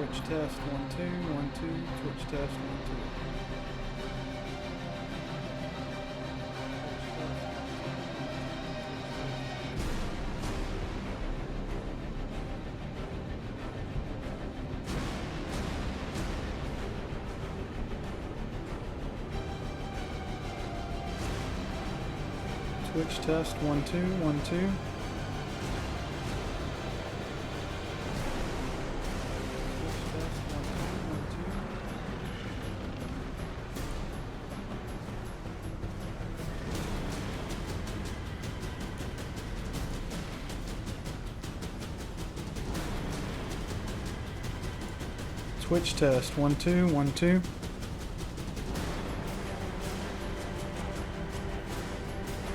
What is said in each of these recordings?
Twitch test 1 2 1 2. Twitch test 1 2. Twitch test 1 2 1 2. Twitch test 1 2 1 2.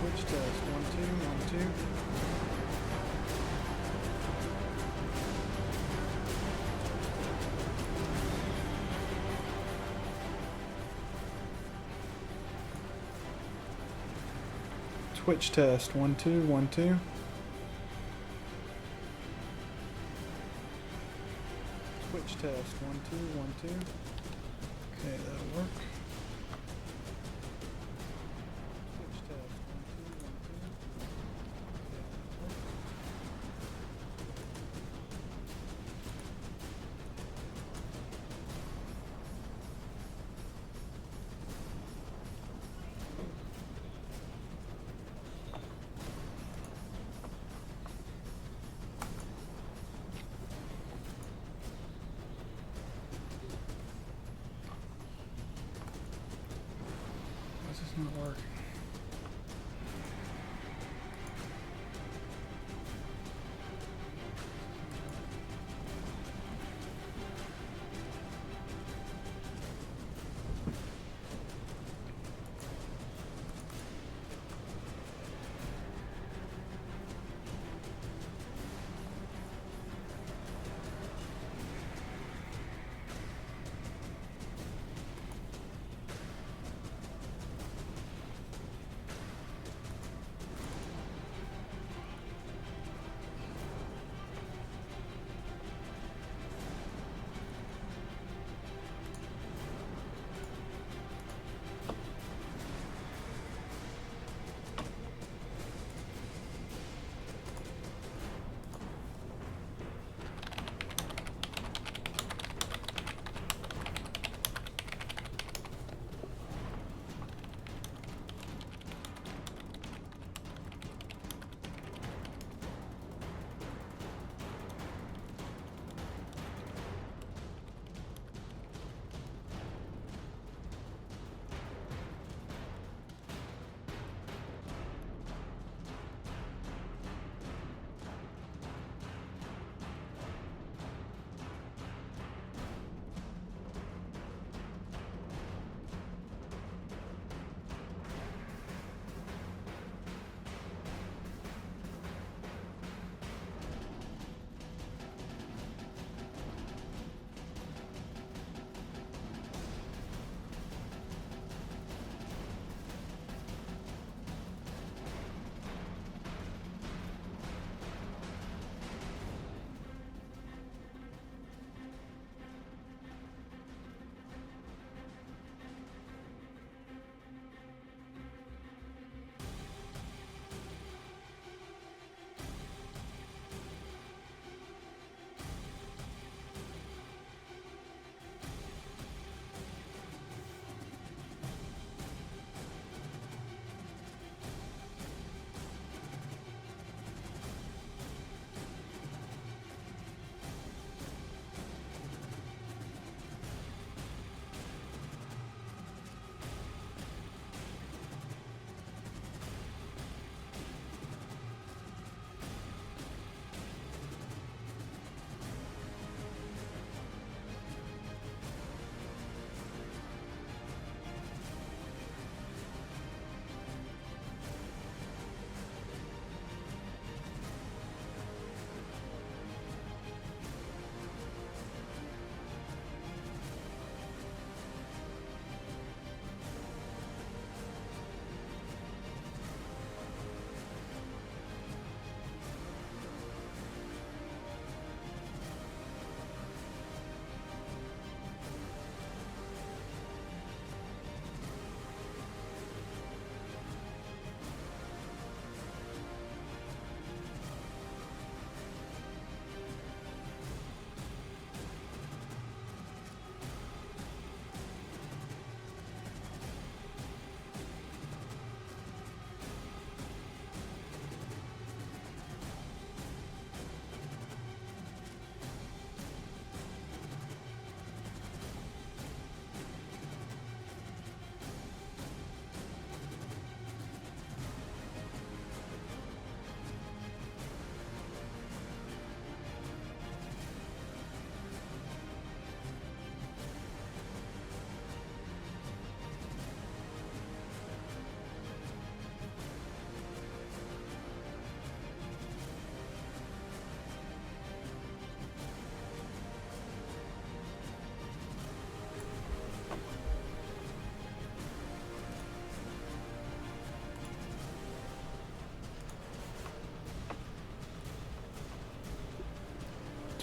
Twitch test 1 2 1 2. Twitch test 1 2 1 2. Twitch test 1 2 1 2. Okay, that'll work. Twitch test 1 2 1 2. Okay, that'll work. This is not working.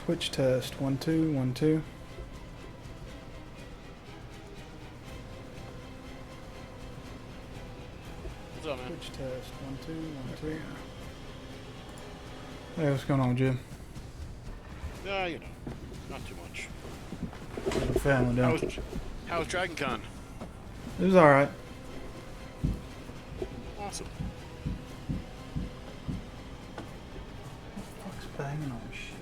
Twitch test. 1 2 1 2. What's up, man? Twitch test. 1 2 1 2. Hey, what's going on, Jim? You know, not too much. How's the family doing? How was Dragon Con? It was alright. Awesome. What the fuck's banging on shit?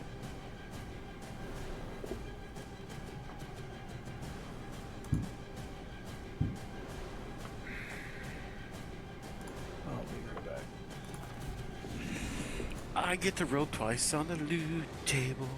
I'll be right back. I get to roll twice on the loot table.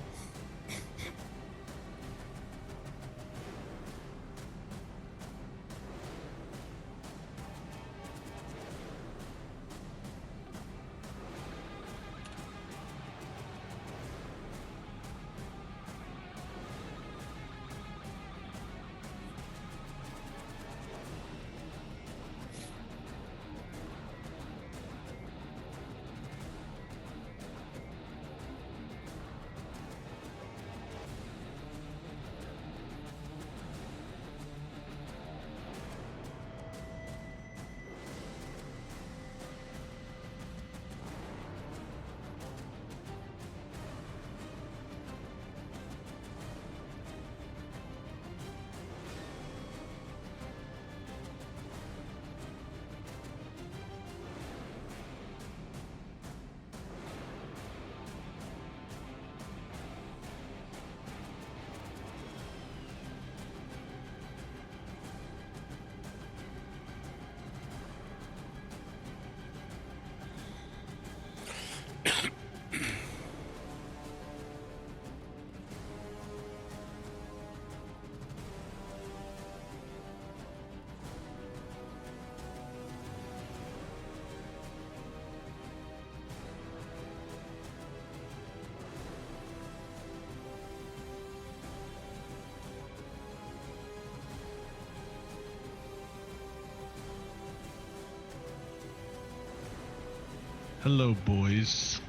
Hello, boys.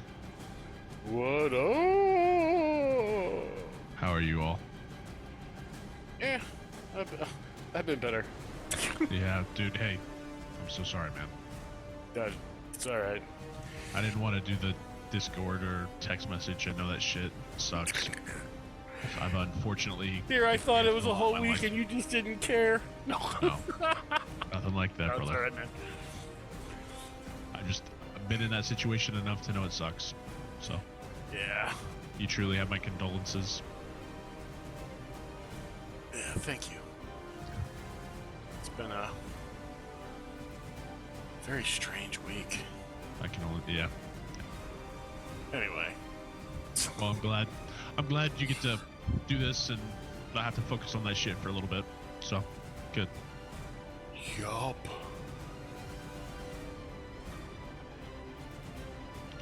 What up? How are you all? Yeah, I've been better. Yeah, dude, hey. I'm so sorry, man. It's alright. I didn't want to do the Discord or text message. I know that shit sucks. I've unfortunately... Here, I thought it was a all whole my week life. and you just didn't care. No. No. Nothing like that, That's brother. alright, man. I've been in that situation enough to know it sucks. So, Yeah. you truly have my condolences. Yeah, thank you. It's been a very strange week. I can only... Yeah. Anyway. Well, I'm glad you get to do this and not have to focus on that shit for a little bit. So, good. Yup.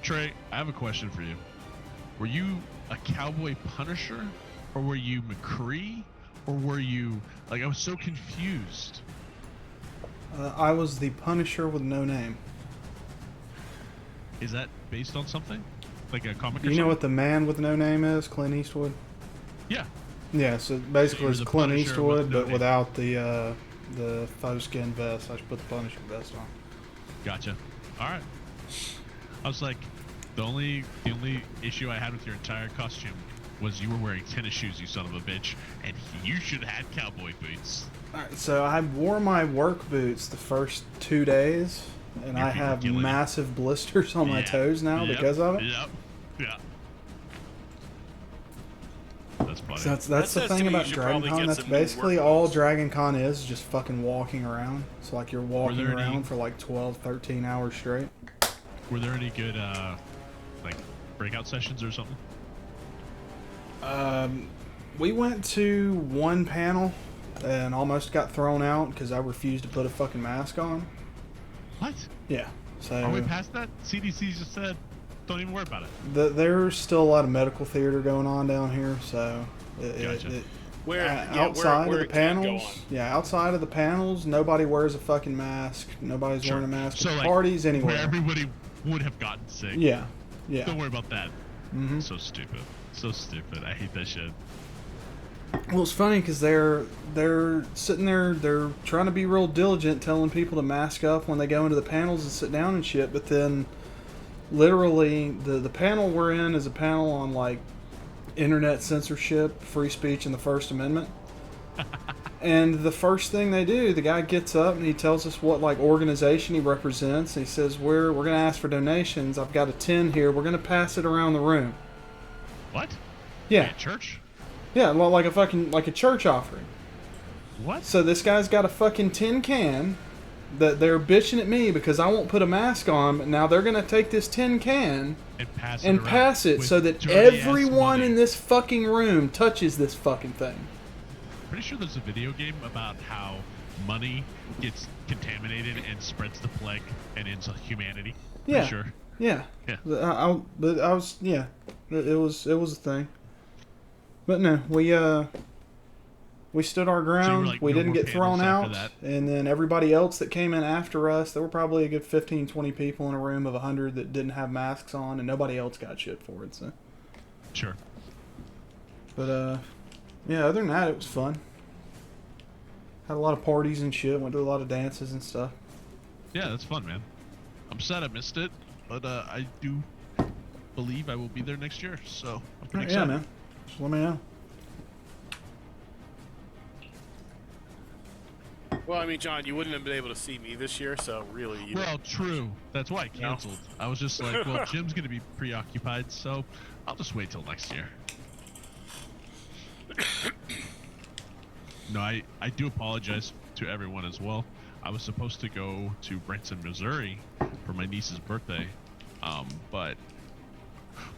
Trey, I have a question for you. Were you a cowboy punisher, or were you McCree, or were you... Like, I was so confused. I was the Punisher with no name. Is that based on something? Like a comic or Do you know something? what the man with no name is? Clint Eastwood? Yeah. Yeah, so basically He it's was a Clint Punisher Eastwood, with no but name. without the faux skin vest. I should put the Punisher vest on. Gotcha. All right. I was like, the only issue I had with your entire costume was you were wearing tennis shoes, you son of a bitch, and you should have had cowboy boots. Alright, so I wore my work boots the first 2 days, and Your I feet were have killing you. massive blisters on my Yeah. toes now Yep. because of it. Yep. Yeah. That's funny. So that's That the says to thing me about you should Dragon probably Con. get That's some new basically work all boots. Dragon Con is just fucking walking around. So like you're walking there any- around for like 12, 13 hours straight. Were there any good, like, breakout sessions or something? We went to one panel and almost got thrown out because I refused to put a fucking mask on. What? Yeah. So Are we past that? CDC just said, don't even worry about it. there's still a lot of medical theater going on down here. So Gotcha. outside where of the it can't go panels, on. yeah, outside of the panels, nobody wears a fucking mask. Nobody's Sure. wearing a mask So, at like, parties anywhere. Where everybody would have gotten sick. Yeah. Yeah. Don't worry about that. Mm-hmm. So stupid. So stupid. I hate that shit. Well, it's funny because they're sitting there, they're trying to be real diligent, telling people to mask up when they go into the panels and sit down and shit. But then, literally, the panel we're in is a panel on like internet censorship, free speech, and the First Amendment. And the first thing they do, the guy gets up and he tells us what like organization he represents. And he says, "We're gonna ask for donations. I've got a tin here. We're gonna pass it around the room." What? Yeah. At church? Yeah, like a church offering. What? So this guy's got a fucking tin can that they're bitching at me because I won't put a mask on. But now they're gonna take this tin can and pass it with so that dirty-ass everyone money. in this fucking room touches this fucking thing. Pretty sure there's a video game about how money gets contaminated and spreads the plague and ends humanity. Yeah. Pretty sure. Yeah. Yeah. But I was yeah. It was a thing. But no, we stood our ground. like, we no didn't more get thrown panels out. after that? And then everybody else that came in after us, there were probably a good 15, 20 people in a room of 100 that didn't have masks on, and nobody else got shit for it. So. Sure. But yeah. Other than that, it was fun. Had a lot of parties and shit. Went to a lot of dances and stuff. Yeah, that's fun, man. I'm sad I missed it, but I do believe I will be there next year, so I'm pretty Yeah, excited. man. Just let me know. Well, I mean, John, you wouldn't have been able to see me this year, so really, you Well, true. That's why I canceled. I was just like, well, Jim's going to be preoccupied, so I'll just wait till next year. No, I do apologize to everyone as well. I was supposed to go to Branson, Missouri for my niece's birthday, but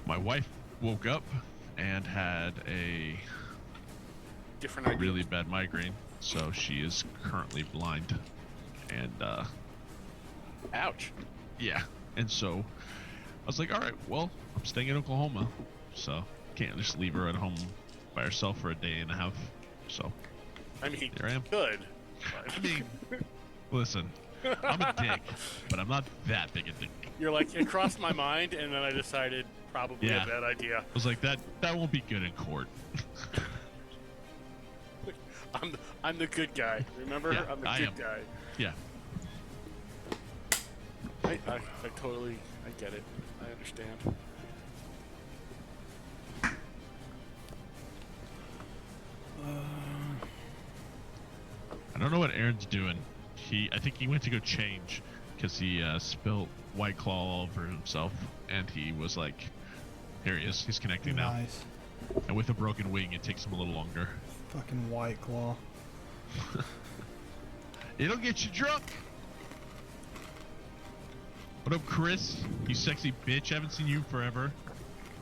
my wife woke up and had a different idea. really bad migraine, so she is currently blind. And Ouch. yeah, and so I was like, all right, well, I'm staying in Oklahoma, so can't just leave her at home by herself for a day and a half. So I mean, there I am. good. I mean, listen, I'm a dick, but I'm not that big a dick. You're like, it crossed my mind, and then I decided probably Yeah. a bad idea. I was like, that won't be good in court. I'm the good guy. Remember? Yeah, I'm the I good am. guy. Yeah. I totally, I get it. I understand. I don't know what Aaron's doing. I think he went to go change because he spilled White Claw all over himself, and he was like, here he is. He's connecting now. Nice. And with a broken wing, it takes him a little longer. Fucking White Claw. It'll get you drunk. What up, Chris? You sexy bitch. Haven't seen you forever.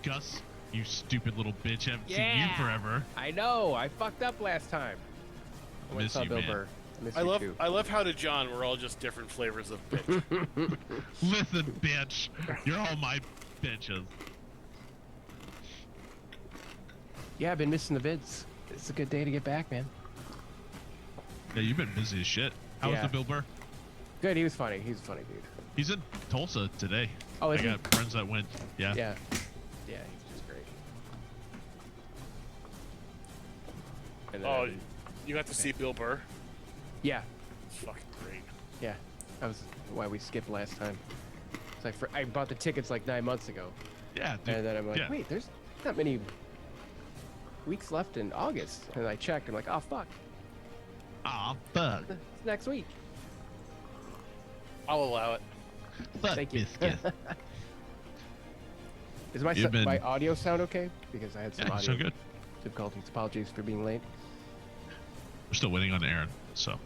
Gus, you stupid little bitch. Haven't seen you forever. I know. I fucked up last time. I went Miss and saw you, Bill man. Burr. I miss you too. I love how to John we're all just different flavors of bitch. Listen, bitch. You're all my bitches. Yeah, I've been missing the vids. It's a good day to get back, man. Yeah, you've been busy as shit. How was Yeah. the Bill Burr? Good. He was funny. He's a funny dude. He's in Tulsa today. Oh, is I he? got friends that went. Yeah. Yeah. Yeah, he's just great. And then, Oh, you got to see Bill Burr? yeah, It's fucking great. yeah. That was why we skipped last time. It's like I bought the tickets like 9 months ago, Yeah, dude. and then I'm like, yeah. wait, there's not many weeks left in August, and I checked. I'm like, oh fuck, Aw, fuck. it's next week. I'll allow it. Fuck Thank you. biscuit. Is my You've been- my audio sound okay? Because I had some Yeah, audio so good. difficulties. Apologies for being late. We're still waiting on Aaron, so.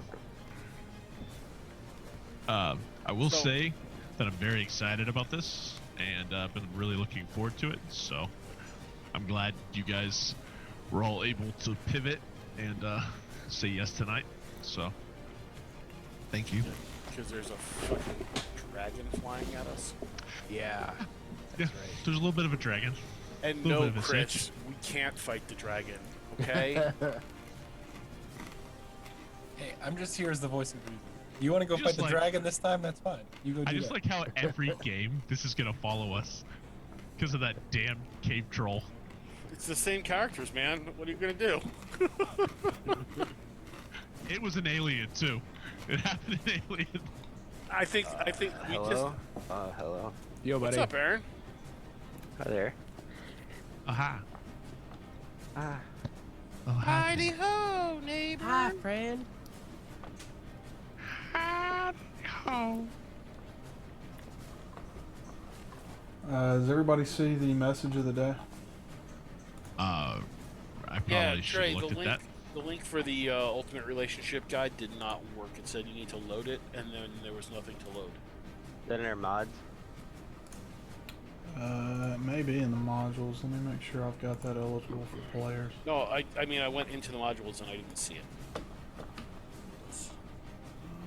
I will So- say that I'm very excited about this, and I've been really looking forward to it. So, I'm glad you guys were all able to pivot and say yes tonight. So, thank you. Because there's a fucking dragon flying at us. Yeah. Yeah, there's a little bit of a dragon. And Little no, bit of a Chris, cinch. we can't fight the dragon, okay? Hey, I'm just here as the voice of reason. You want to go Just fight the like- dragon this time? That's fine. You go do I just that. like how every game this is gonna follow us because of that damn cave troll. It's the same characters, man. What are you gonna do? It was an alien too. It happened in Alien. I think we just. Hello? Hello. Yo, What's buddy. up, Aaron? Hi there. Aha. Ah. Oh, hi. Heidi ho, neighbor. Hi, friend. Oh. Does everybody see the message of the day? I probably Yeah, should Trey. have The looked at link, that. the link for the Ultimate Relationship Guide did not work. It said you need to load it, and then there was nothing to load. Is that in our mods? Maybe in the modules. Let me make sure I've got that eligible for players. No, I mean I went into the modules and I didn't see it.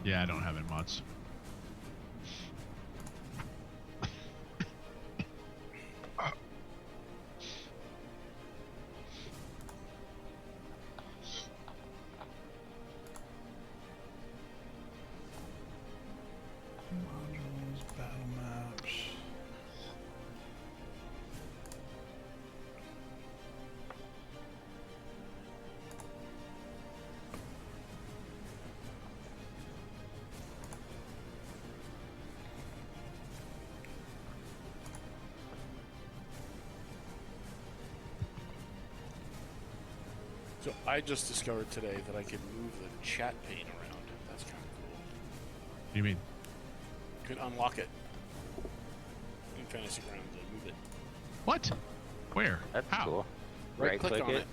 Yeah, I don't have it mods. Modules, battle maps. So I just discovered today that I can move the chat pane around. That's kind of cool. What do you mean? You can unlock it in Fantasy Grounds and move it. What? Where? That's How? cool. Right click on it.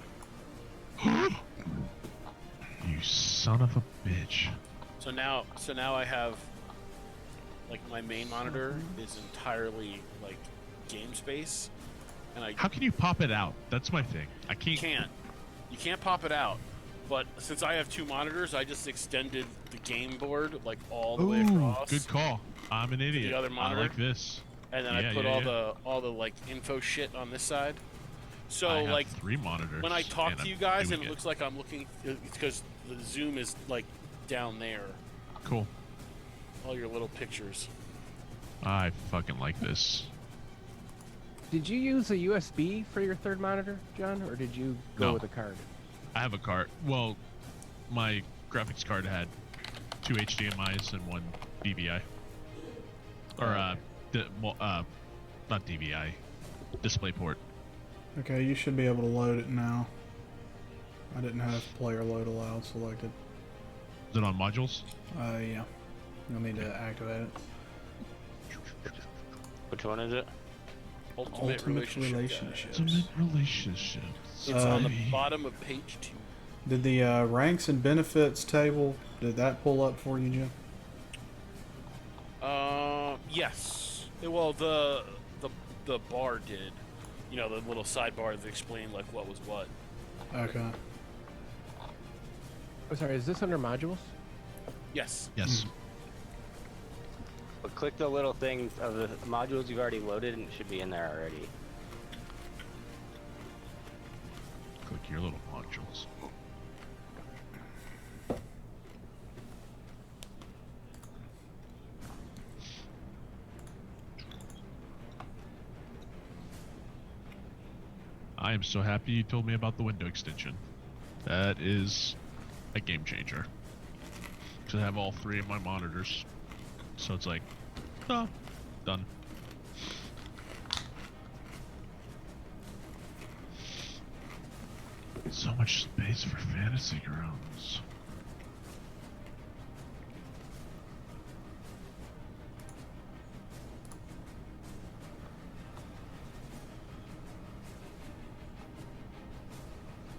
You son of a bitch. So now I have like my main monitor is entirely like game space, and I How can you pop it out? That's my thing. I can't. you can't pop it out. But since I have two monitors, I just extended the game board like all the way across. Good call. I'm an idiot. other I monitor? like this. And then Yeah, I put yeah, all the like info shit on this side. So I have like 3 monitors. when I talk and to I'm you guys doing and it looks like I'm looking, it's because the zoom is like down there. Cool. All your little pictures. I fucking like this. Did you use a USB for your third monitor, John, or did you go No. with a card? I have a card. Well, my graphics card had 2 HDMI's and 1 DVI. Or not DVI, DisplayPort. Okay, you should be able to load it now. I didn't have player load allowed selected. Is it on modules? Yeah. You'll need to activate it. Which one is it? Ultimate relationship. relationships. Ultimate relationships. It's on the baby. bottom of page 2. Did the ranks and benefits table, did that pull up for you, Jim? Yes. Well, the bar did. You know, the little sidebar that explained like what was what. Okay. Oh, sorry, is this under modules? Yes. Yes. But click the little thing of the modules you've already loaded and it should be in there already. Click your little modules. I am so happy you told me about the window extension. That is a game changer. Because I have all 3 of my monitors. So it's like, oh, done. So much space for fantasy grounds.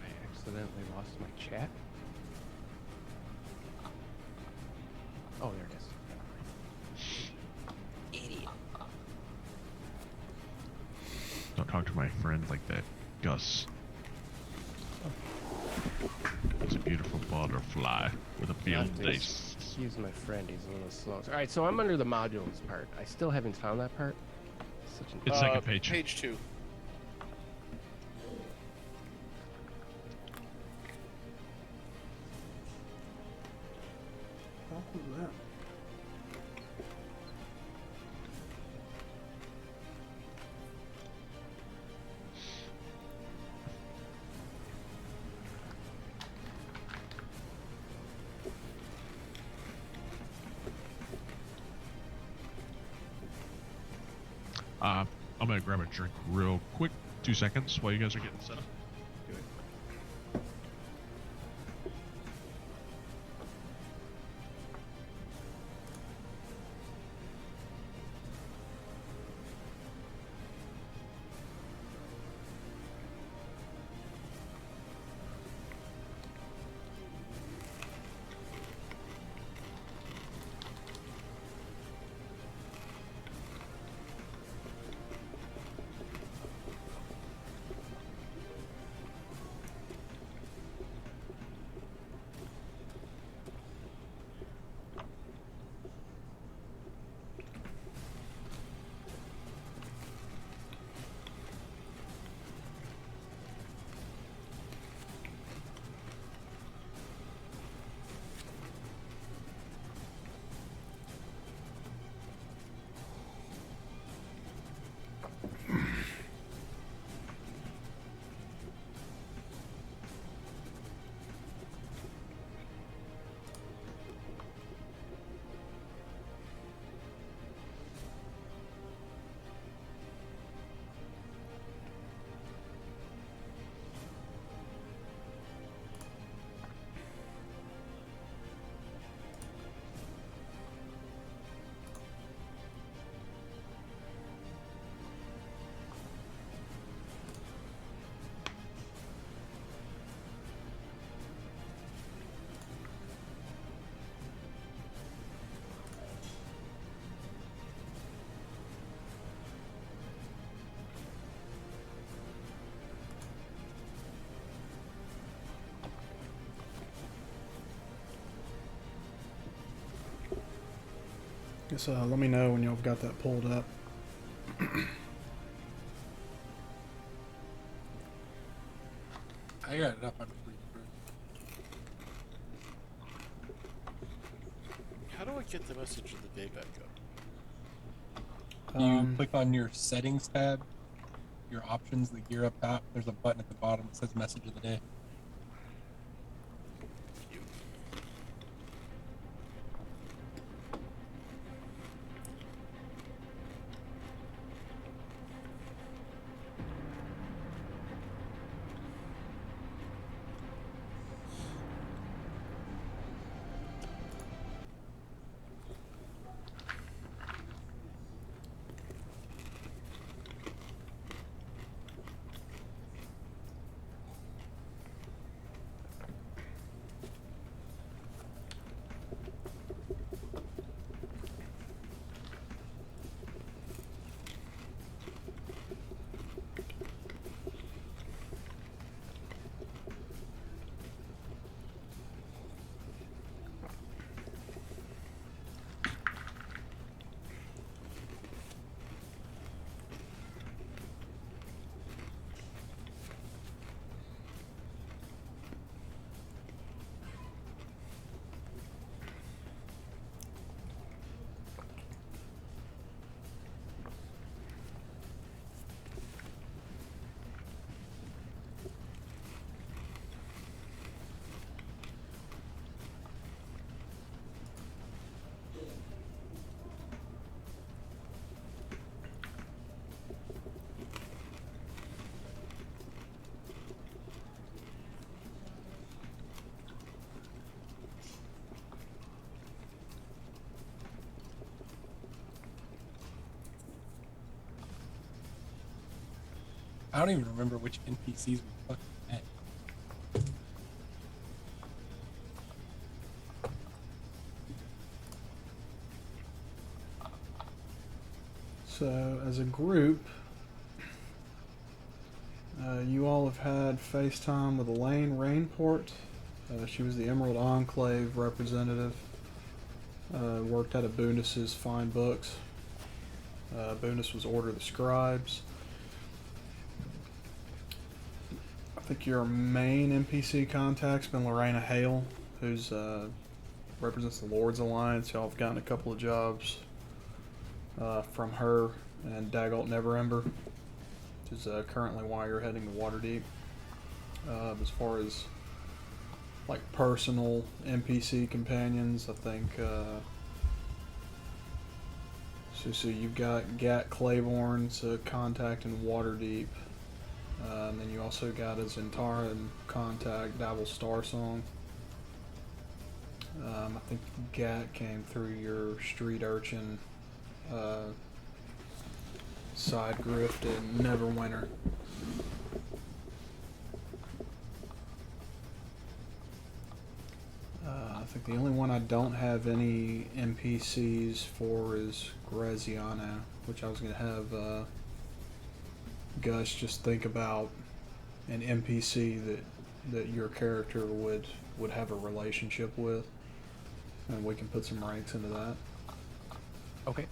I accidentally lost my chat. Oh, there it is. Idiot. Don't talk to my friend like that, Gus. He's a beautiful butterfly with a field day. Excuse my friend, he's a little slow. All right, so I'm under the modules part. I still haven't found that part. Such an It's second page. Page 2. What was that? I'm gonna grab a drink real quick. 2 seconds while you guys are getting set up. Guess let me know when y'all got that pulled up. I got it up. I'm free. How do I get the message of the day back up? You click on your settings tab, your options, the gear up top. There's a button at the bottom that says message of the day. I don't even remember which NPCs we fucking met. So, as a group, you all have had FaceTime with Elaine Rainport. She was the Emerald Enclave representative. Worked out of Boonus's Fine Books. Boonus was Order of the Scribes. I think your main NPC contact's been Lorena Hale, who's represents the Lord's Alliance. Y'all have gotten a couple of jobs from her, and Daggalt Neverember, which is currently why you're heading to Waterdeep. As far as like personal NPC companions, I think So you've got Gat Claiborne's Contact and Waterdeep. And then you also got a Zentara and Contact, Dabble Star Song. I think Gat came through your Street Urchin side grift in Neverwinter. I think the only one I don't have any NPCs for is Graziano, which I was going to have Gus just think about an NPC that your character would have a relationship with, and we can put some ranks into that. Okay.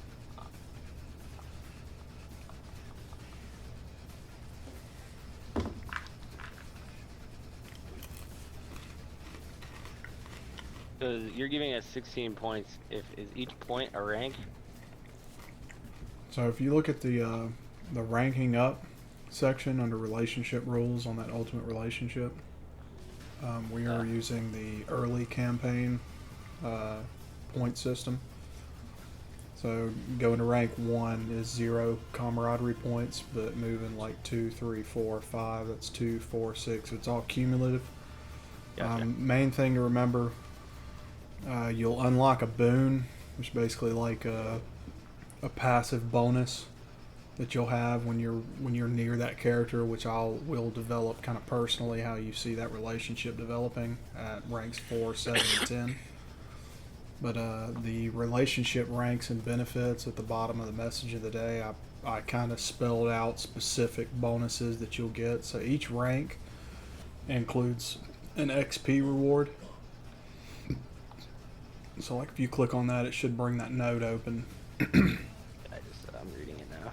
So you're giving us 16 points. Is each point a rank? So if you look at the ranking up section under relationship rules on that ultimate relationship, we are using the early campaign point system. So going to rank 1 is 0 camaraderie points, but moving like 2, 3, 4, 5, that's 2, 4, 6. It's all cumulative. Gotcha. Main thing to remember, you'll unlock a boon, which is basically like a passive bonus that you'll have when you're near that character, which will develop kind of personally how you see that relationship developing at ranks 4, 7, and 10. But the relationship ranks and benefits at the bottom of the message of the day, I kind of spelled out specific bonuses that you'll get. So each rank includes an XP reward. So like if you click on that, it should bring that node open. I'm reading it now.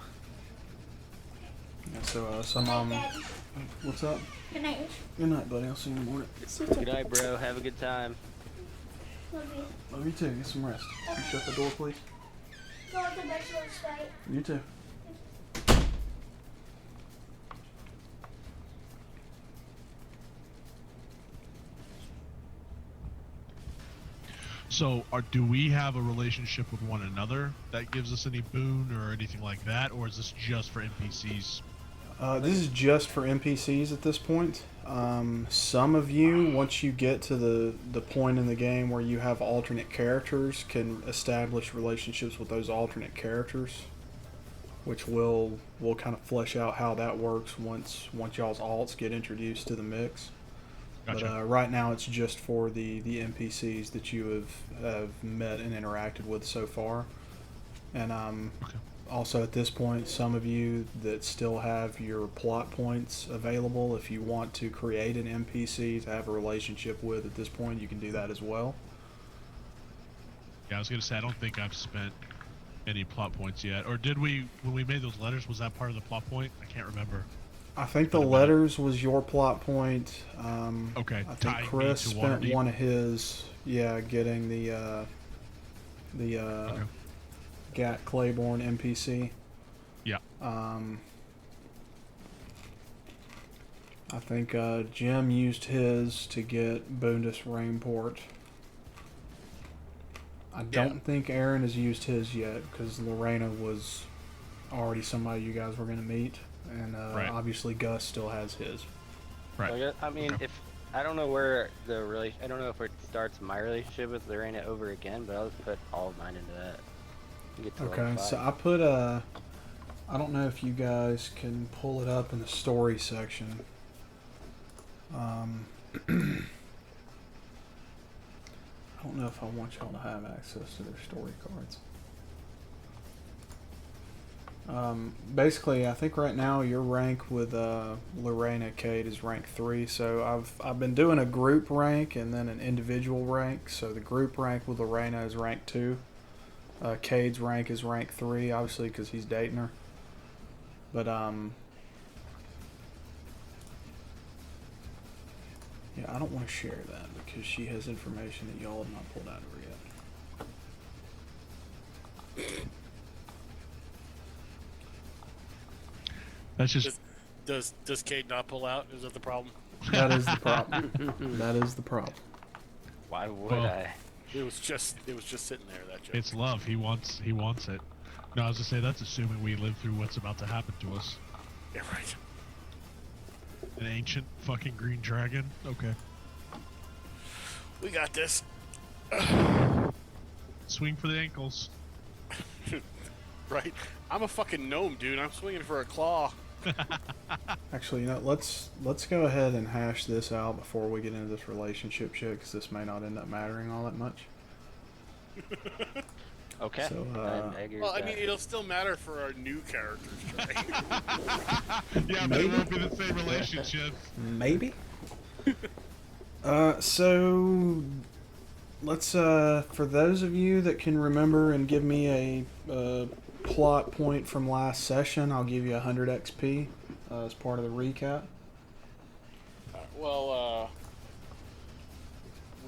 Yeah, so what's up? Good night. Good night, buddy. I'll see you in the morning. Good night, bro. Have a good time. Love you. Love you too. Get some rest. Can you shut the door, please? Go to the bachelor's fight. You too. So, do we have a relationship with one another that gives us any boon or anything like that, or is this just for NPCs? This is just for NPCs at this point. Some of you, once you get to the point in the game where you have alternate characters, can establish relationships with those alternate characters, which will kind of flesh out how that works once y'all's alts get introduced to the mix. Gotcha. But right now it's just for the NPCs that you have met and interacted with so far. And Okay. also at this point, some of you that still have your plot points available, if you want to create an NPC to have a relationship with at this point, you can do that as well. Yeah, I was gonna say I don't think I've spent any plot points yet. Or did we, when we made those letters? Was that part of the plot point? I can't remember. I think the letters was your plot point. Okay. I think tying me Chris to spent Waterdeep. one of his, getting the Okay. Gat Claiborne NPC. Yeah. I think Jim used his to get Boondus Rainport. I don't think Aaron has used his yet because Lorena was already somebody you guys were going to meet, and Right. obviously Gus still has his. Right. So I mean, Okay. if I don't know where I don't know if it starts my relationship with Lorena over again, but I'll just put all of mine into that. Get to level Okay, 5. so I put I don't know if you guys can pull it up in the story section. I don't know if I want y'all to have access to their story cards. Basically, I think right now your rank with Lorena Cade is rank 3. So I've been doing a group rank and then an individual rank. So the group rank with Lorena is rank 2. Cade's rank is rank 3, obviously because he's dating her. But yeah, I don't want to share that because she has information that y'all have not pulled out of her yet. That's just. Does Cade not pull out? Is that the problem? That is the problem. That is the problem. Why would Well, I? It was just sitting there. That joke. It's love. He wants it. No, I was gonna say that's assuming we live through what's about to happen to us. Yeah, right. An ancient fucking green dragon. Okay. We got this. Swing for the ankles. Right? I'm a fucking gnome, dude. I'm swinging for a claw. Actually, let's go ahead and hash this out before we get into this relationship shit, because this may not end up mattering all that much. Okay. So, I agree Well, with I mean, that. it'll still matter for our new characters, right? Yeah, but Maybe. it won't be the same relationship. Maybe. So let's for those of you that can remember and give me a plot point from last session, I'll give you 100 XP as part of the recap. Well,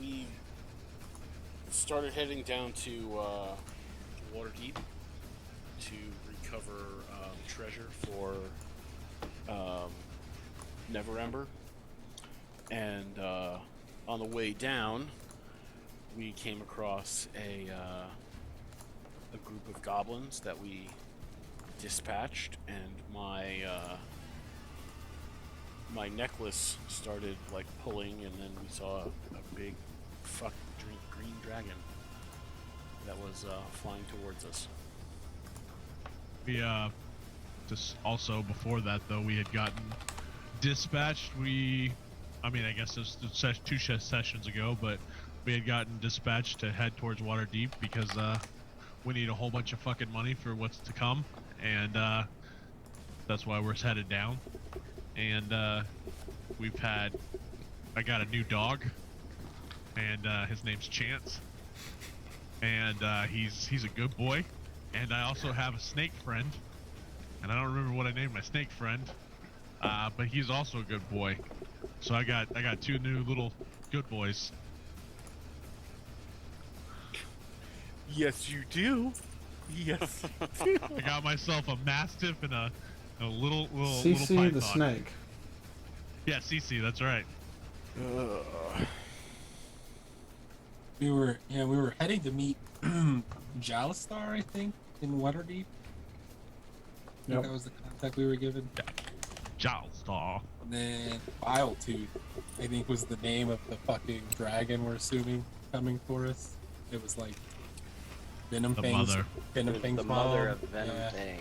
we started heading down to Waterdeep to recover treasure for Neverember, and on the way down, we came across a group of goblins that we dispatched, and my necklace started like pulling, and then we saw a big green dragon that was flying towards us. We just also before that though we had gotten dispatched. I mean I guess it was two sessions ago, but we had gotten dispatched to head towards Waterdeep because we need a whole bunch of fucking money for what's to come, and that's why we're headed down. And I got a new dog, and his name's Chance, and he's a good boy. And I also have a snake friend, and I don't remember what I named my snake friend, but he's also a good boy. So I got two new little good boys. Yes, you do. Yes. I got myself a mastiff and a little CC python. the snake. Yeah, CC, that's right. We were heading to meet Jalistar, I think, in Waterdeep. Yep. That was the contact we were given. Jalistar. And then Biletooth, I think, was the name of the fucking dragon we're assuming coming for us. It was like Venom The Fang's, mother. Venom It was Fang's the mother mom. of Venom Yeah. Fang.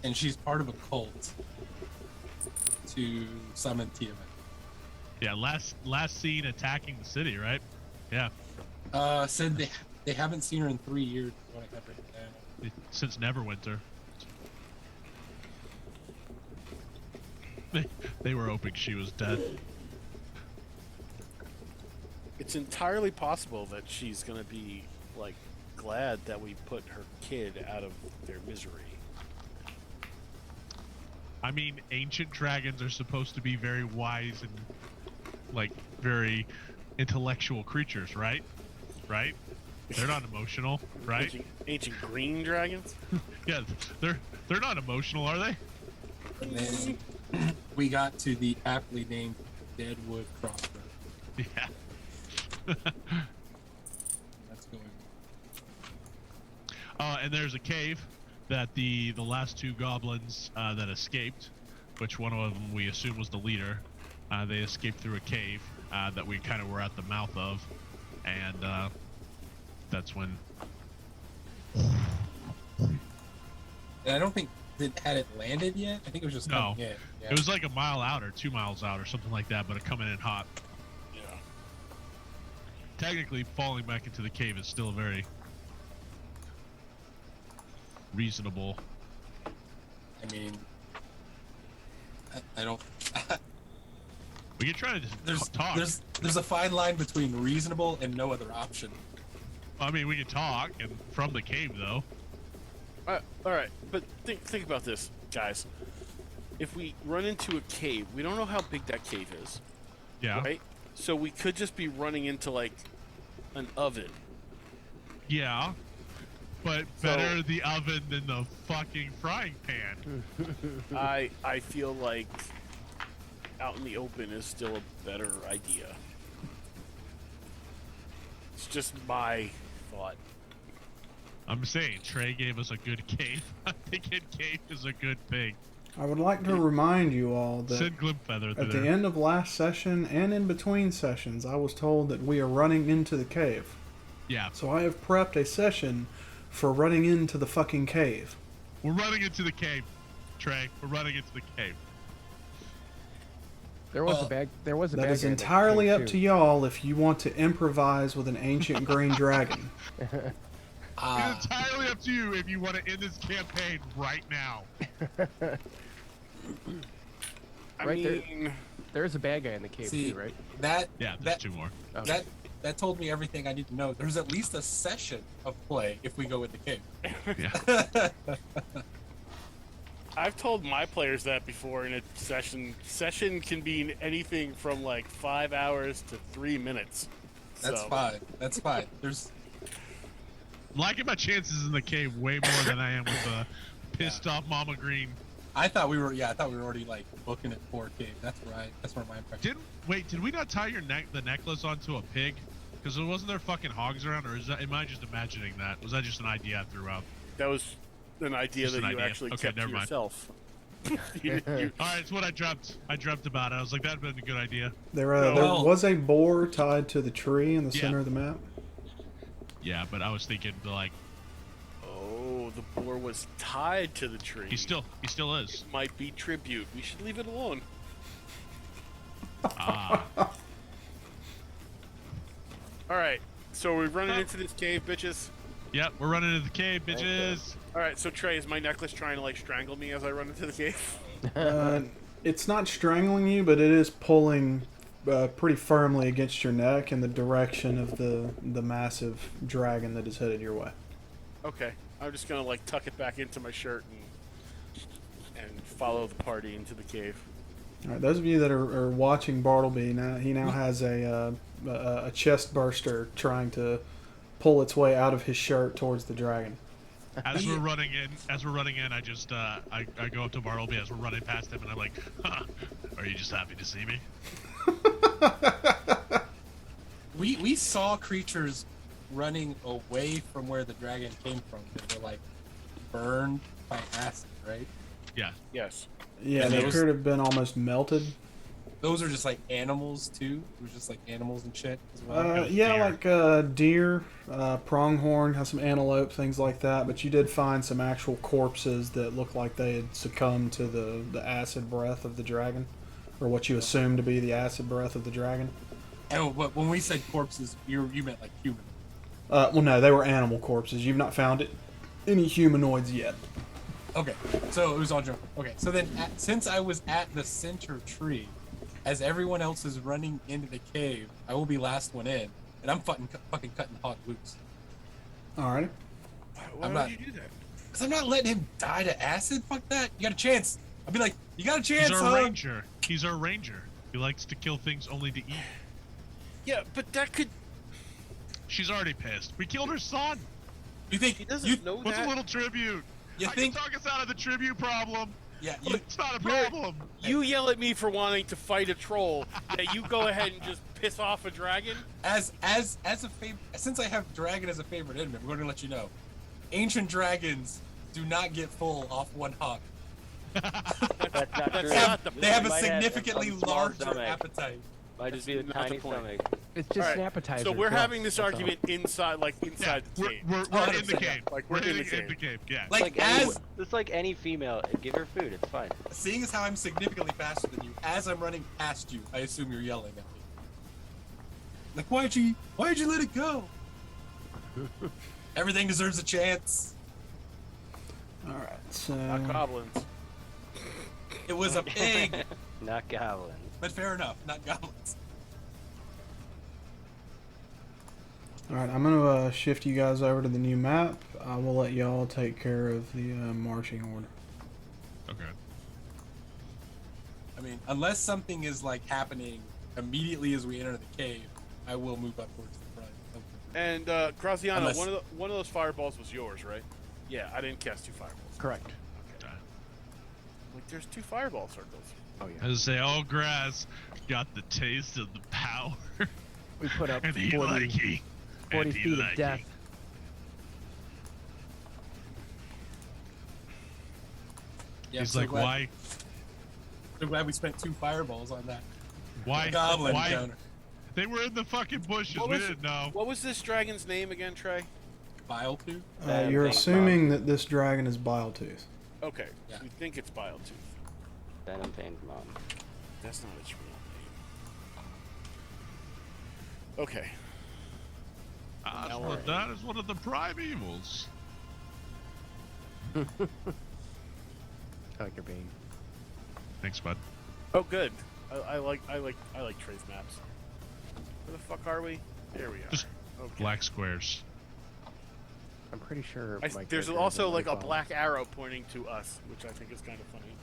And she's part of a cult to summon Tiamat. Yeah, last seen attacking the city, right? Yeah, Said they haven't seen her in 3 years. Is what I have written down. since Neverwinter. They were hoping she was dead. It's entirely possible that she's gonna be like glad that we put her kid out of their misery. I mean, ancient dragons are supposed to be very wise and like very intellectual creatures, right? Right? They're not emotional, right? Ancient green dragons? Yeah, they're not emotional, are they? And then we got to the aptly named Deadwood Crossroad. Yeah. That's going And there's a cave that the last two goblins that escaped, which one of them we assume was the leader, they escaped through a cave that we kind of were at the mouth of, and that's when. And I don't think had it landed yet. I think it was just No, coming in. Yeah. it was like a mile out or 2 miles out or something like that, but it coming in hot. Yeah. Technically, falling back into the cave is still very reasonable. I mean, I don't. We can try to just talk. There's a fine line between reasonable and no other option. I mean, we can talk and from the cave though. All right, but think about this, guys. If we run into a cave, we don't know how big that cave is, Yeah. right? So we could just be running into like an oven. Yeah. But better the oven than the fucking frying pan. I feel like out in the open is still a better idea. It's just my thought. I'm saying Trey gave us a good cave. I'm thinking cave is a good thing. I would like to remind you all that Send Glimfeather at there. the end of last session and in between sessions, I was told that we are running into the cave. Yeah, So I have prepped a session for running into the fucking cave. we're running into the cave, Trey. We're running into the cave. There was a bag. There was a bag. That is entirely up to y'all if you want to improvise with an ancient green dragon. It's entirely up to you if you want to end this campaign right now. I Right there. mean, There's a bad guy in the cave See, too, right? that Yeah, there's that two more. Okay. that told me everything I need to know. There's at least a session of play if we go in the cave. Yeah. I've told my players that before in a session. Session can be anything from like 5 hours to 3 minutes. That's So, fine. That's fine. There's Liking my chances in the cave way more than I am with pissed off Mama Green. I thought we were already like booking it for a cave. That's right. That's where my impression. Did we not tie the necklace onto a pig? Because wasn't there fucking hogs around, or am I just imagining that? Was that just an idea I threw out? that was an idea Just that an you idea. actually Okay, kept to never mind. yourself. All right, it's what I dreamt. I dreamt about it. I was like, that'd been a good idea. There Well- was a boar tied to the tree in the Yeah. center of the map. Yeah, but I was thinking like Oh, the boar was tied to the tree. he still is. It might be tribute. We should leave it alone. Ah, All right. So we're running into this cave, bitches. yep, we're running into the cave, bitches. All right. So Trey, is my necklace trying to like strangle me as I run into the cave? It's not strangling you, but it is pulling pretty firmly against your neck in the direction of the massive dragon that is headed your way. Okay. I'm just gonna like tuck it back into my shirt and follow the party into the cave. All right, those of you that are watching Bartleby now, he now has a chest burster trying to pull its way out of his shirt towards the dragon. As we're running in, I just I go up to Bartleby as we're running past him, and I'm like, huh, "Are you just happy to see me?" We saw creatures running away from where the dragon came from that were like burned by acid, right? Yeah. Yes. Yeah, And they those- appear to have been almost melted. Those are just like animals too. It was just like animals and shit as well. was Yeah, deer. like deer, pronghorn, has some antelope, things like that. But you did find some actual corpses that looked like they had succumbed to the acid breath of the dragon, or what you assume to be the acid breath of the dragon. And when we said corpses, you meant like human. Well, no, they were animal corpses. You've not found any humanoids yet. Okay, so it was all junk. Okay, so then since I was at the center tree, as everyone else is running into the cave, I will be last one in, and I'm fucking cutting hog loose. Alrighty. Why I'm would not- you do that? Cause I'm not letting him die to acid. Fuck that. You got a chance. I'll be like, you got a chance, He's our huh? ranger. He's our ranger. He likes to kill things only to eat. Yeah, but that could. She's already pissed. We killed her son. You think He doesn't you, know What's that. a little tribute? you I think? can talk us out of the tribute problem. Yeah, It's not a You're- problem. You yell at me for wanting to fight a troll, that you go ahead and just piss off a dragon. as a favorite. Since I have dragon as a favorite enemy, I'm going to let you know. Ancient dragons do not get full off one hog. That's not That's true. not the They have a Might have significantly a small larger stomach. appetite. Might just be the That's not the tiny point. stomach. It's just All right, an appetizer. So we're plus, having this that's all. argument inside Yeah, the cave. we're in the 100%. cave. Like, we're in the in the cave. Yeah. Like, any, as just like any female, give her food. It's fine. seeing as how I'm significantly faster than you, as I'm running past you, I assume you're yelling at me. Like, why'd you let it go? Everything deserves a chance. Alright, so. Not goblins. It was a pig, Not goblins. but fair enough, not goblins. Alright, I'm going to shift you guys over to the new map. I will let y'all take care of the marching order. Okay. I mean, unless something is like happening immediately as we enter the cave, I will move up towards the front. And Graziano, Unless- one of those fireballs was yours, right? Yeah, I didn't cast 2 fireballs. Correct. Like, there's 2 fireball circles. Oh I yeah. say, oh, grass got the taste of the power. We put up and he 40, like it. 40 And he feet like of death. Yeah, He's so like, glad, why? So glad we spent 2 fireballs on that Why? goblin Why? counter. They were in the fucking bushes. What We was- didn't know. What was this dragon's name again, Trey? Biletooth? You're Thanks, assuming that this dragon is Biletooth. Okay, Yeah. so we think it's Biletooth. Venom Pain's mom. That's not its real name. Okay. That is one of the primevals. I like your bean. Thanks, bud. Oh, good. I like Trey's maps. Where the fuck are we? Here we are. Just Okay. Black squares. I'm pretty sure. There's character also has like a light bulb. black arrow pointing to us, which I think is kind of funny.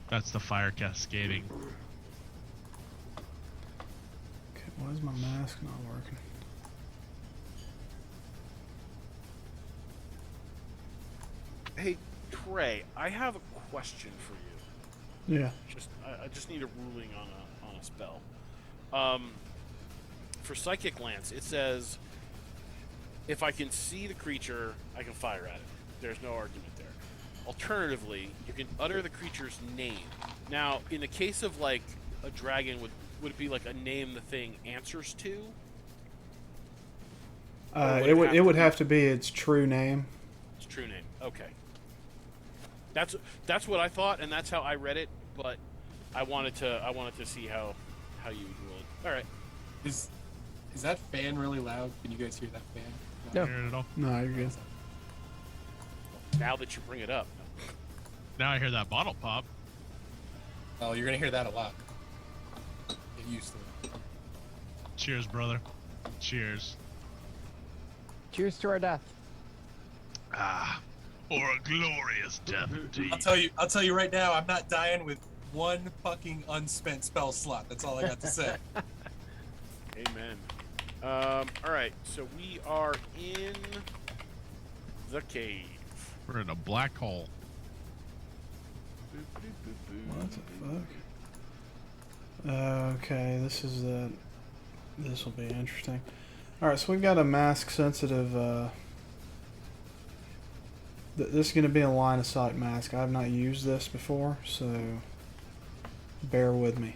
That's the fire cascading. Okay, why is my mask not working? Hey, Trey, I have a question for you. Yeah. I just need a ruling on a spell. For Psychic Lance, it says if I can see the creature, I can fire at it. There's no argument there. Alternatively, you can utter the creature's name. Now, in the case of like a dragon, would it be like a name the thing answers to? It would have to be its true name. Its true name. Okay. That's what I thought, and that's how I read it. But I wanted to see how you would rule it. All right. Is that fan really loud? Can you guys hear that fan? No. Hear it all? No, you're good. Now that you bring it up. Now I hear that bottle pop. Oh, you're gonna hear that a lot. Get used to it. Cheers, brother. Cheers. Cheers to our death. Ah, or a glorious death indeed. I'll tell you right now, I'm not dying with one fucking unspent spell slot. That's all I got to say. Amen. All right. So we are in the cave. We're in a black hole. What the fuck? Okay, this will be interesting. Alright, so we've got a mask sensitive, this is going to be a line of sight mask. I have not used this before, so bear with me.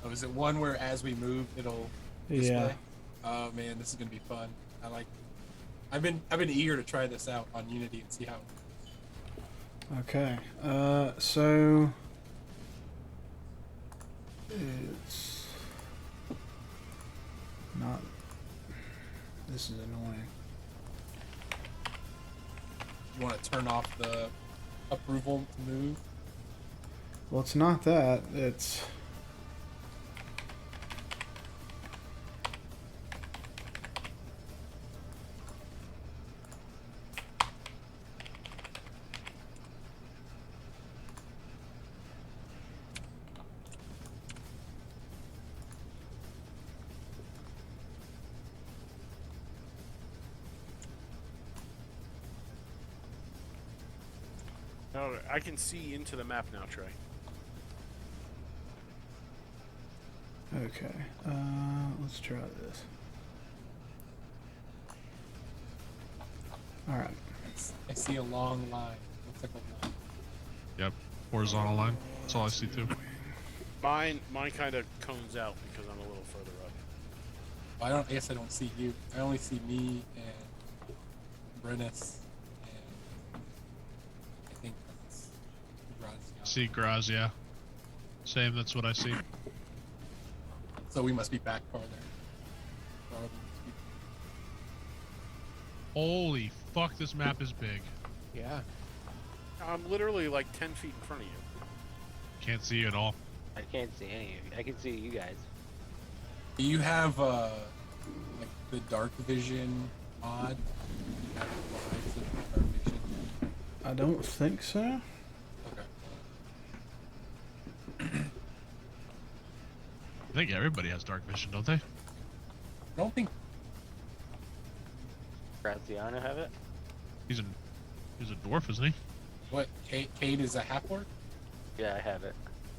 Oh, is it one where as we move it'll display? Yeah. Oh man, this is gonna be fun. I've been eager to try this out on Unity and see how it works. Okay, so it's not. This is annoying. You want to turn off the approval to move? Well, it's not that. It's. Oh, I can see into the map now, Trey. Okay, let's try this. Alright. I see a long line. Looks like a line. Yep, horizontal line. That's all I see too. Mine kind of cones out because I'm a little further up. Well, I guess I don't see you. I only see me and Brennis and I think that's Grazia. See Grazia. Same, that's what I see. So we must be back farther. Holy fuck, this map is big. Yeah. I'm literally like 10 feet in front of you. Can't see you at all. I can't see any of you. I can see you guys. Do you have like the dark vision mod? You have lights of dark vision? I don't think so. Okay. I think everybody has dark vision, don't they? I don't think. Graziano have it? He's a dwarf, isn't he? What? Cade is a half orc? Yeah, I have it.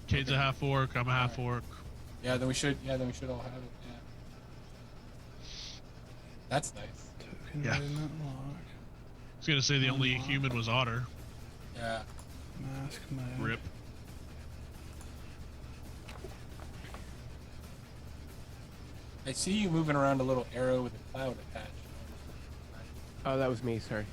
Cade's a half orc, I'm a half orc. Yeah, then we should. Yeah, then we should all have it. Yeah. That's nice. Token Yeah. did not lock. was gonna say the only human was Otter. Yeah. Mask mode. Rip. I see you moving around a little arrow with a cloud attached. Oh, that was me. Sorry.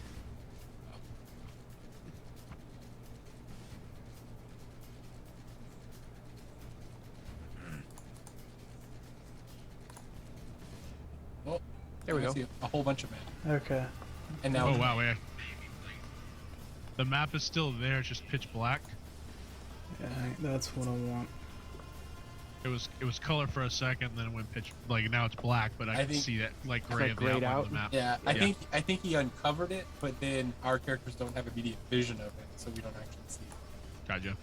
Oh, There we I go. see a whole bunch of men. Okay. And now. Oh wow, wait. The map is still there, it's just pitch black. Yeah, that's what I want. It was color for a second, then it went pitch like now it's black, but I can think- see that like It's, gray like, of the grayed outline out? of the map. Yeah, Yeah. I think he uncovered it, but then our characters don't have immediate vision of it, so we don't actually see it. Gotcha.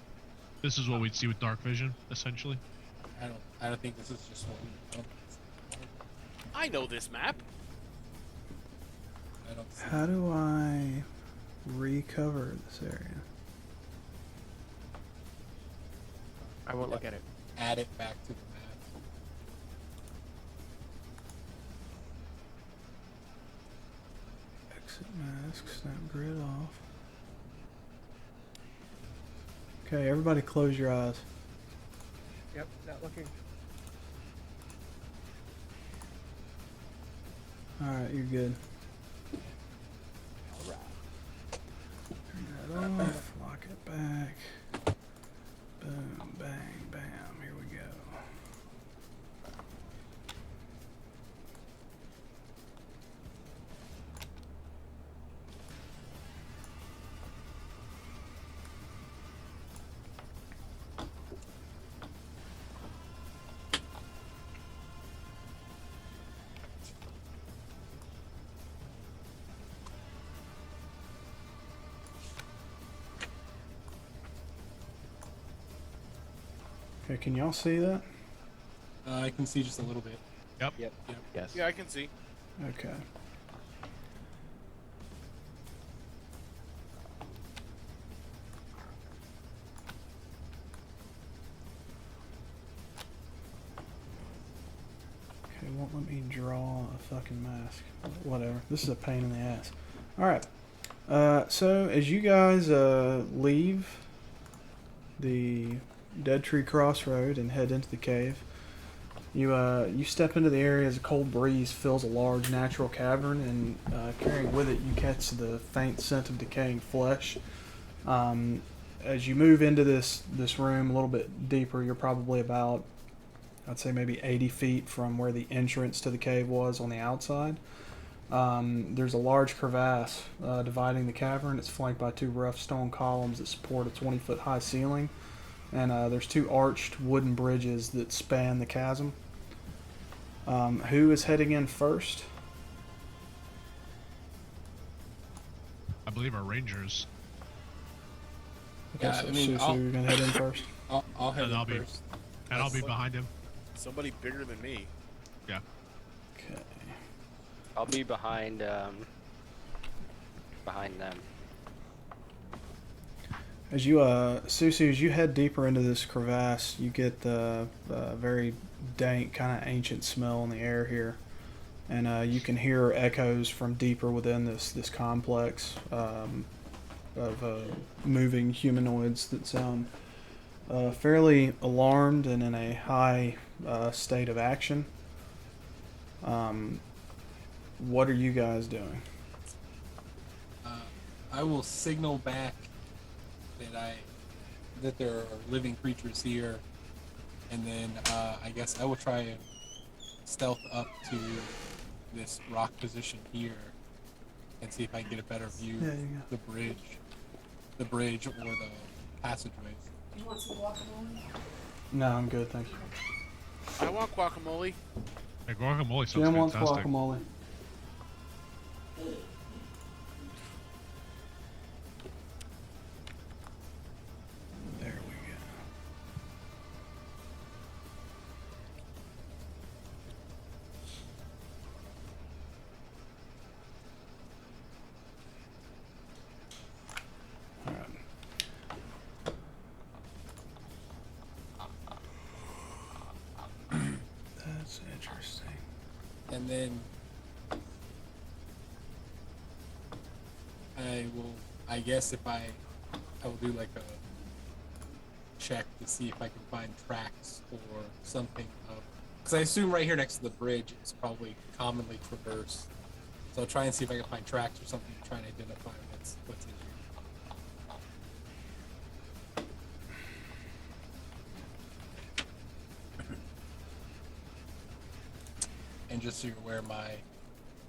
This is what we'd see with dark vision, essentially. I don't think this is just what we don't. I know this map. I don't see. How do I recover this area? I won't look at it. Add it back to the map. Exit mask, snap grid off. Okay, everybody close your eyes. Yep, not looking. Alright, you're good. Turn that off, lock it back. Boom, bang, bam, here we go. Okay, can y'all see that? I can see just a little bit. Yep. Yep. Yep. Yes. Yeah, I can see. Okay. Okay, won't let me draw a fucking mask. Whatever. This is a pain in the ass. Alright. So as you guys leave the Dead Tree Crossroad and head into the cave, you step into the area as a cold breeze fills a large natural cavern, and carrying with it you catch the faint scent of decaying flesh. As you move into this room a little bit deeper, you're probably about, I'd say maybe 80 feet from where the entrance to the cave was on the outside. There's a large crevasse dividing the cavern. It's flanked by two rough stone columns that support a 20-foot high ceiling. And there's two arched wooden bridges that span the chasm. Who is heading in first? I believe our rangers. Okay, Yeah, so I mean, Susu, you're going to head in first? I'll head And in I'll be- first. And I'll be behind him. Somebody bigger than me. Yeah. Okay. I'll be behind behind them. As you, Susu, as you head deeper into this crevasse, you get the very dank, kind of ancient smell in the air here. And you can hear echoes from deeper within this complex of moving humanoids that sound fairly alarmed and in a high state of action. What are you guys doing? I will signal back that there are living creatures here, and then I guess I will try and stealth up to this rock position here and see if I can get a better view Yeah, of you the bridge or the passageways. You want some guacamole? No, I'm good, thank you. I want guacamole. Hey, guacamole sounds Jim wants fantastic. guacamole. There we go. All right. That's interesting. And then I will. I guess if I will do like a check to see if I can find tracks or something of. Because I assume right here next to the bridge is probably commonly traversed. So I'll try and see if I can find tracks or something to try and identify what's in here. And just so you're aware, my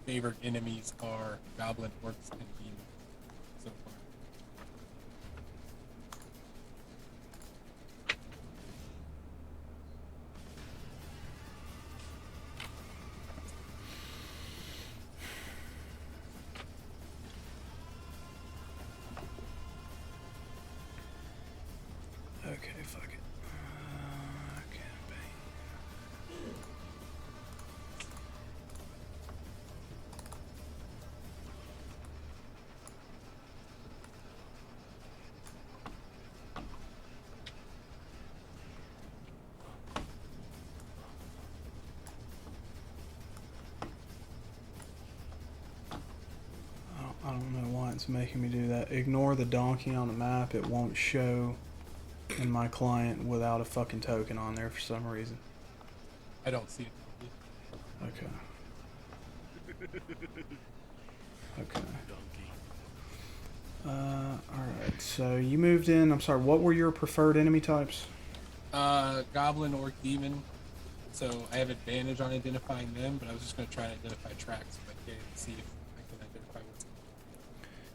favorite enemies are goblin, orcs, and demons so far. Okay, fuck it. Campaign. I don't know why it's making me do that. Ignore the donkey on the map. It won't show in my client without a fucking token on there for some reason. I don't see it. Okay. Okay. Alright, so you moved in. I'm sorry, what were your preferred enemy types? Goblin, orc, demon. So I have advantage on identifying them, but I was just going to try and identify tracks if I can, see if I can identify what's.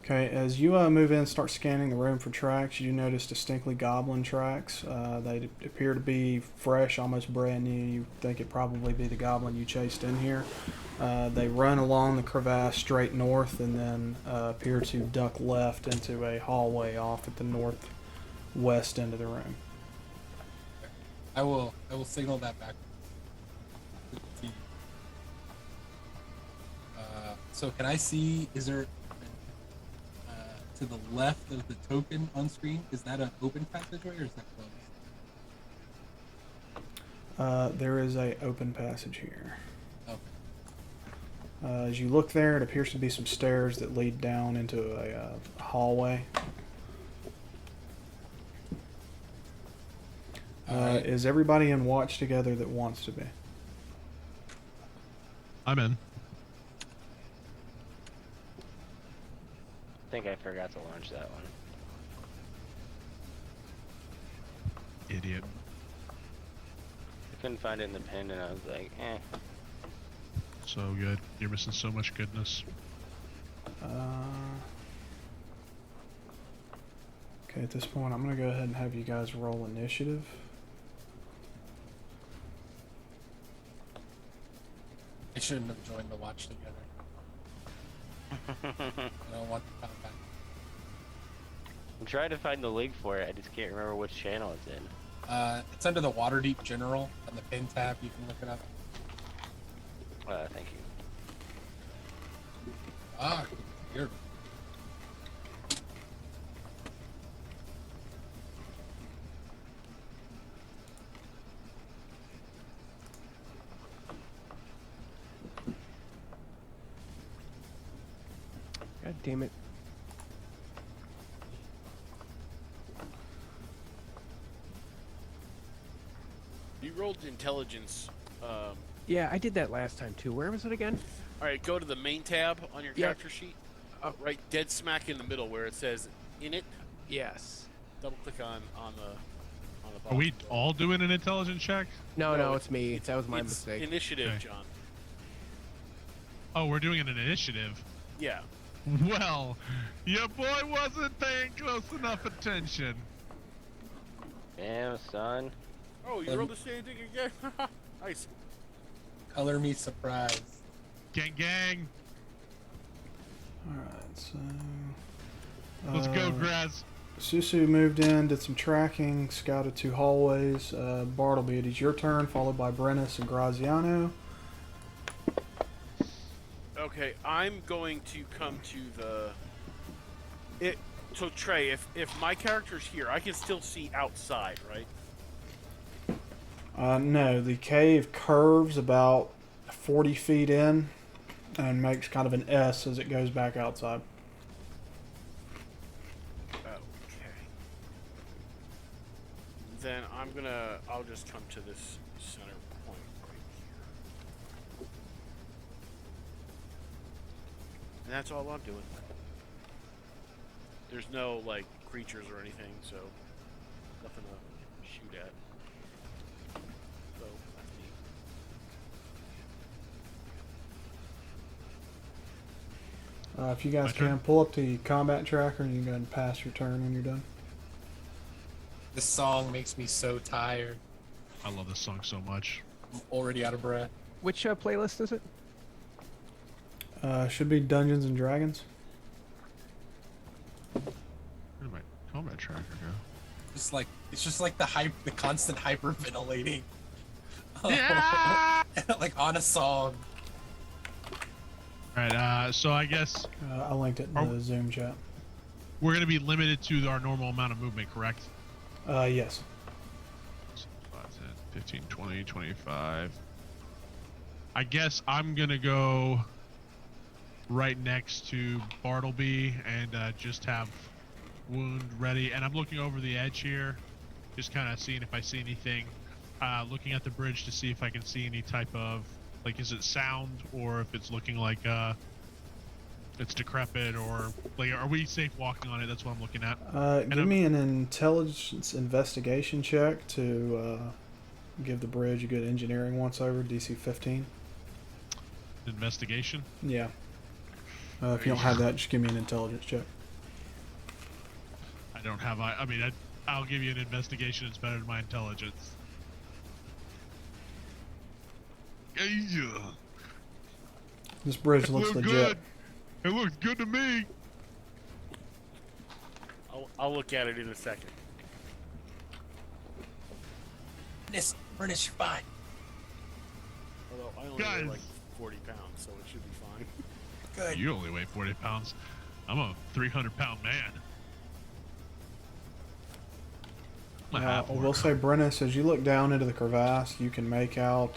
Okay, as you move in and start scanning the room for tracks, you notice distinctly goblin tracks. They appear to be fresh, almost brand new. You think it probably be the goblin you chased in here. They run along the crevasse straight north and then appear to duck left into a hallway off at the northwest end of the room. I will signal that back to the team. So can I see? Is there to the left of the token on screen? Is that an open passageway or is that closed? There is a open passage here. Okay. As you look there, it appears to be some stairs that lead down into a hallway. Alright. Is everybody in watch together that wants to be? I'm in. I think I forgot to launch that one. Idiot. I couldn't find it in the pin, and I was like, eh. So good. You're missing so much goodness. Okay, at this point, I'm going to go ahead and have you guys roll initiative. I shouldn't have joined the watch together. I don't want the combat. I'm trying to find the link for it. I just can't remember which channel it's in. It's under the Waterdeep General on the pin tab. You can look it up. Thank you. Ah, here. God damn it. You rolled intelligence. Yeah, I did that last time too. Where was it again? All right, go to the main tab on your Yep. character sheet. Right, dead smack in the middle where it says "in it." Yes. Double click on the Are bottom. we all doing an intelligence check? No, No, it's me. That was my It's mistake. initiative, Okay. John. Oh, we're doing an initiative. Yeah. Well, your boy wasn't paying close enough attention. Damn, son. Oh, you rolled the same thing again. Nice. Color me surprised. Gang, gang. Alright, so... Let's go, Graz. Susu moved in, did some tracking, scouted 2 hallways. Bartleby, it is your turn, followed by Brennus and Graziano. Okay, I'm going to come to the. So Trey, if my character's here, I can still see outside, right? No, the cave curves about 40 feet in and makes kind of an S as it goes back outside. then I'll just come to this center point right here. And that's all I'm doing. There's no, like, creatures or anything, so nothing to shoot at. So, that's neat. If you guys My turn? can, pull up the combat tracker and you can go ahead and pass your turn when you're done. This song makes me so tired. I love this song so much. I'm already out of breath. Which playlist is it? Should be Dungeons and Dragons. Where did my combat tracker go? It's just like the constant hyperventilating. Yeah! Like on a song. Alright, so I guess I linked it in the Zoom chat. we're going to be limited to our normal amount of movement, correct? Yes. 5, 10, 15, 20, 25. I guess I'm going to go right next to Bartleby and just have wound ready. And I'm looking over the edge here, just kind of seeing if I see anything. Looking at the bridge to see if I can see any type of, like, is it sound or if it's looking like it's decrepit, or like, are we safe walking on it? That's what I'm looking at. Give me an intelligence investigation check to give the bridge a good engineering once over, DC 15. Investigation. Yeah. If you don't have that, just give me an intelligence check. I don't have. I mean, I'll give you an investigation. It's better than my intelligence. Yeah. This bridge It looks looked legit. good. It looks good to me. I'll look at it in a second. Ernest, you're fine. Although I only Guys. weigh like 40 pounds, so it should be fine. Good. You only weigh 40 pounds. I'm a 300-pound man. I'm a half I will orc. say, Brennis, as you look down into the crevasse, you can make out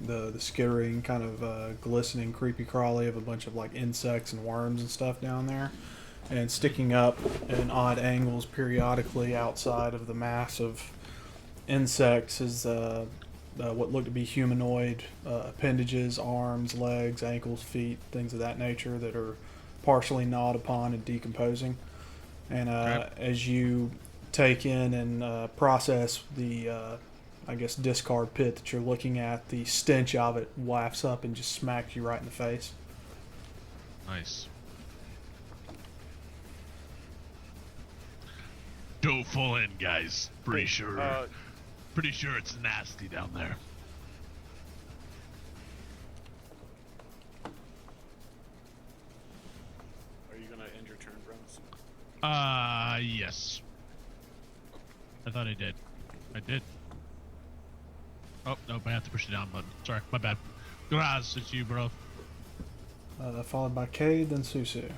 the skittering, kind of glistening, creepy crawly of a bunch of like insects and worms and stuff down there, and sticking up in odd angles periodically outside of the mass of insects is what look to be humanoid appendages, arms, legs, ankles, feet, things of that nature that are partially gnawed upon and decomposing. And as you take in and process the I guess discard pit that you're looking at, the stench of it wafts up and just smacks you right in the face. Nice. Don't fall in, guys. Pretty sure it's nasty down there. Are you gonna end your turn, Browns? Yes. I thought I did. I did. Oh, nope, I have to push the down button. Sorry, my bad. Graz, it's you, bro. Followed by Cade, then Susu.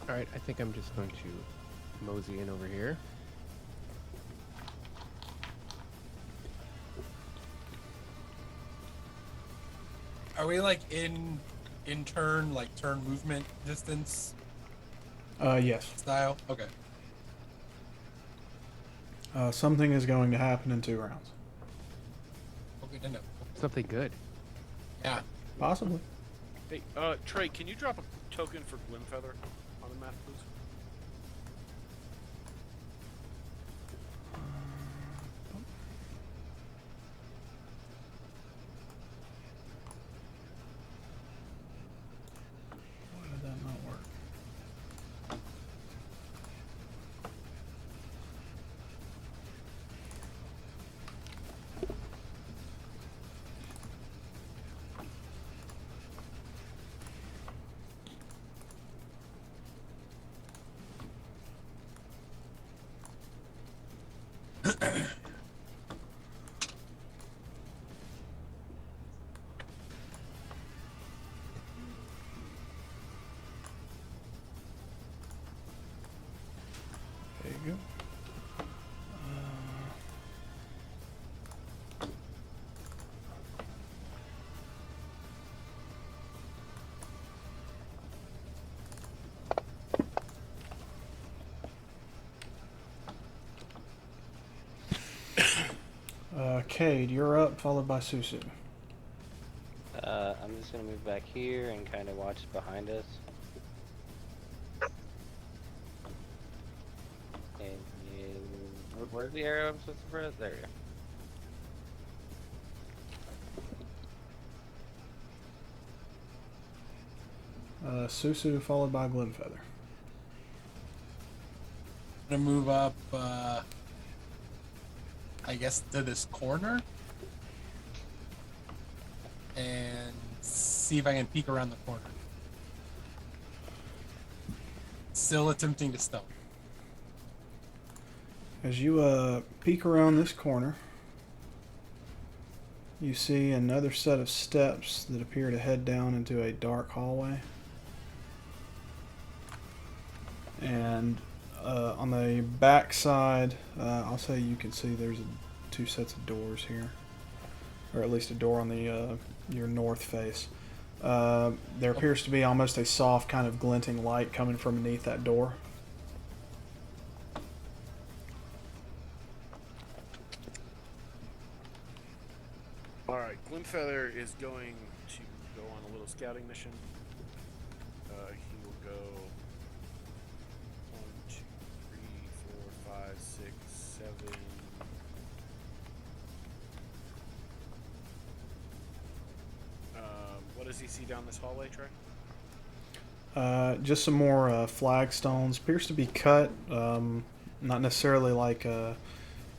Alright, I think I'm just going to mosey in over here. Are we like in turn movement distance Yes. style? Okay. Something is going to happen in 2 rounds. Okay, no. Something good. Yeah. Possibly. Hey, Trey, can you drop a token for Glimfeather on the map, please? Why did that not work? Cade, you're up, followed by Susu. I'm just gonna move back here and kind of watch behind us. And where's the arrow I'm supposed to press? There we go. Susu, followed by Glimfeather. I'm gonna move up, I guess, to this corner and see if I can peek around the corner. Still attempting to stealth. As you peek around this corner, you see another set of steps that appear to head down into a dark hallway. And on the back side, I'll say you can see there's two sets of doors here, or at least a door on the your north face. There appears to be almost a soft kind of glinting light coming from beneath that door. All right, Glimfeather is going to go on a little scouting mission. He will go 1, 2, 3, 4, 5, 6, 7. What does he see down this hallway, Trey? Just some more flagstones. Appears to be cut, not necessarily like a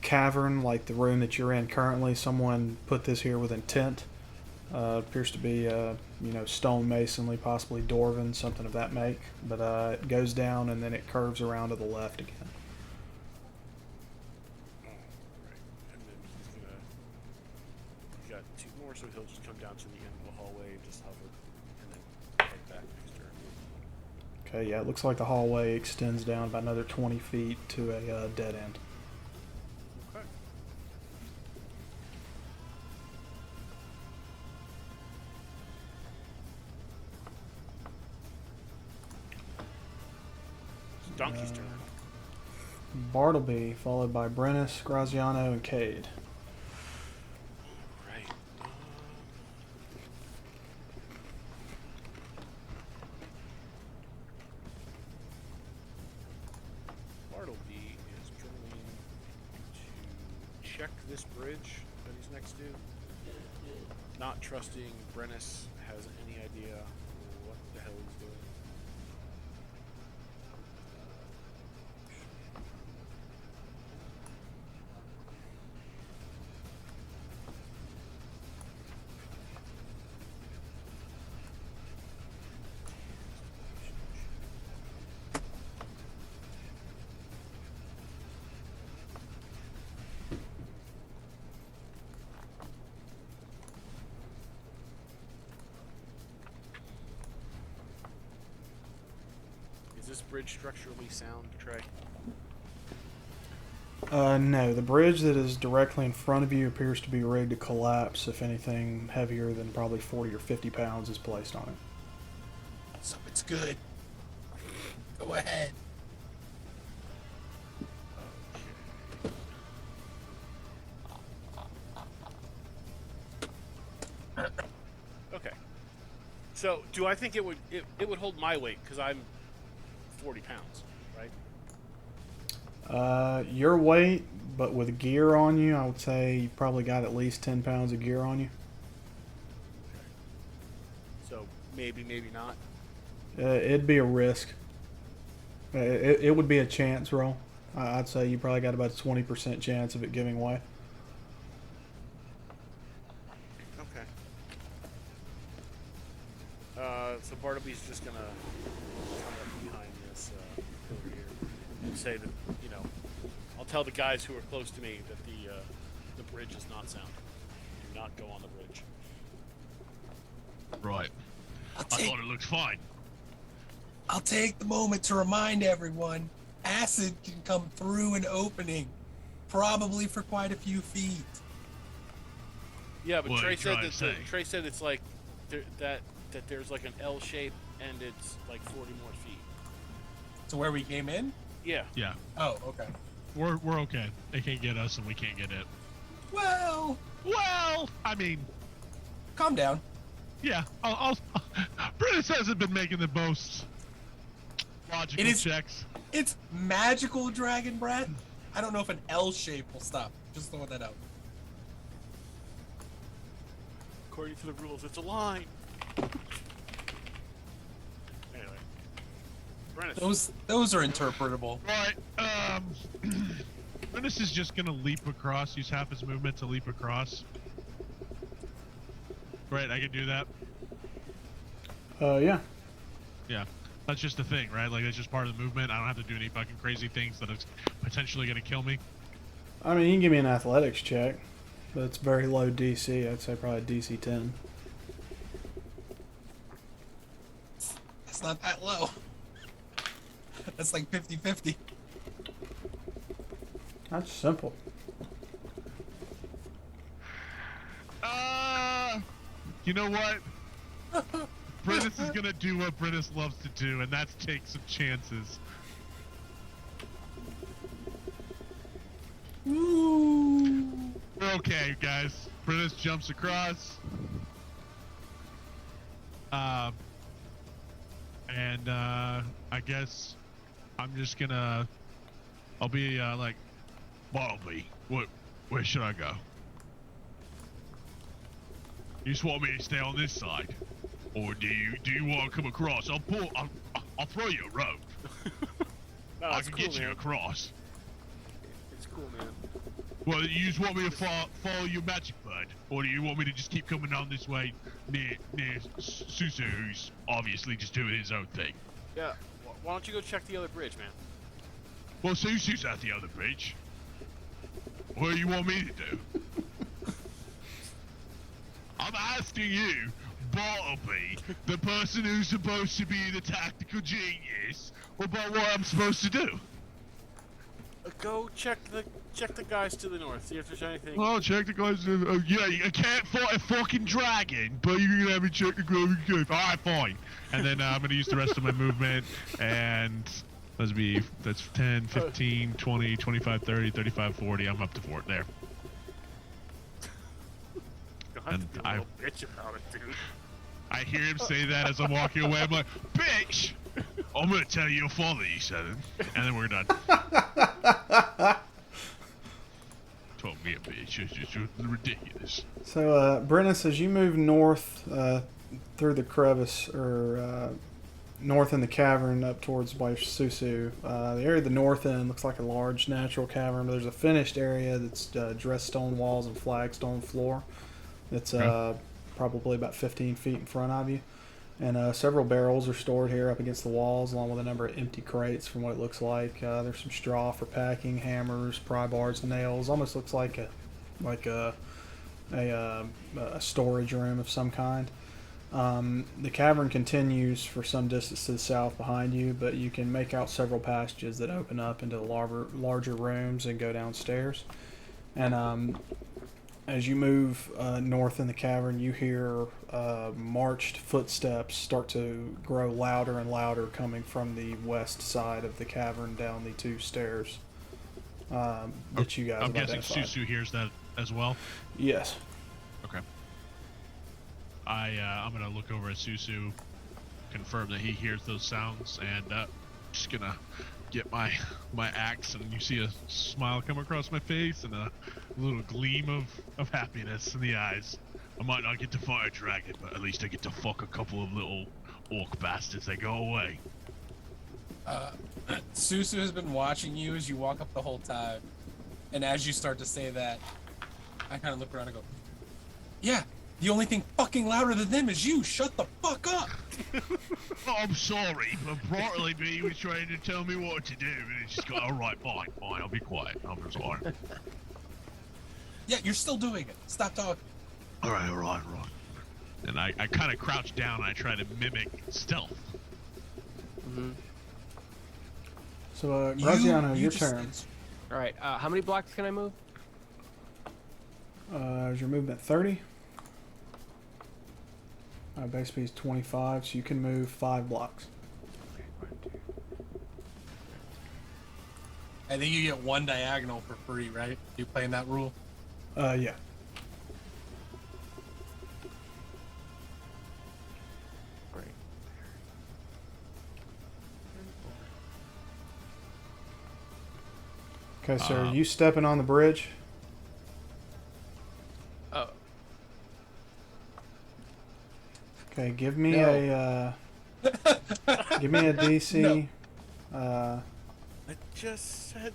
cavern like the room that you're in currently. Someone put this here with intent. Appears to be, stone masonry, possibly Dwarven, something of that make. But it goes down and then it curves around to the left again. Oh, right. And then he's got 2 more, so he'll just come down to the end of the hallway and just hover, and then head back next turn. Okay, yeah, it looks like the hallway extends down about another 20 feet to a dead end. Okay. It's Donkey's turn. Bartleby, followed by Brennus, Graziano, and Cade. Right. Bartleby is going to check this bridge that he's next to. Not trusting Brennus has any idea what the hell he's doing. Is this bridge structurally sound, Trey? No, the bridge that is directly in front of you appears to be ready to collapse if anything heavier than probably 40 or 50 pounds is placed on it. So it's good. Go ahead. Okay. So, do I think it would hold my weight because I'm 40 pounds, right? Your weight, but with gear on you, I would say you probably got at least 10 pounds of gear on you. So maybe not. It'd be a risk. It would be a chance roll. I'd say you probably got about a 20% chance of it giving way. Okay. So Bartleby's just gonna come up behind this pillar here and say that, I'll tell the guys who are close to me that the bridge is not sound. Do not go on the bridge. Right. I thought it looked fine. I'll take the moment to remind everyone, acid can come through an opening, probably for quite a few feet. Yeah, but What are Trey you said trying to say? Trey said it's like that there's like an L shape and it's like 40 more feet. To where we came in? Yeah. Yeah. Oh, okay. We're okay. They can't get us and we can't get it. Well, I mean, calm down. yeah, British hasn't been making the most logical checks. It's magical dragon breath. I don't know if an L shape will stop. Just throwing that out. According to the rules, it's a line. Anyway. Brennus. Those are interpretable. Right, Brennus is just gonna leap across, use half his movement to leap across. Right, I can do that. Yeah. Yeah, that's just the thing, right? Like, it's just part of the movement. I don't have to do any fucking crazy things that is potentially gonna kill me. I mean, you can give me an athletics check, but it's very low DC. I'd say probably DC 10. It's not that low. That's like 50-50. That's simple. You know what? Brennus is gonna do what Brennus loves to do, and that's take some chances. Ooh. We're okay, guys. Brennus jumps across. And I guess I'm just gonna. I'll be like, Bartleby. Where should I go? You just want me to stay on this side, or do you want to come across? I'll throw you a rope. No, I it's can cool, get you man. across. It's cool, man. Well, you just want me to follow your magic bird, or do you want me to just keep coming down this way near Susu, who's obviously just doing his own thing? Yeah. Why don't you go check the other bridge, man? Well, Susu's at the other bridge. What do you want me to do? I'm asking you, Bartleby, the person who's supposed to be the tactical genius, about what I'm supposed to do. Go check the guys to the north. See if there's anything. Oh, check the guys. Yeah, you can't fight a fucking dragon, but you're gonna have me check the glowing cave. Alright, fine. And then I'm gonna use the rest of my movement, and that's 10, 15, 20, 25, 30, 35, 40. I'm up to 4 there. You'll have And to be a little bitch about it, dude. I hear him say that as I'm walking away. I'm like, bitch! I'm gonna tell your father you said it. And then we're done. Told me a bitch. It's just ridiculous. So, Brennus, as you move north through the crevice, or north in the cavern up towards by Susu, the area of the north end looks like a large natural cavern, but there's a finished area that's dressed stone walls and flagstone floor. It's probably about 15 feet in front of you. And several barrels are stored here up against the walls, along with a number of empty crates from what it looks like. There's some straw for packing, hammers, pry bars, nails. Almost looks like a storage room of some kind. The cavern continues for some distance to the south behind you, but you can make out several passages that open up into the larger rooms and go downstairs. And as you move north in the cavern, you hear marched footsteps start to grow louder and louder coming from the west side of the cavern down the 2 stairs that you guys I'm have guessing identified. Susu hears that as well? Yes. Okay. I'm gonna look over at Susu, confirm that he hears those sounds, and just gonna get my axe, and you see a smile come across my face and a little gleam of happiness in the eyes. I might not get to fight a dragon, but at least I get to fuck a couple of little orc bastards that go away. Susu has been watching you as you walk up the whole time, and as you start to say that, I kind of look around and go, "Yeah, the only thing fucking louder than them is you. Shut the fuck up." Oh, I'm sorry, but Bartleby was trying to tell me what to do, and it's just got, alright, fine, I'll be quiet. I'm sorry. Yeah, you're still doing it. Stop talking. Alright. And I kind of crouch down and I try to mimic stealth. Mm-hmm. So, Graziano, your just- turn. All right. How many blocks can I move? Is your movement 30? Base speed is 25, so you can move 5 blocks. I think you get 1 diagonal for free, right? You playing that rule? Yeah. Great. Okay, so are you stepping on the bridge? Oh, Okay, give me No. give me a DC. I just said.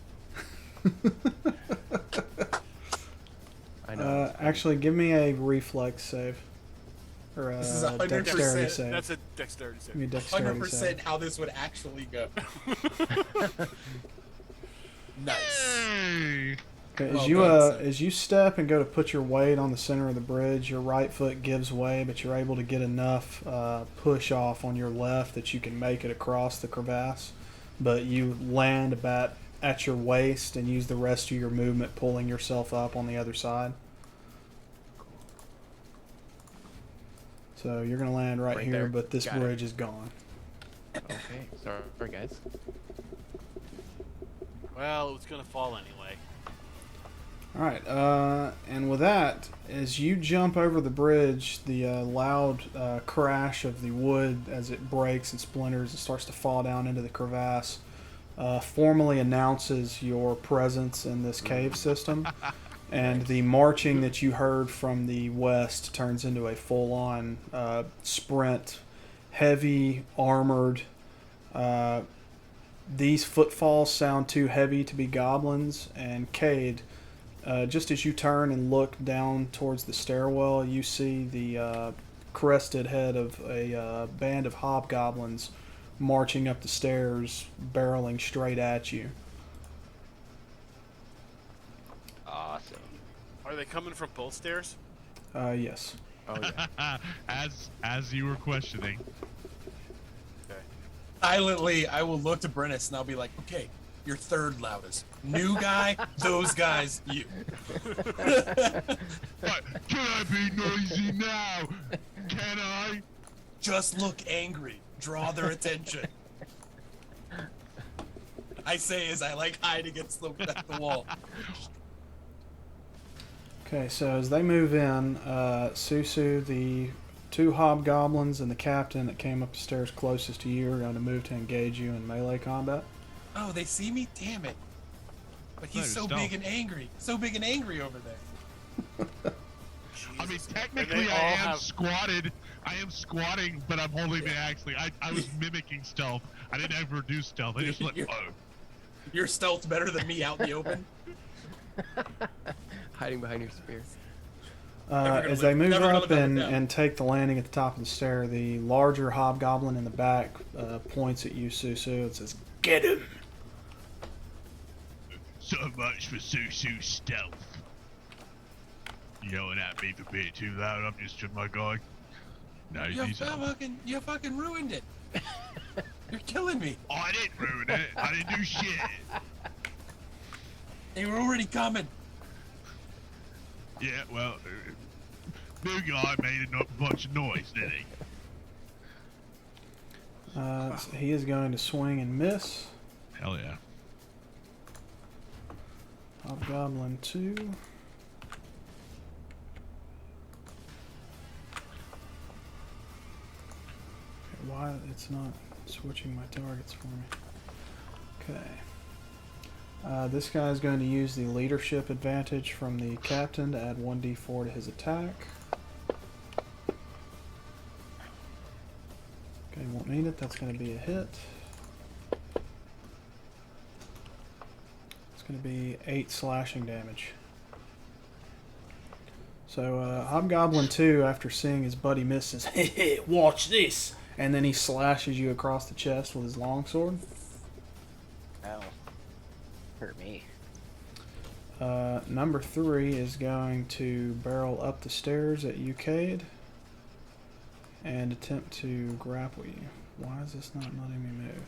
I know. Actually, give me a reflex save. Or a This is 100%. dexterity save. That's a dexterity save. Give me a dexterity 100% save. how this would actually go. Nice. Hey! Okay, Well done, sir. as you step and go to put your weight on the center of the bridge, your right foot gives way, but you're able to get enough push off on your left that you can make it across the crevasse. But you land about at your waist and use the rest of your movement pulling yourself up on the other side. So you're going to land right here, there. but this Got it. bridge is gone. Okay. Sorry, guys. Well, it was gonna fall anyway. All right, and with that, as you jump over the bridge, the loud crash of the wood as it breaks and splinters and starts to fall down into the crevasse formally announces your presence in this cave system. And the marching that you heard from the west turns into a full-on sprint, heavy, armored. These footfalls sound too heavy to be goblins, and Cade, just as you turn and look down towards the stairwell, you see the crested head of a band of hobgoblins marching up the stairs, barreling straight at you. Awesome. Are they coming from both stairs? Yes. Oh yeah. as you were questioning. Okay. Silently, I will look to Brennis and I'll be like, okay, you're third loudest. New guy, those guys, you. But can I be noisy now? Can I? Just look angry. Draw their attention. I say as I hide against the wall. Okay, so as they move in, Susu, the two hobgoblins, and the captain that came up the stairs closest to you are going to move to engage you in melee combat. Oh, they see me? Damn it. But he's No, so stealth. big and angry. So big and angry over there. I mean, Jesus. technically, And they I all am have- squatted. I am squatting, but I'm holding the axe. I was mimicking stealth. I didn't ever do stealth. I just You're- oh. You're stealth better than me out in the open. Hiding behind your spear. gonna As live- they move never gonna up live and, that down. and take the landing at the top of the stair, the larger hobgoblin in the back points at you, Susu, and says, "Get him!" So much for Susu's stealth. Yelling at me for being too loud. I'm just my guy. No, You fucking ruined it. You're killing me. I didn't ruin it. I didn't do shit. They were already coming. Yeah, well, new guy made a bunch of noise, didn't he? So he is going to swing and miss. Hell yeah. Hobgoblin 2. Okay, why it's not switching my targets for me. Okay. This guy is going to use the leadership advantage from the captain to add 1d4 to his attack. Okay, won't need it. That's going to be a hit. It's going to be 8 slashing damage. So Hobgoblin 2, after seeing his buddy miss, says, "Hey, watch this!" And then he slashes you across the chest with his longsword. Ow. Hurt me. Number 3 is going to barrel up the stairs at you, Cade, and attempt to grapple you. Why is this not letting me move?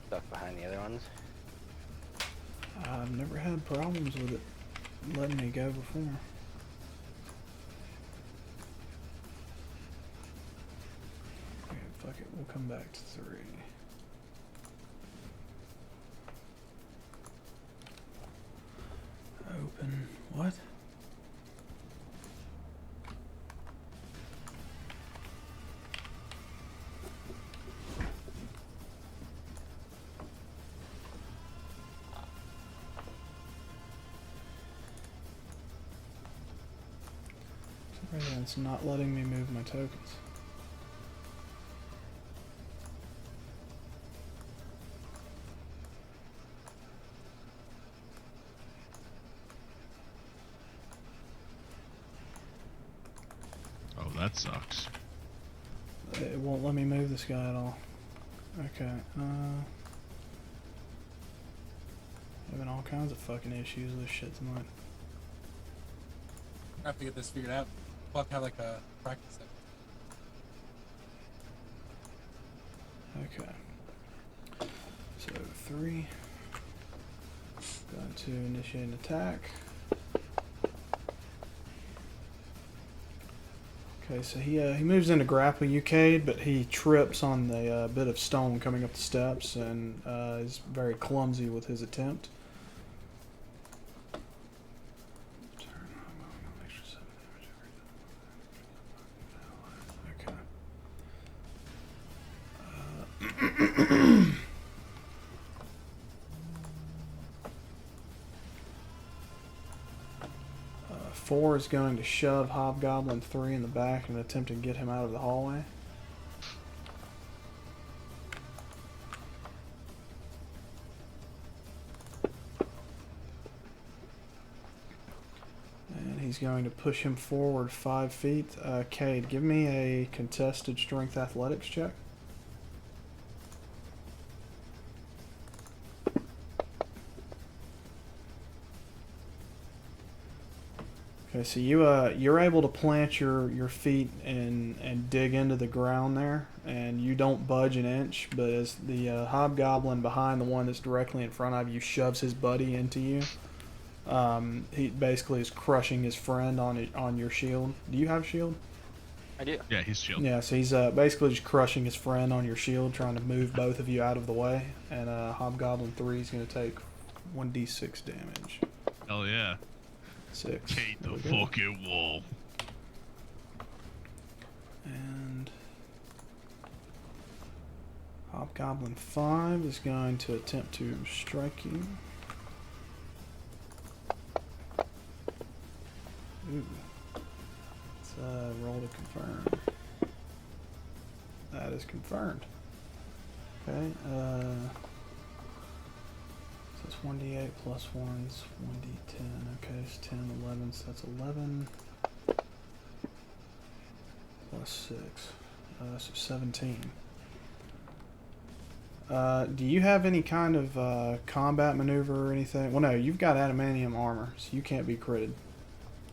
Stuck behind the other ones. I've never had problems with it letting me go before. Okay, fuck it. We'll come back to 3. Open. What? It's not letting me move my tokens. Oh, that sucks. It won't let me move this guy at all. Okay, having all kinds of fucking issues with this shit tonight. I have to get this figured out. We'll have to have like a practice session. Okay. So 3. Going to initiate an attack. Okay, so he moves into grapple you, Cade, but he trips on the bit of stone coming up the steps and is very clumsy with his attempt. Okay. 4 is going to shove Hobgoblin 3 in the back and attempt to get him out of the hallway. And he's going to push him forward 5 feet. Cade, give me a contested strength athletics check. Okay, so you're able to plant your feet and dig into the ground there, and you don't budge an inch. But as the hobgoblin behind the one that's directly in front of you shoves his buddy into you, he basically is crushing his friend on your shield. Do you have shield? I do. Yeah, he's shield. Yeah, so he's basically just crushing his friend on your shield, trying to move both of you out of the way. And Hobgoblin 3 is going to take 1d6 damage. Hell yeah. 6. Take the There we go. fucking wall. And Hobgoblin 5 is going to attempt to strike you. Ooh. Let's roll to confirm. That is confirmed. Okay, so it's 1d8 plus 1 is 1d10. Okay, it's 10, 11, so that's 11 plus 6. So 17. Do you have any kind of combat maneuver or anything? Well, no, you've got adamantium armor, so you can't be critted.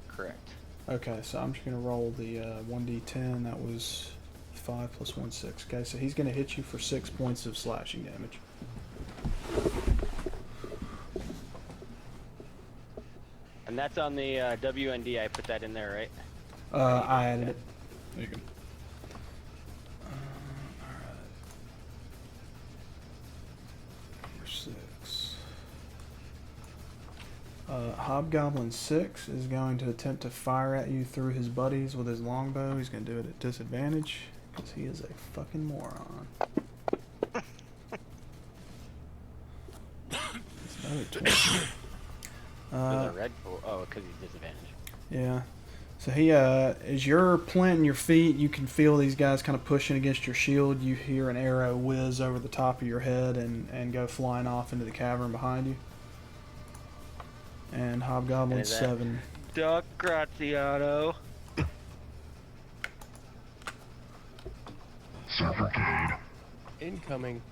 Correct. Okay, so I'm just going to roll the 1d10. That was 5 plus 1, 6. Okay, so he's going to hit you for 6 points of slashing damage. And that's on the WND. I put that in there, right? I added it. There you go. Alright. 6. Hobgoblin 6 is going to attempt to fire at you through his buddies with his longbow. He's going to do it at disadvantage because he is a fucking moron. It's another 20. There's a red bull. Oh, because he's disadvantaged. Yeah. So he, as you're planting your feet, you can feel these guys kind of pushing against your shield. You hear an arrow whiz over the top of your head and go flying off into the cavern behind you. And Hobgoblin 7. Doc Graziano. Suffocate. Incoming.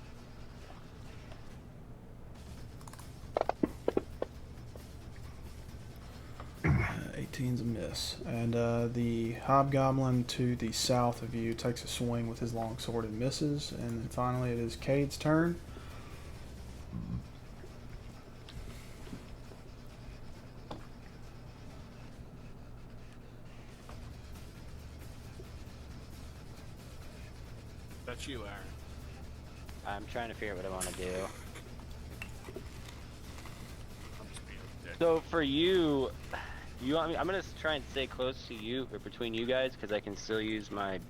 18's a miss. And the Hobgoblin to the south of you takes a swing with his longsword and misses. And then finally it is Cade's turn. That's you, Aaron. I'm trying to figure out what I want to do. I'm just being a So for you, you want me? I'm gonna try and stay close to you or between you guys because I can still use my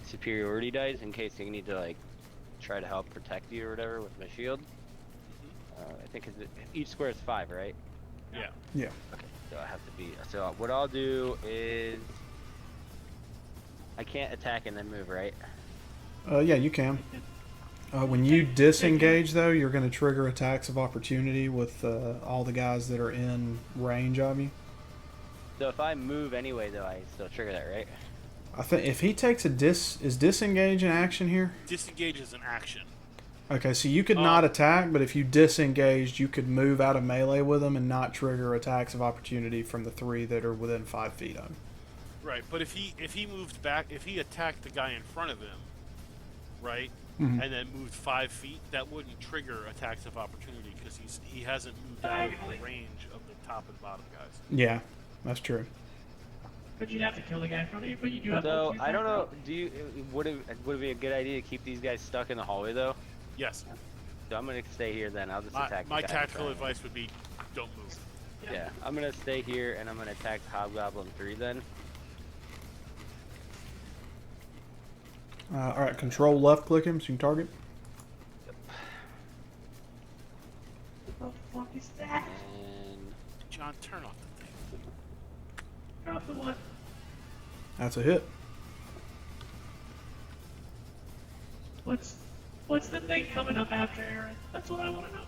superiority dice in case you need to like try to help protect you or whatever with my shield. I think each square is 5, right? Yeah. Yeah. Okay, so I have to be. So what I'll do is I can't attack and then move, right? Yeah, you can. When you disengage, though, you're going to trigger attacks of opportunity with all the guys that are in range of you. So if I move anyway, though, I still trigger that, right? I think if he takes a is disengage an action here? Disengage is an action. Okay, so you could not attack, but if you disengaged, you could move out of melee with him and not trigger attacks of opportunity from the 3 that are within 5 feet of him. Right, but if he moved back, if he attacked the guy in front of him, right, Mhm. and then moved 5 feet, that wouldn't trigger attacks of opportunity because he hasn't moved out of the range of the top and bottom guys. Yeah, that's true. But you'd have to kill the guy in front of you, but you do have So to I don't know. Would it be a good idea to keep these guys stuck in the hallway though? Yes. So I'm gonna stay here then. I'll just attack. My the guy tactical in front advice would be, don't move. Yeah, I'm gonna stay here and I'm gonna attack Hobgoblin 3 then. All right, control left click him so you can target. What the fuck is that? And John, turn off the thing. Drop the one. That's a hit. What's the thing coming up after Aaron? That's what I want to know.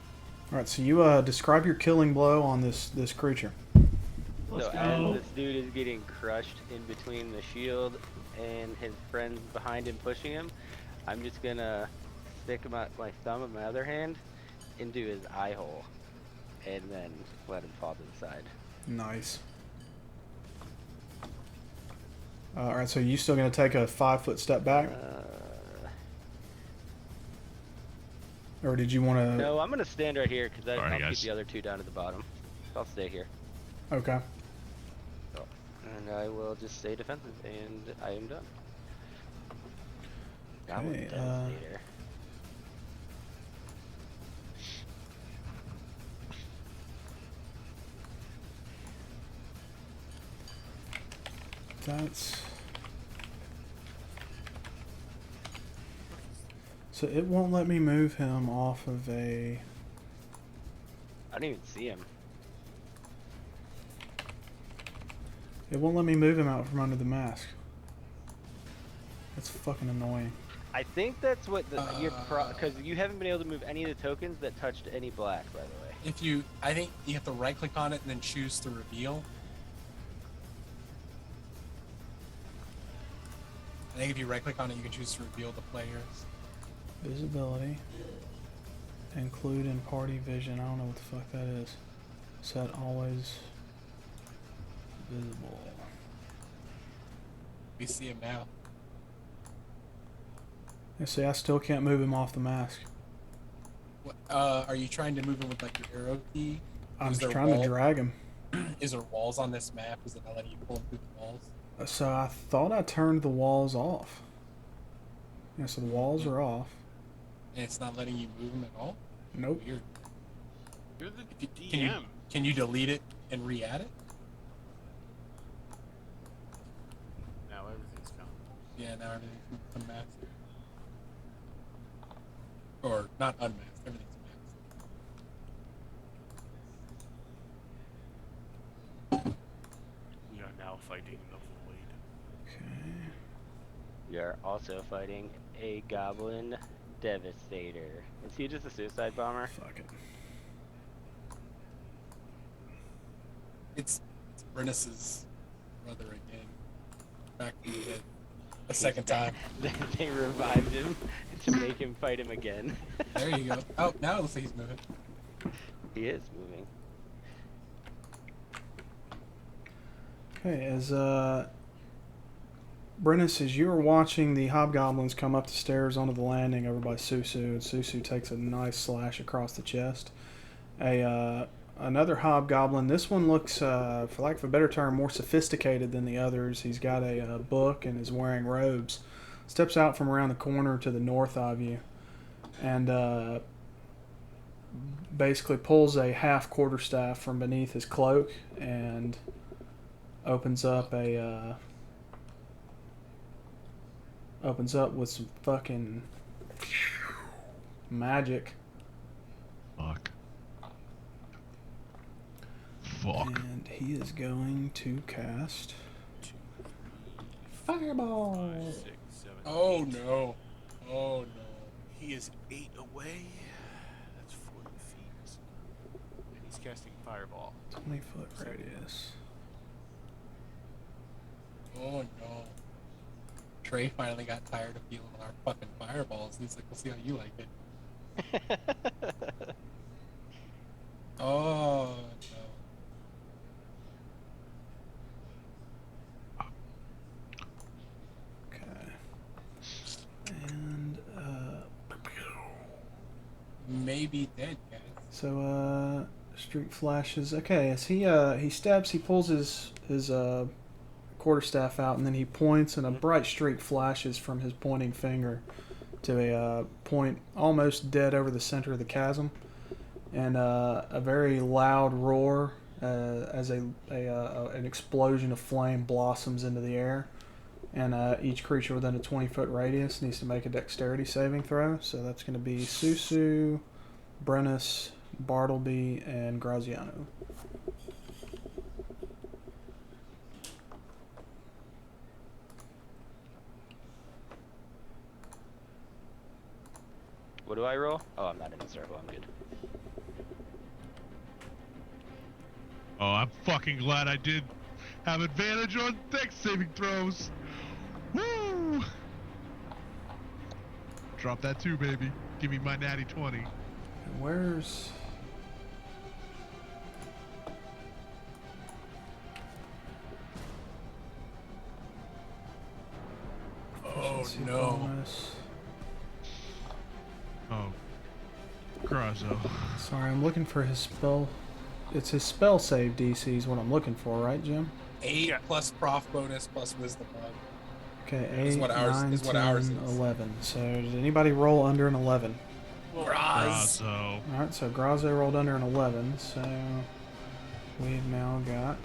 All right, so you describe your killing blow on this creature. Let's so go. as this dude is getting crushed in between the shield and his friends behind him pushing him, I'm just gonna stick my thumb in my other hand into his eye hole and then let him fall to the side. Nice. All right, so you still gonna take a 5-foot step back, or did you want to? No, I'm gonna stand right here because Alright, I'll keep guys. the other 2 down to the bottom. I'll stay here. Okay. And I will just stay defensive, and I am done. Goblin Okay, Devastator. That's. So it won't let me move him off of a. I don't even see him. It won't let me move him out from under the mask. That's fucking annoying. I think that's what because you haven't been able to move any of the tokens that touched any black, by the way. I think you have to right click on it and then choose to reveal. I think if you right click on it, you can choose to reveal the players. Visibility. Include in party vision. I don't know what the fuck that is. Set always visible. We see him now. Yeah, see, I still can't move him off the mask. What, are you trying to move him with like your arrow key? I'm Is just there trying to drag him. Is there walls on this map? Is it not letting you pull him through the walls? So I thought I turned the walls off. Yeah, so the walls are off. And it's not letting you move him at all? Nope. Weird. You're the DM. Can you delete it and re-add it? Now everything's gone. Yeah, now everything's unmasked. Or not unmasked, everything's masked. We are now fighting the void. Okay. We are also fighting a Goblin Devastator. Is he just a suicide bomber? Fuck it. It's Brennis's brother again. Back from the dead. A second time. They revived him to make him fight him again. There you go. Oh, now it looks like he's moving. He is moving. Okay, as Brennis, as you are watching the hobgoblins come up the stairs onto the landing over by Susu, and Susu takes a nice slash across the chest. Another hobgoblin. This one looks, for lack of a better term, more sophisticated than the others. He's got a book and is wearing robes. Steps out from around the corner to the north of you, and basically pulls a half quarterstaff from beneath his cloak and opens up with some fucking magic. Fuck. And he is going to cast Fireball. 5, 6, 7, Oh 8. no. Oh no. He is 8 away. That's 40 feet. And he's casting Fireball. 20-foot radius. Oh no. Trey finally got tired of dealing with our fucking fireballs. He's like, we'll see how you like it. Oh no. Okay. And Maybe dead, guys. so streak flashes. Okay, as he steps, he pulls his quarterstaff out, and then he points, and a bright streak flashes from his pointing finger to a point almost dead over the center of the chasm, and a very loud roar as an explosion of flame blossoms into the air, and each creature within a 20-foot radius needs to make a dexterity saving throw. So that's going to be Susu, Brennus, Bartleby, and Graziano. What do I roll? Oh, I'm not in the circle. I'm good. Oh, I'm fucking glad I did have advantage on dex saving throws. Woo! Drop that 2, baby. Give me my natty 20. And where's... Oh Efficiency no. bonus. Oh. Grazo. Sorry, I'm looking for his spell. It's his spell save DC is what I'm looking for, right, Jim? 8 plus prof bonus plus wisdom mod. Okay, Is 8, what ours- 9, is what 10, ours is. 11. So did anybody roll under an 11? Grazo. Alright, so Grazo rolled under an 11, so we've now got...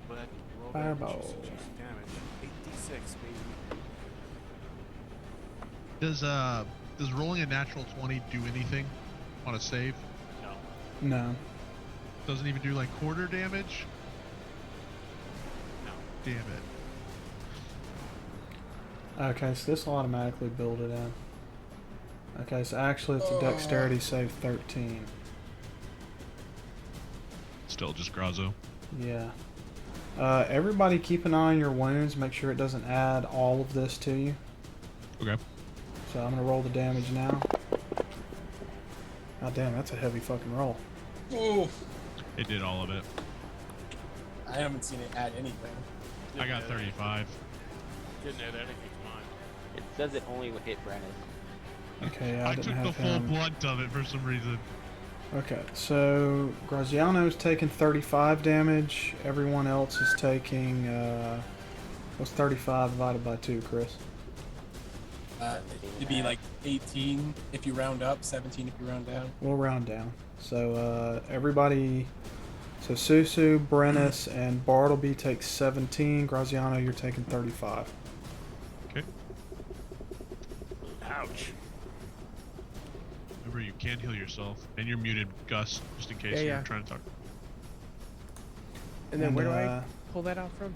But roll Fireball. damage. 8d6, baby. Does rolling a natural 20 do anything on a save? No. No. Doesn't even do like quarter damage? No. Damn it. Okay, so this will automatically build it in. Okay, so actually it's a dexterity save 13. Still just Grazo. Yeah. Everybody keep an eye on your wounds. Make sure it doesn't add all of this to you. Okay. So I'm going to roll the damage now. God damn, that's a heavy fucking roll. Ooh. It did all of it. I haven't seen it add anything. I got 35. Didn't know that. I think it's mine. It says it only would hit Brennan. Okay, yeah, I I didn't took have the full him. blunt of it for some reason. Okay, so Graziano's taking 35 damage. Everyone else is taking, what's 35 divided by 2, Chris? It'd be like 18 if you round up, 17 if you round down. We'll round down. So everybody, so Susu, Brennus, and Bartleby take 17. Graziano, you're taking 35. Okay. Ouch. Remember, you can heal yourself. And you're muted, Gus, just in case Yeah, you're yeah. trying to talk. And then where do I uh, pull that out from?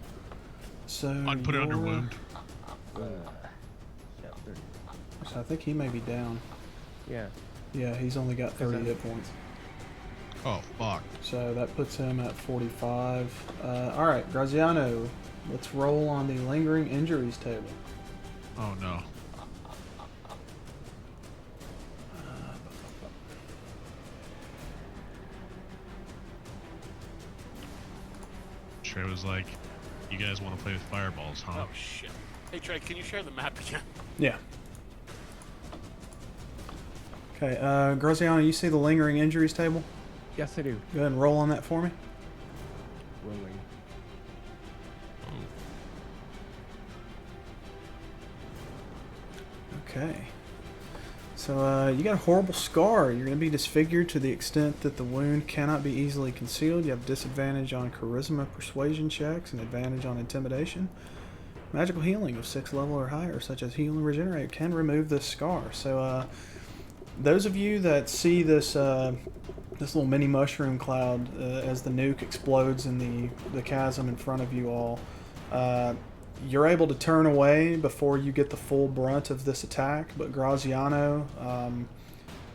So Put it under you're- wound. So I think he may be down. Yeah. Yeah, he's only got 30 I'm- hit points. Oh, fuck. So that puts him at 45. Alright, Graziano, let's roll on the lingering injuries table. Oh, no. Trey was like, you guys want to play with fireballs, huh? Oh, shit. Hey, Trey, can you share the map again? Yeah. Okay, Graziano, you see the lingering injuries table? Yes, I do. Go ahead and roll on that for me. Rolling. Oh. Okay. So you got a horrible scar. You're going to be disfigured to the extent that the wound cannot be easily concealed. You have disadvantage on charisma persuasion checks and advantage on intimidation. Magical healing of 6th level or higher, such as heal and regenerate, can remove this scar. So those of you that see this this little mini mushroom cloud as the nuke explodes in the chasm in front of you all, you're able to turn away before you get the full brunt of this attack, but Graziano,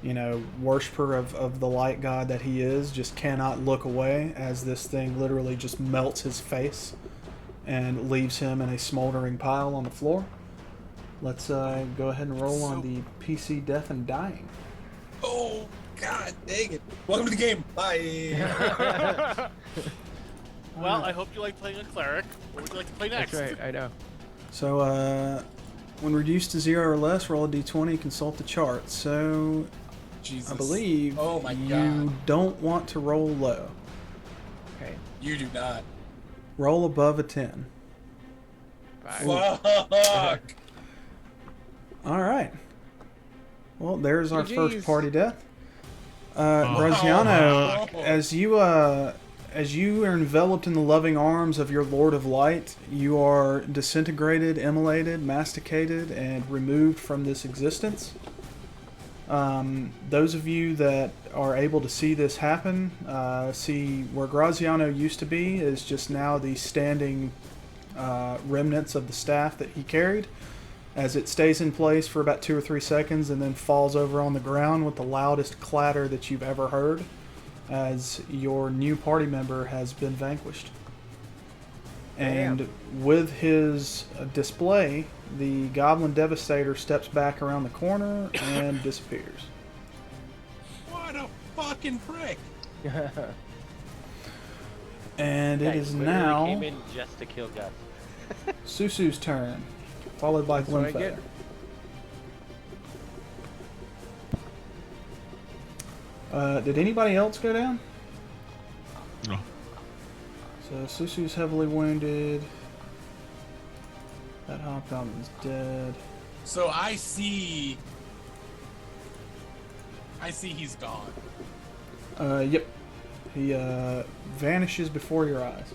you know, worshiper of the light god that he is, just cannot look away as this thing literally just melts his face and leaves him in a smoldering pile on the floor. Let's go ahead and roll on the PC Death and Dying. Oh, God dang it. Welcome to the game. Bye. Well, I hope you like playing a cleric. What would you like to play next? That's right, I know. So, when reduced to 0 or less, roll a d20, consult the chart. So, Jesus. I believe Oh my you God. don't want to roll low. Okay. You do not. Roll above a 10. 5. Fuck. Alright. Well, there's our GGs. first party death. Graziano, as you are enveloped in the loving arms of your Lord of Light, you are disintegrated, immolated, masticated, and removed from this existence. Those of you that are able to see this happen, see where Graziano used to be is just now the standing remnants of the staff that he carried, as it stays in place for about 2 or 3 seconds and then falls over on the ground with the loudest clatter that you've ever heard, as your new party member has been vanquished. And with his display, the Goblin Devastator steps back around the corner and disappears. What a fucking prick. And it is Literally now came in just to kill Gus. Susu's turn, followed by That's what I Glimfeather. get. Did anybody else go down? No. So Susu's heavily wounded. That Hobgoblin's dead. So I see he's gone. Yep. He vanishes before your eyes.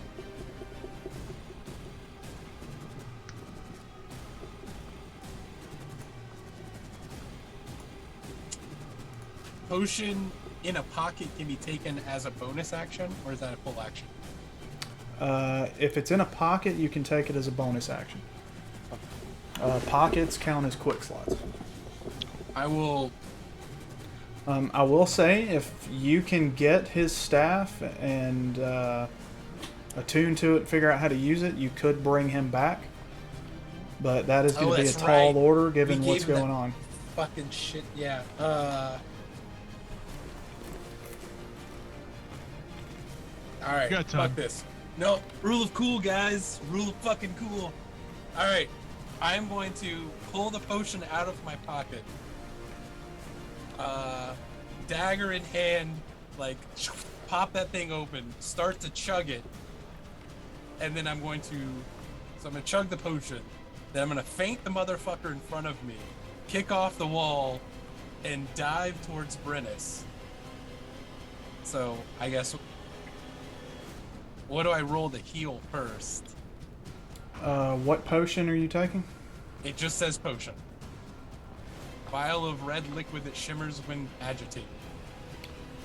Potion in a pocket can be taken as a bonus action, or is that a full action? If it's in a pocket, you can take it as a bonus action. Pockets count as quick slots. I will. I will say, if you can get his staff and attune to it and figure out how to use it, you could bring him back. But that is going to be a that's tall right. order We given gave what's him that going on. Fucking shit, yeah. Alright, You got time. fuck this. No, rule of cool, guys. Rule of fucking cool. Alright, I am going to pull the potion out of my pocket. Dagger in hand, like, pop that thing open, start to chug it, and then I'm going to chug the potion, then I'm gonna feint the motherfucker in front of me, kick off the wall, and dive towards Brennus. So, I guess, what do I roll to heal first? What potion are you taking? It just says potion. Vial of red liquid that shimmers when agitated.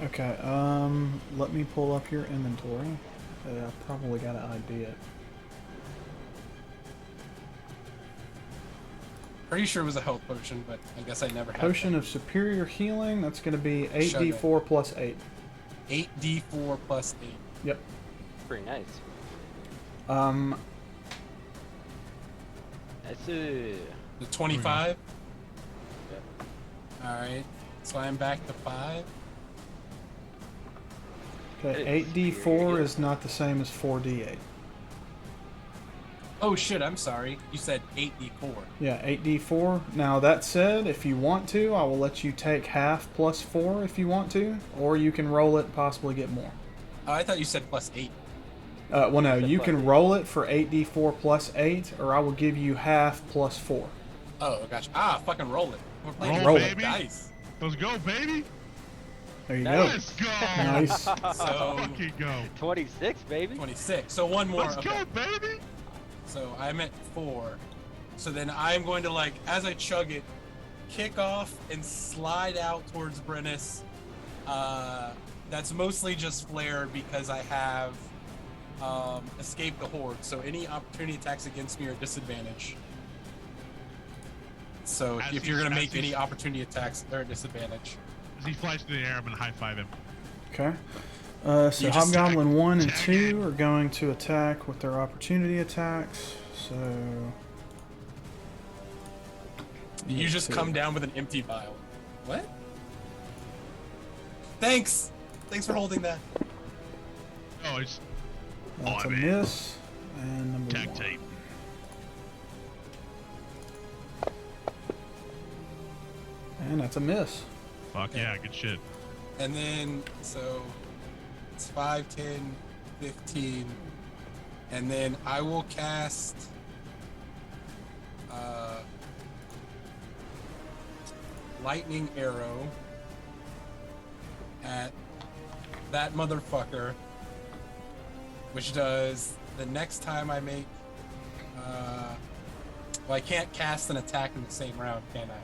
Okay, let me pull up your inventory. I probably got an idea. Pretty sure it was a health potion, but I guess I never had Potion of Superior Healing, that's going to be 8d4 plus 8. 8d4 plus 8. Yep. Pretty nice. That's The 25? Alright, so I'm back to 5. Okay, 8d4 is not the same as 4d8. Oh shit, I'm sorry. You said 8d4. Yeah, 8d4. Now, that said, if you want to, I will let you take half plus 4 if you want to, or you can roll it and possibly get more. Oh, I thought you said plus 8. Well, no, you plus can 8. roll it for 8d4 plus 8, or I will give you half plus 4. Oh, gotcha. Ah, fucking roll it. We're playing Roll, with baby. dice. Let's go, baby. There you Let's go. Nice. So Fucking go. 26, baby. 26. So one more. Let's Okay. go, baby. So I'm at 4. So then I'm going to, like, as I chug it, kick off and slide out towards Brennus. That's mostly just flare because I have escaped the horde. So any opportunity attacks against me are disadvantage. So As if you're going to make any opportunity attacks, they're at disadvantage. As he flies through the air, I'm gonna high five him. Okay. So You just Hobgoblin 1 and tag 2 are going to attack with their opportunity attacks. So You just come down with an empty vial. What? Thanks! Thanks for holding that. Oh, it's that's a man. miss. And number tag 1. tape. And that's a miss. Fuck yeah, good shit. And then, so it's 5, 10, 15. And then I will cast Lightning Arrow at that motherfucker, which does the next time I make. Well, I can't cast an attack in the same round, can I?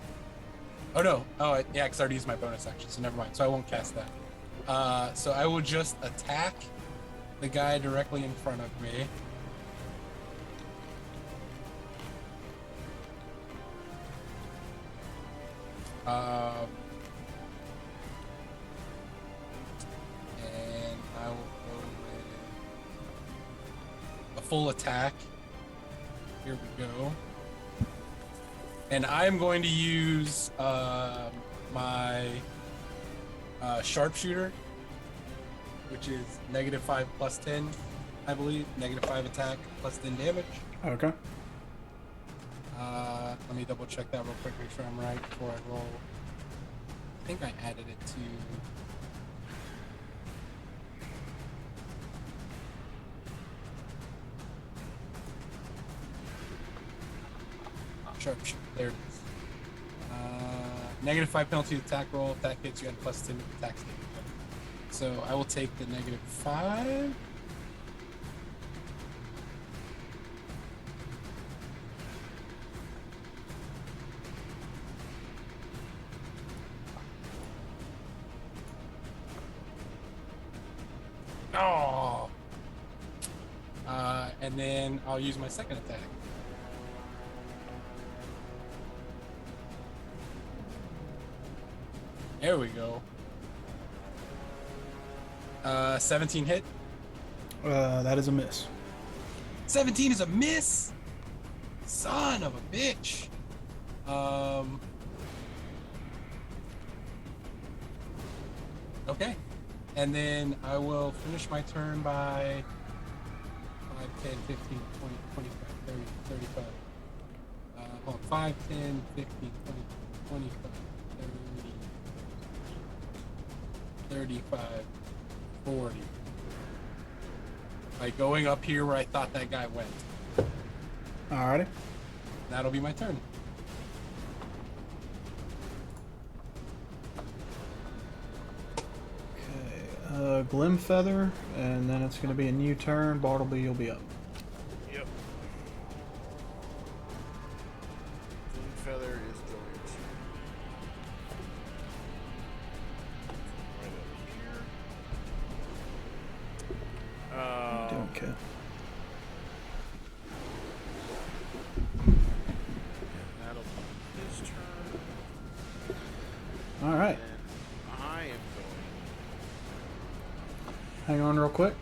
Oh no. Oh yeah, because I already used my bonus action, so never mind. So I won't cast that. So I will just attack the guy directly in front of me. And I will go with a full attack. Here we go. And I'm going to use my sharpshooter, which is -5 plus 10, I believe. -5 attack plus 10 damage. Okay. Let me double check that real quick, make sure I'm right before I roll. I think I added it to. Sharpshooter. There it is. -5 penalty attack roll. If that hits, you add plus 10 attack save. So I will take the -5. Oh. And then I'll use my second attack. There we go. 17 hit. That is a miss. 17 is a miss. Son of a bitch. Okay. And then I will finish my turn by 5, 10, 15, 20, 25, 30, 35. Hold on. 5, 10, 15, 20, 25, 30, 35, 40. Like going up here where I thought that guy went. Alrighty. That'll be my turn. Okay. Glimfeather, and then it's going to be a new turn. Bartleby, you'll be up. Yep. Feather is going to right up here. Okay. That'll be his turn. All right. And I am going. Hang on real quick.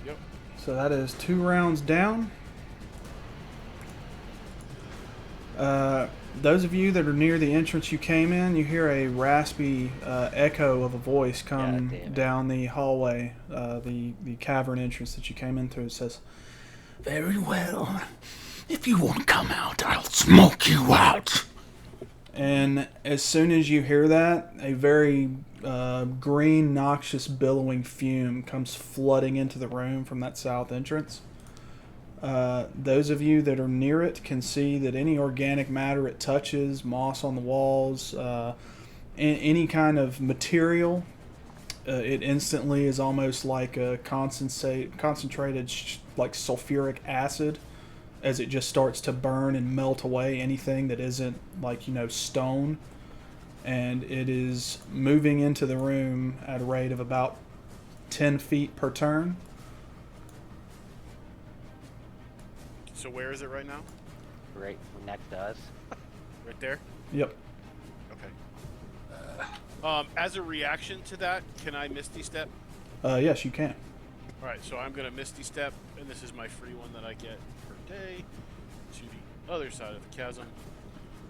Yep. So that is 2 rounds down. Those of you that are near the entrance you came in, you hear a raspy echo of a voice come God damn it. down the hallway, the cavern entrance that you came into. It says, Very well. If you won't come out, I'll smoke you out. and as soon as you hear that, a very green, noxious, billowing fume comes flooding into the room from that south entrance. Those of you that are near it can see that any organic matter it touches, moss on the walls, any kind of material, it instantly is almost like a concentrated like sulfuric acid, as it just starts to burn and melt away anything that isn't like, stone. And it is moving into the room at a rate of about 10 feet per turn. So where is it right now? Right next to us. Right there? Yep. Okay. As a reaction to that, can I Misty Step? Yes, you can. Alright, so I'm going to Misty Step, and this is my free one that I get per day, to the other side of the chasm,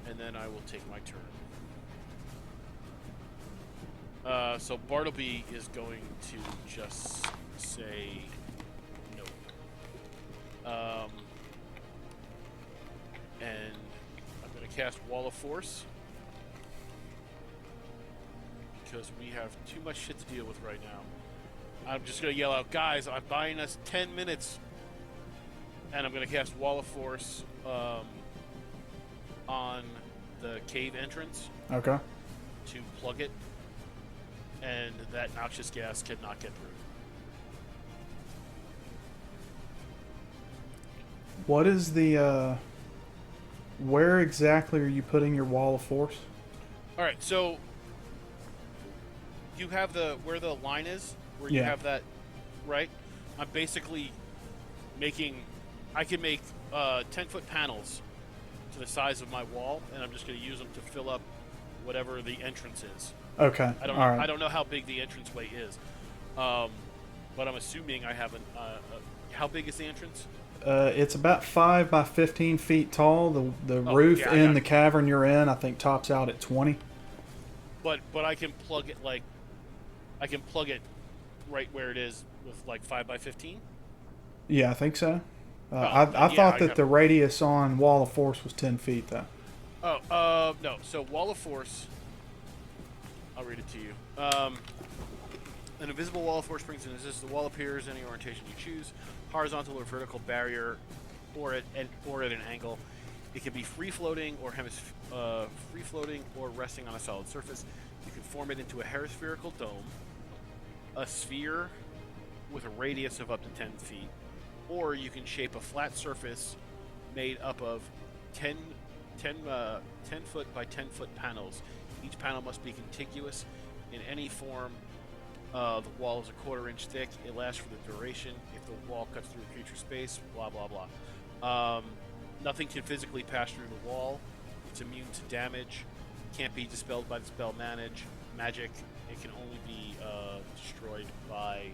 and then I will take my turn. So Bartleby is going to just say no. And I'm going to cast Wall of Force, because we have too much shit to deal with right now. I'm just going to yell out, guys, I'm buying us 10 minutes. And I'm going to cast Wall of Force on the cave entrance. Okay. To plug it. And that noxious gas cannot get through. What is the, where exactly are you putting your wall of force? Alright, so you have where the line is, where you Yeah. have that, right? I'm basically I can make 10-foot panels to the size of my wall, and I'm just going to use them to fill up whatever the entrance is. Okay. I don't. All right. I don't know how big the entranceway is, but I'm assuming I have how big is the entrance? It's about 5 by 15 feet tall. The roof yeah, in the cavern you're in, I think, tops out at 20. But I can plug it right where it is with like 5 by 15. Yeah, I think so. I thought that the radius on Wall of Force was 10 feet, though. Oh, no. So Wall of Force. I'll read it to you. An invisible wall of force springs into existence. The wall appears any orientation you choose, horizontal or vertical barrier, or at an angle. It can be free floating or resting on a solid surface. You can form it into a hemispherical dome, a sphere with a radius of up to 10 feet, or you can shape a flat surface made up of 10 foot by 10 foot panels. Each panel must be contiguous in any form. The wall is a 1/4 inch thick. It lasts for the duration. If the wall cuts through a creature space, blah blah blah. Nothing can physically pass through the wall. It's immune to damage. Can't be dispelled by the spell magic. It can only be destroyed by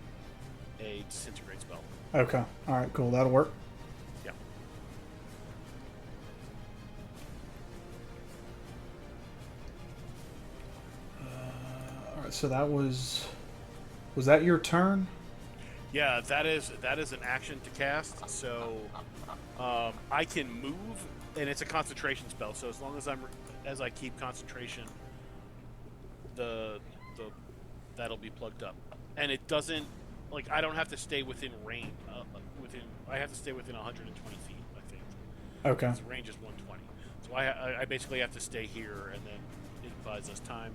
a disintegrate spell. Okay. All right. Cool. That'll work. Yeah. All right. So that was that your turn? Yeah, that is an action to cast. So I can move, and it's a concentration spell. So as long as I keep concentration, that'll be plugged up, and it doesn't I don't have to stay within range. I have to stay within 120 feet. I think. Okay. The range is 120, so I basically have to stay here, and then it buys us time.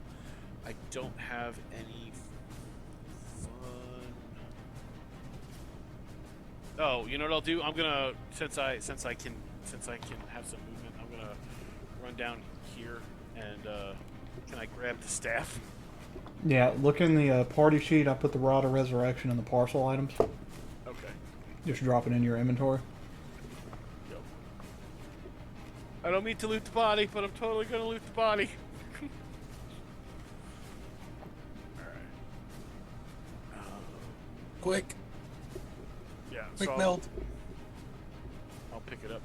I don't have any fun. Oh, you know what I'll do? I'm gonna since I can have some movement, I'm gonna run down here and can I grab the staff? Yeah. Look in the party sheet. I put the Rod of Resurrection in the parcel items. Okay. Just drop it in your inventory. Yep. I don't mean to loot the body, but I'm totally gonna loot the body. Quick. Yeah. Quick so melt. I'll pick it up.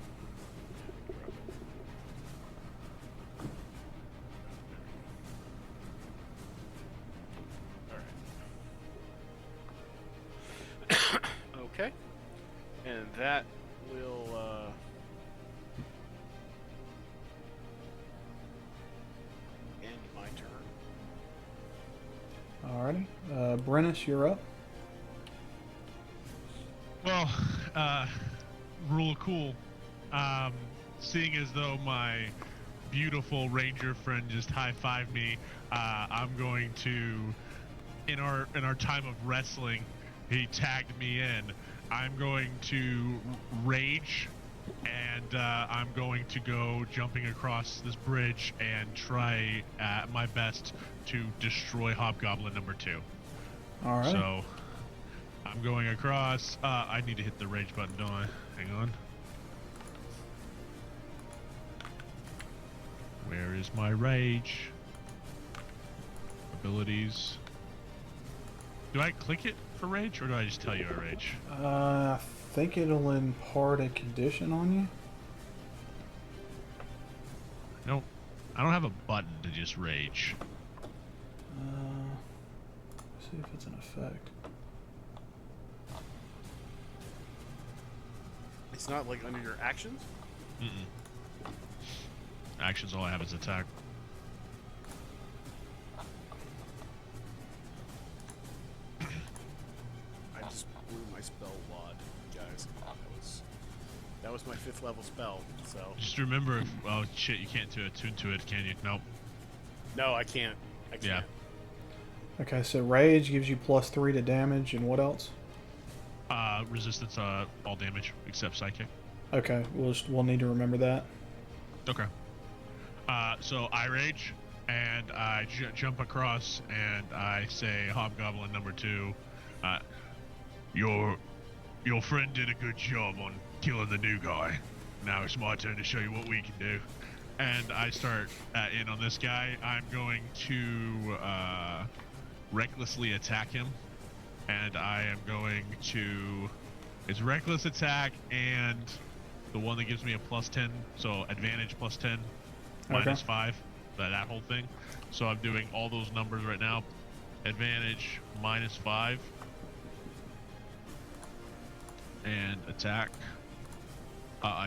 Okay, and that will end my turn. Alrighty. Brennis, you're up. Well, rule of cool. Seeing as though my beautiful ranger friend just high-fived me, I'm going to, in our time of wrestling, he tagged me in. I'm going to rage, and I'm going to go jumping across this bridge and try my best to destroy Hobgoblin number 2. All right. So I'm going across. I need to hit the rage button, don't I? Hang on. Where is my rage? Abilities. Do I click it for rage, or do I just tell you I rage? I think it'll impart a condition on you. Nope. I don't have a button to just rage. See if it's an effect. It's not like under your actions? Mm-mm. Actions, all I have is attack. I just blew my spell wad, guys. That was my 5th level spell, so... Just remember, if, oh shit, you can't attune to it, can you? Nope. No, I can't. I can't. Yeah. Okay, so rage gives you +3 to damage, and what else? Resistance, all damage except psychic. Okay, we'll need to remember that. Okay. So I rage, and I jump across, and I say, Hobgoblin number 2, your friend did a good job on killing the new guy. Now it's my turn to show you what we can do. And I start in on this guy. I'm going to recklessly attack him, and I am going to... It's reckless attack and the one that gives me a +10, so advantage +10, -5, that whole thing. So I'm doing all those numbers right now. Advantage -5 and attack.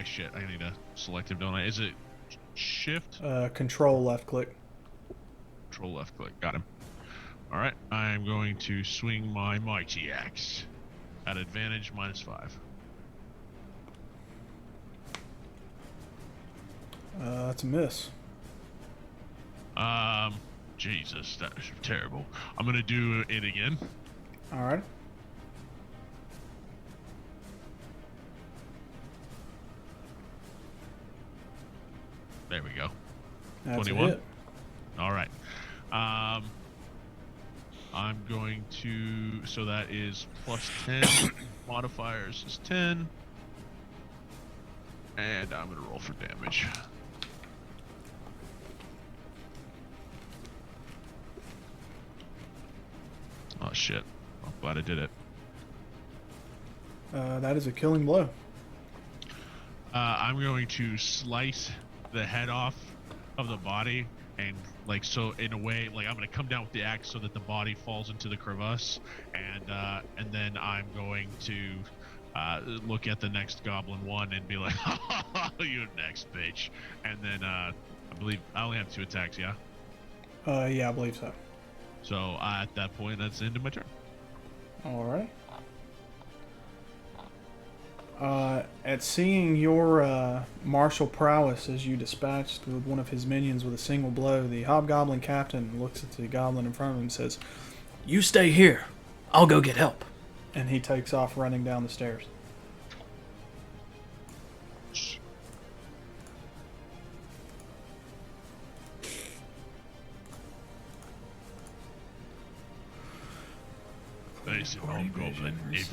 Shit, I need a selective, don't I? Is it shift? Control left click. Control left click, got him. Alright, I'm going to swing my mighty axe at advantage -5. That's a miss. Jesus, that was terrible. I'm gonna do it again. All right. There we go. That's 21. a hit. All right. I'm going to, so that is +10. Modifiers is 10. And I'm going to roll for damage. Oh shit. I'm glad I did it. That is a killing blow. I'm going to slice the head off of the body, and like, so in a way, like, I'm going to come down with the axe so that the body falls into the crevice, and then I'm going to look at the next goblin one and be like, you're next, bitch. And then I believe I only have 2 attacks, yeah? Yeah, I believe so. So at that point, that's the end of my turn. All right. At seeing your martial prowess as you dispatched with one of his minions with a single blow, the hobgoblin captain looks at the goblin in front of him and says, You stay here. I'll go get help. and he takes off running down the stairs. Listen, Hobgoblin, if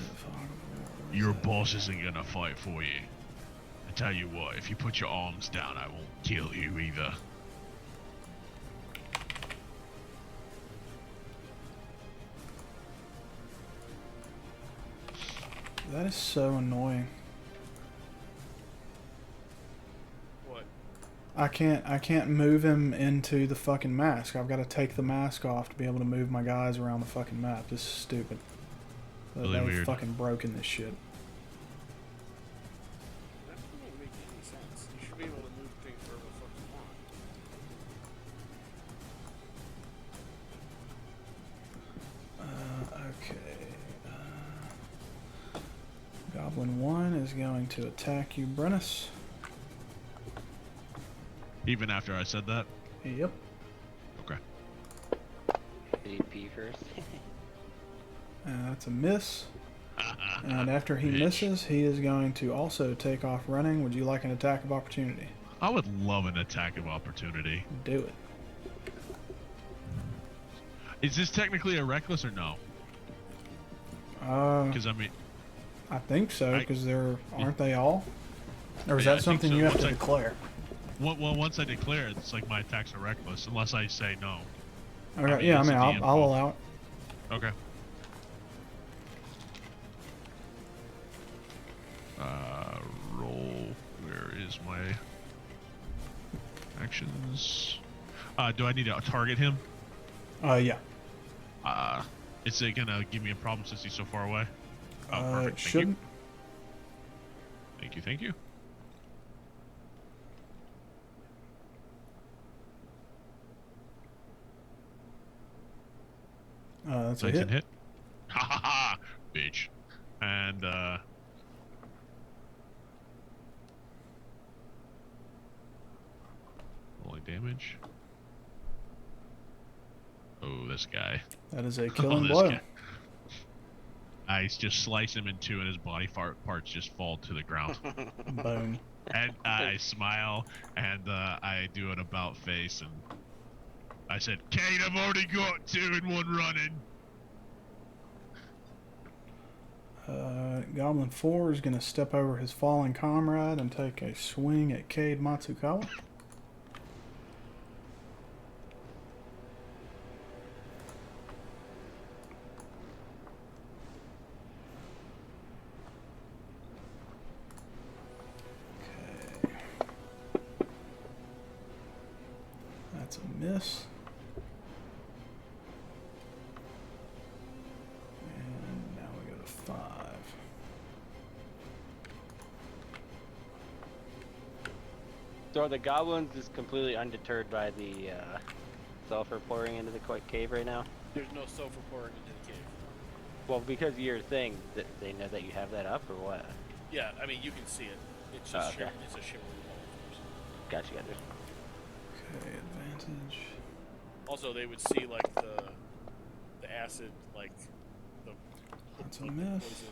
your boss isn't gonna fight for you, I tell you what, if you put your arms down, I won't kill you either. That is so annoying. What? I can't move him into the fucking mask. I've got to take the mask off to be able to move my guys around the fucking map. This is stupid. Really They've weird. fucking broken this shit. That doesn't make any sense. You should be able to move things wherever the fuck you want. Okay. Goblin 1 is going to attack you, Brennus. Even after I said that? Yep. Okay. AP first. That's a miss. And after he misses, he is going to also take off running. Would you like an attack of opportunity? I would love an attack of opportunity. Do it. Is this technically a reckless or no? Because I mean, I think so, because aren't they all? Or is Yeah, I that think something so. you have Once to I- declare? well, once I declare it, it's like my attacks are reckless, unless I say no. Okay, mean, yeah, I it's mean, a I'll DM allow call. it. Okay. Roll. Where is my actions? Do I need to target him? Yeah. Is it gonna give me a problem since he's so far away? Oh, It perfect. shouldn't. Thank you. Thank you. That's a Nice hit. and hit. Ha ha ha, bitch. And rolling damage. Oh, this guy. That is a killing this blow. guy. I just slice him in two, and his body parts just fall to the ground. Boom. And I smile, and I do an about face, and I said, "Kate, I've already got 2 and 1 running." Goblin 4 is going to step over his fallen comrade and take a swing at Cade Matsukawa. Okay. That's a miss. And now we go to 5. So are the goblins just completely undeterred by the sulfur pouring into the cave right now? There's no sulfur pouring into the cave. Well, because of your thing, that they know that you have that up, or what? Yeah, I mean you can see it. It's just it's a shimmering wall. Gotcha. Okay, advantage. Also, they would see like the acid, like the That's a like miss. poison,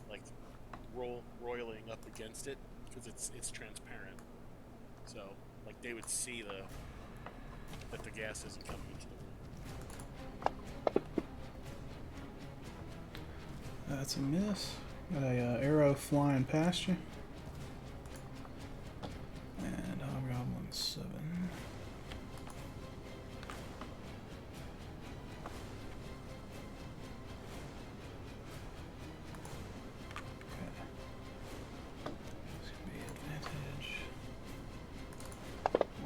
like roiling up against it because it's transparent. So like they would see that the gas isn't coming into the room. That's a miss. Got a arrow flying past you. And Hobgoblin 7. Okay. This could be advantage.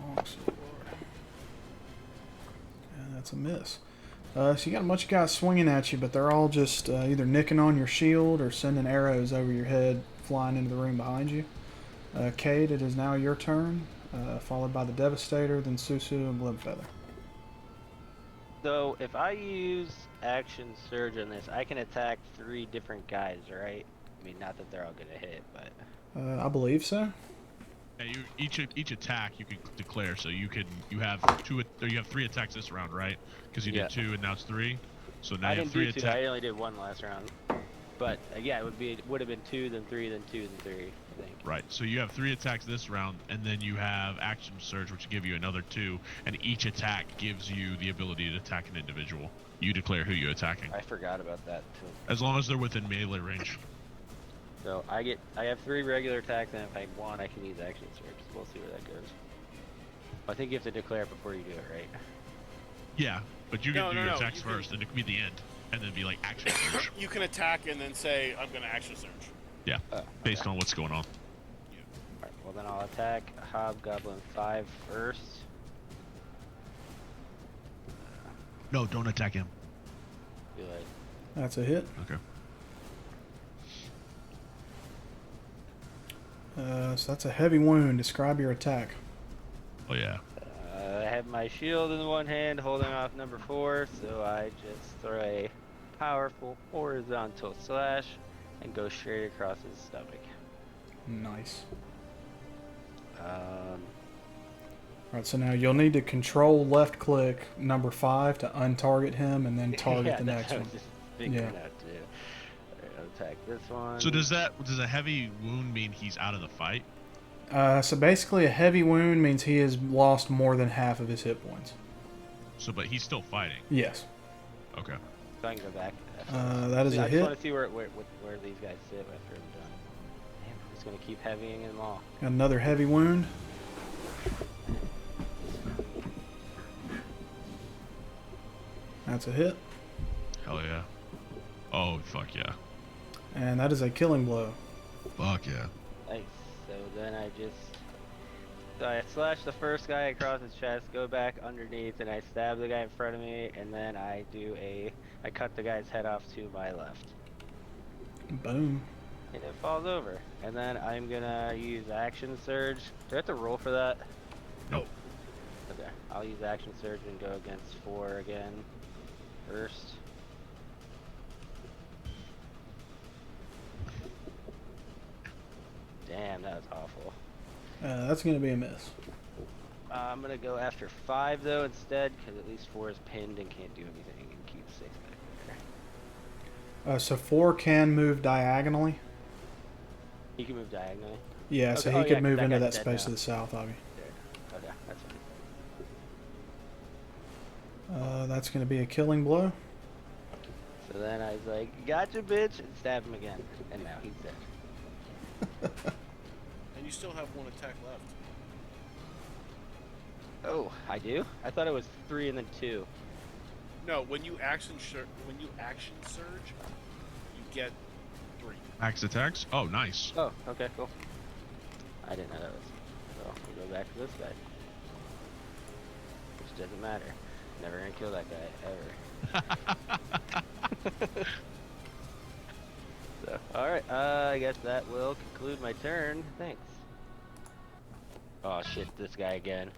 Longsword. And that's a miss. So you got a bunch of guys swinging at you, but they're all just either nicking on your shield or sending arrows over your head, flying into the room behind you. Cade, it is now your turn, followed by the Devastator, then Susu and Bloodfeather. So if I use action surge on this, I can attack 3 different guys, right? I mean, not that they're all gonna hit, but I believe so. Yeah, each attack you can declare. So you have 3 attacks this round, right? Because you did 2 and now it's 3. So now I you have didn't 3 do 2. attacks. I only did 1 last round. But yeah, it would have been 2, then 3, then 2, then 3. I think. Right. So you have 3 attacks this round, and then you have action surge, which will give you another 2, and each attack gives you the ability to attack an individual. You declare who you're attacking, I forgot about that too. as long as they're within melee range. So I have 3 regular attacks, and if I want, I can use action surge. So we'll see where that goes. I think you have to declare it before you do it, right? Yeah, but you can do your No, attacks you can- first, and it can be the end, and then be like action surge. You can attack and then say I'm gonna action surge. Yeah, based on what's going on. Alright, well then I'll attack Hobgoblin 5 first. No, don't attack him. Be like, That's a hit. Okay. So that's a heavy wound. Describe your attack. Oh yeah. I have my shield in one hand, holding off number 4, so I just throw a powerful horizontal slash and go straight across his stomach. Nice. Um, Alright, so now you'll need to control left click number 5 to untarget him and then target yeah, the that's next what I one. was just figuring Yeah. out to do. Alright, I'll attack this one. So does a heavy wound mean he's out of the fight? So basically, a heavy wound means he has lost more than half of his hit points. So, but he's still fighting. Yes. Okay. So I can go back. That is See, a I just hit. want to see where these guys sit after I'm done. Damn, I'm just gonna keep heavying them all. Got another heavy wound. That's a hit. Hell yeah. Oh, fuck yeah. And that is a killing blow. Fuck yeah. Nice. So then I slash the first guy across his chest, go back underneath, and I stab the guy in front of me, and then I cut the guy's head off to my left. Boom. And it falls over. And then I'm gonna use action surge. Do I have to roll for that? Nope. Okay. I'll use action surge and go against 4 again. First. Damn, that was awful. That's going to be a miss. I'm gonna go after 5 though instead, because at least 4 is pinned and can't do anything, and keep 6 back there. So 4 can move diagonally. He can move diagonally. Yeah, Okay. so Oh, he yeah, could 'cause move that into guy's that dead space now. to the south of you. There. Okay, that's fine. That's going to be a killing blow. So then I was like, gotcha, bitch, and stab him again, and now he's dead. And you still have 1 attack left. Oh, I do? I thought it was 3 and then 2. No, when you action surge, you get 3. Axe attacks? Oh, nice. Oh, okay, cool. I didn't know that was. So we'll go back to this guy. Which doesn't matter. Never gonna kill that guy, ever. So, alright, I guess that will conclude my turn. Thanks. Oh shit, this guy again.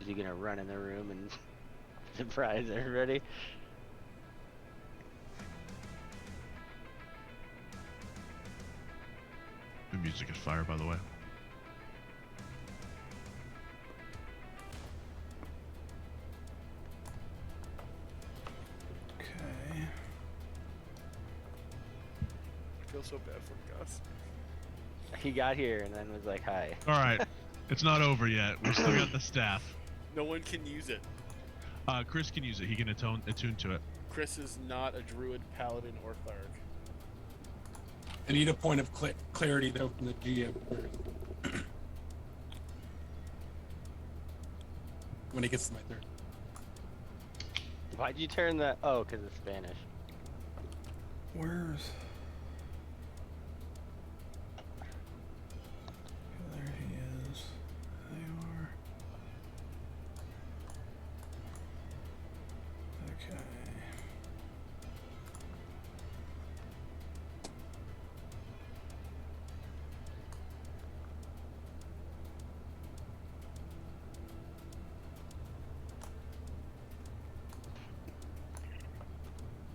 Is he gonna run in the room and surprise everybody? The music is fire, by the way. Okay. I feel so bad for Gus. He got here and then was like, hi. All right. It's not over yet. We still got the staff. No one can use it. Chris can use it. He can attune to it. Chris is not a druid, paladin, or cleric. I need a point of clarity though from the GM first. When it gets to my turn. Why'd you turn that? Oh, because it's Spanish. Where's... There he is. They are... Okay.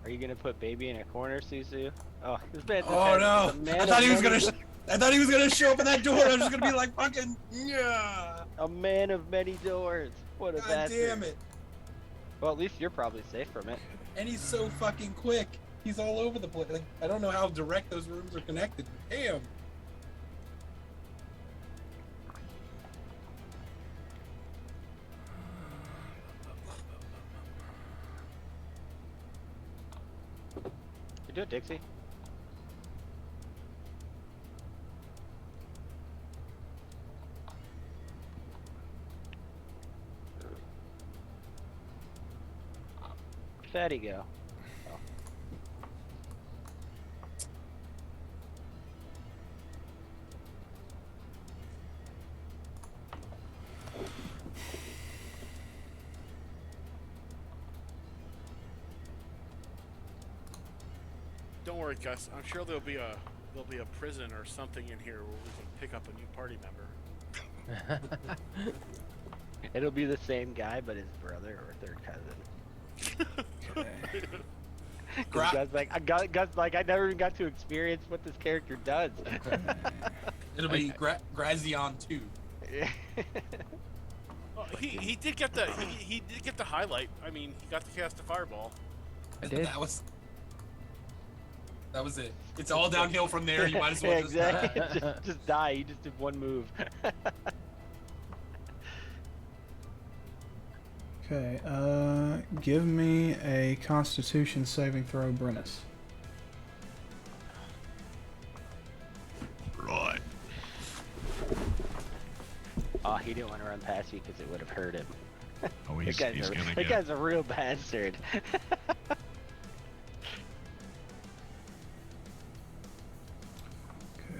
Are you gonna put baby in a corner, Susu? Oh, this man's Oh no! a man I thought of he was many- gonna. I thought he was gonna show up at that door. I was just gonna be like, fucking yeah. A man of many doors. What a God bastard. damn it! Well, at least you're probably safe from it. And he's so fucking quick. He's all over the place. Like, I don't know how direct those rooms are connected. Damn. You do it, Dixie. Fatty go. Oh. Don't worry, Gus. I'm sure there'll be a prison or something in here where we can pick up a new party member. It'll be the same guy, but his brother or third cousin. Okay. Gus, like, I never even got to experience what this character does. It'll be Grazion 2. Well, he did get the he did get the highlight. I mean, he got to cast a fireball. I did. That was it. It's all downhill from there. You might as well just exactly. just die. You just did one move. Okay, give me a Constitution saving throw, Brennus. Right. Oh, he didn't want to run past you because it would have hurt him. Oh, That he's gonna that get. guy's a real bastard. Okay,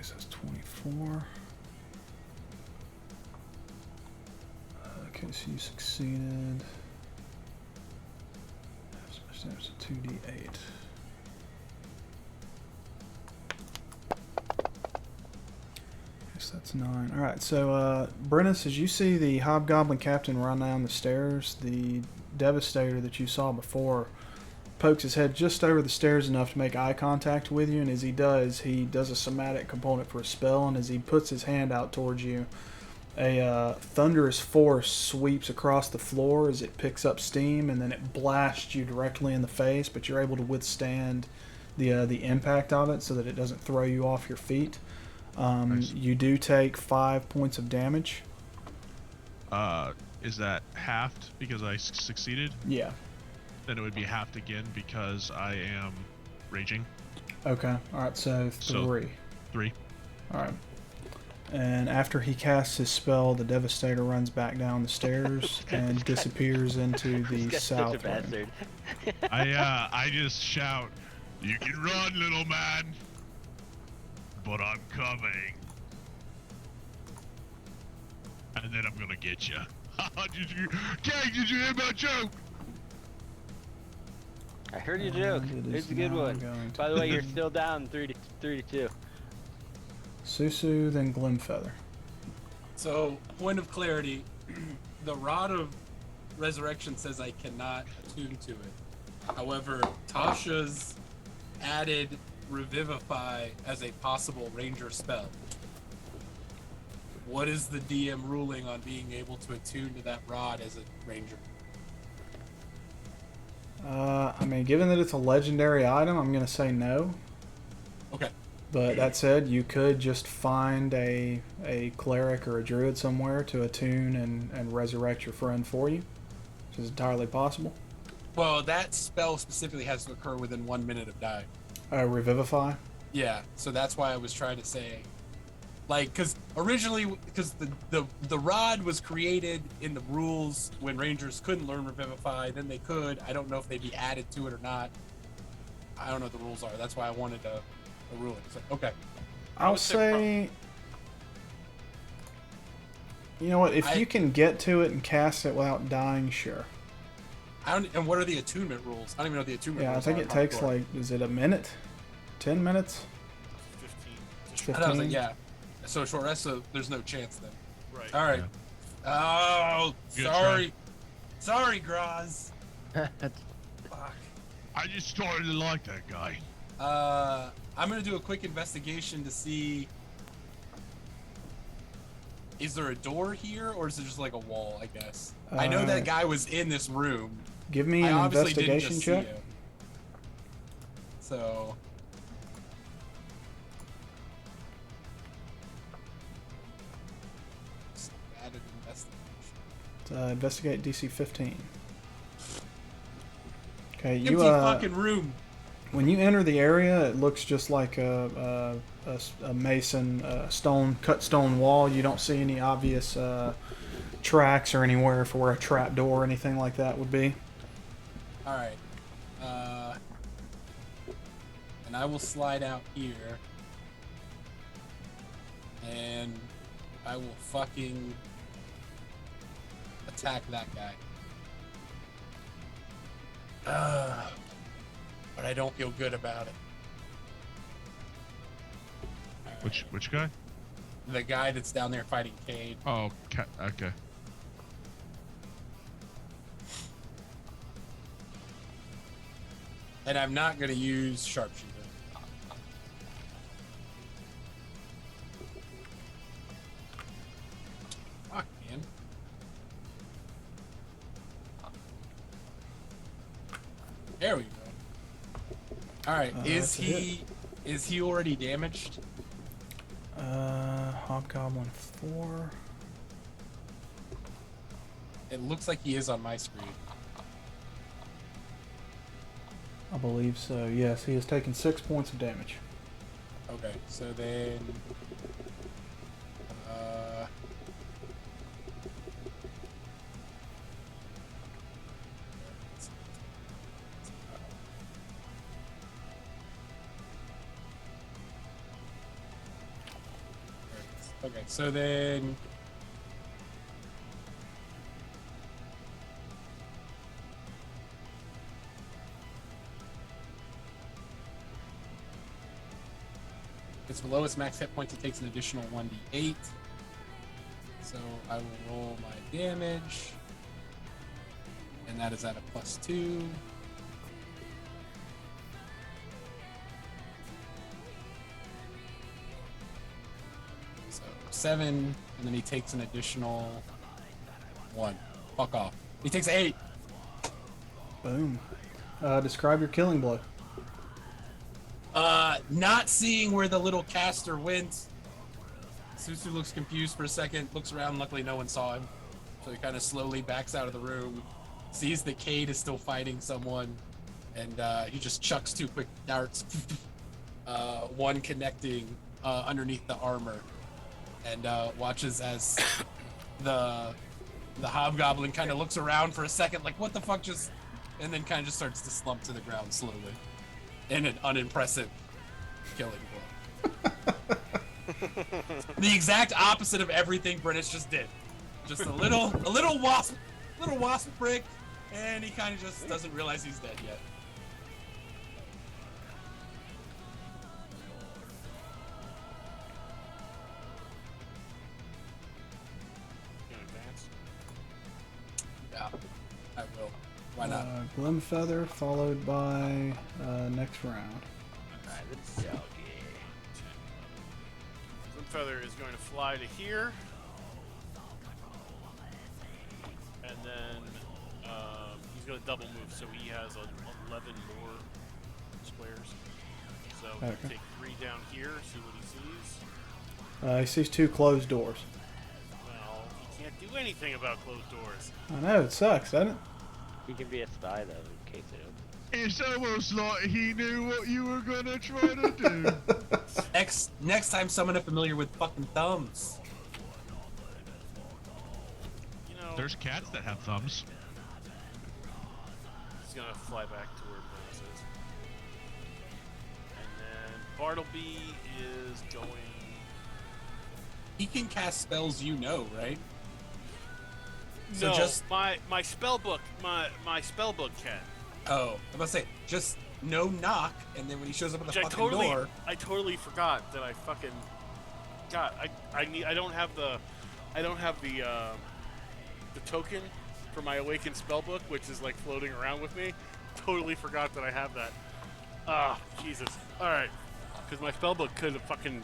so that's 24. Okay, so you succeeded. There's a 2d8. Yes, that's 9. Alright, so, Brennus, as you see the Hobgoblin Captain run down the stairs, the Devastator that you saw before pokes his head just over the stairs enough to make eye contact with you, and as he does a somatic component for a spell, and as he puts his hand out towards you, a thunderous force sweeps across the floor as it picks up steam, and then it blasts you directly in the face, but you're able to withstand the impact of it so that it doesn't throw you off your feet. Nice. You do take 5 points of damage. Is that halved because I succeeded? Yeah. Then it would be halved again because I am raging. Okay. Alright, so 3. So, 3. Alright. And after he casts his spell, the Devastator runs back down the stairs and disappears into the This guy's such a south wing. bastard. I just shout, "You can run, little man, but I'm coming." And then I'm gonna get you. Did you hear my joke? I heard your joke. And it Here's is a good now one. going to By the way, you're be still down 3 to 2. Susu, then Glimfeather. So, point of clarity, the Rod of Resurrection says I cannot attune to it. However, Tasha's added Revivify as a possible ranger spell. What is the DM ruling on being able to attune to that rod as a ranger? I mean, given that it's a legendary item, I'm going to say no. Okay. But that said, you could just find a cleric or a druid somewhere to attune and resurrect your friend for you, which is entirely possible. Well, that spell specifically has to occur within 1 minute of dying. Revivify? Yeah, so that's why I was trying to say, like, because originally, because the rod was created in the rules when rangers couldn't learn Revivify, then they could. I don't know if they'd be added to it or not. I don't know what the rules are. That's why I wanted a ruling. So, okay. I'll say... You know what? If you can get to it and cast it without dying, sure. And what are the attunement rules? I don't even know what the attunement Yeah, I rules think are. it takes like, is it a minute? 10 minutes? 15. 15? I was like, yeah. So short rest, so there's no chance then. Right. All right. Oh, Good sorry. Sorry, Graz. Fuck. I just started to like that guy. I'm gonna do a quick investigation to see. Is there a door here, or is it just like a wall? I guess. I know that guy was in this room. Give me I an obviously didn't investigation just see check. him. So. Added investigation. Investigate DC 15. Okay, Empty you fucking room. when you enter the area, it looks just like a mason cut stone wall. You don't see any obvious tracks or anywhere for where a trap door or anything like that would be. All right. And I will slide out here. And I will fucking attack that guy. But I don't feel good about it. Which guy? The guy that's down there fighting Cade. Oh, okay. And I'm not gonna use sharpshooter. Fuck, man. There we go. All right, is that's a hit. he already damaged? Hobgoblin 4. It looks like he is on my screen. I believe so. Yes, he has taken 6 points of damage. Okay, so then okay, so then if it's below its max hit points, it takes an additional 1d8. So I will roll my damage, and that is at a +2. So 7, and then he takes an additional 1. Fuck off. He takes 8. Boom. Describe your killing blow. Not seeing where the little caster went. Susu looks confused for a second, looks around, luckily no one saw him. So he kind of slowly backs out of the room, sees that Cade is still fighting someone, and he just chucks 2 quick darts, one connecting underneath the armor, and watches as the hobgoblin kind of looks around for a second, like, what the fuck just... And then kind of just starts to slump to the ground slowly. In an unimpressive killing blow. The exact opposite of everything British just did. Just a little wasp prick, and he kind of just doesn't realize he's dead yet. You gonna advance? Yeah, I will. Why not? Glimfeather followed by next round. Alright, let's go. Grimfeather is going to fly to here. And then he's going to double move, so he has 11 more squares. So Okay. take 3 down here, see what he sees. He sees 2 closed doors. Well, he can't do anything about closed doors. I know, it sucks, doesn't it? He can be a spy though, in case it opens. It's almost like he knew what you were gonna try to do. Next time, summon a familiar with fucking thumbs. You know, There's cats that have thumbs. he's going to fly back to where Bonus is. And then Bartleby is going... He can cast spells, you know, right? No, So just my spell book, my spell book can. oh, I'm about to say just no knock, and then when he shows up at the Which fucking door, I totally forgot that I fucking God, I don't have the token for my awakened spellbook, which is like floating around with me. Totally forgot that I have that. Ah, Jesus. All right, because my spellbook could have fucking.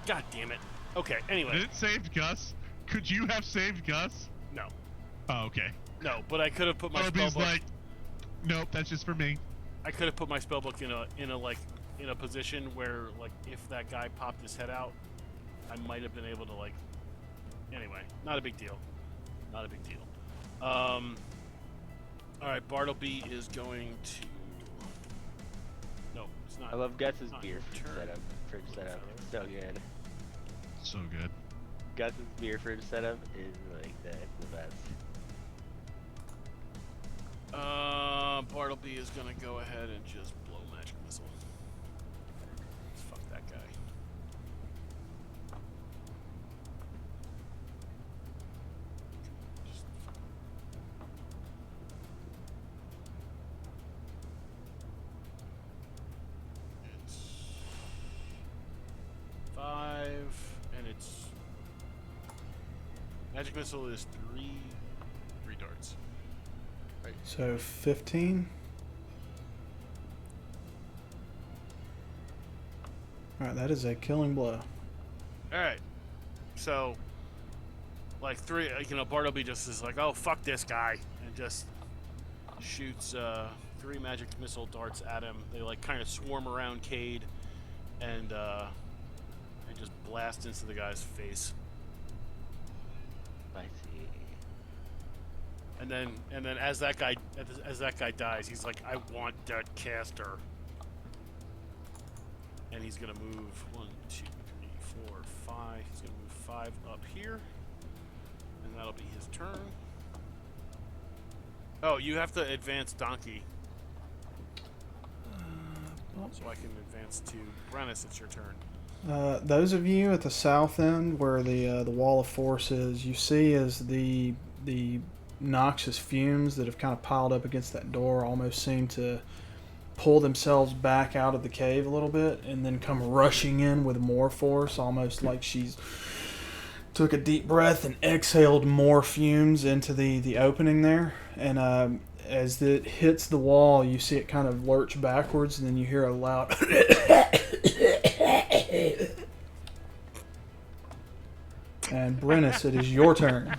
God damn it. Okay. Anyway. It saved Gus. Could you have saved Gus? No. Oh, okay. No, but I could have put my Bartleby's spellbook. like, nope, that's just for me. I could have put my spellbook in a position where, like, if that guy popped his head out, I might have been able to, like. Anyway, not a big deal. Not a big deal. All right, Bartleby is going to. No, it's not. I love Gus's not beer your turn. setup. Fridge setup. So good. So good. Gus's beer fridge setup is like the best. Bartleby is gonna go ahead and just blow magic missile. Fuck that guy. It's 5, and it's magic missile is three darts. So 15. All right, that is a killing blow. All right. So, like Bartleby just is like, oh fuck this guy, and just shoots 3 magic missile darts at him. They like kind of swarm around Cade, and just blast into the guy's face. I see. And then as that guy dies, he's like, I want that caster. And he's gonna move 1, 2, 3, 4, 5. He's gonna move 5 up here, and that'll be his turn. Oh, you have to advance Donkey. So I can advance to Brennus. It's your turn. Those of you at the south end, where the wall of force is, you see as the noxious fumes that have kind of piled up against that door almost seem to pull themselves back out of the cave a little bit, and then come rushing in with more force, almost like she's took a deep breath and exhaled more fumes into the opening there. And as it hits the wall, you see it kind of lurch backwards, and then you hear a loud and Brennus, it is your turn.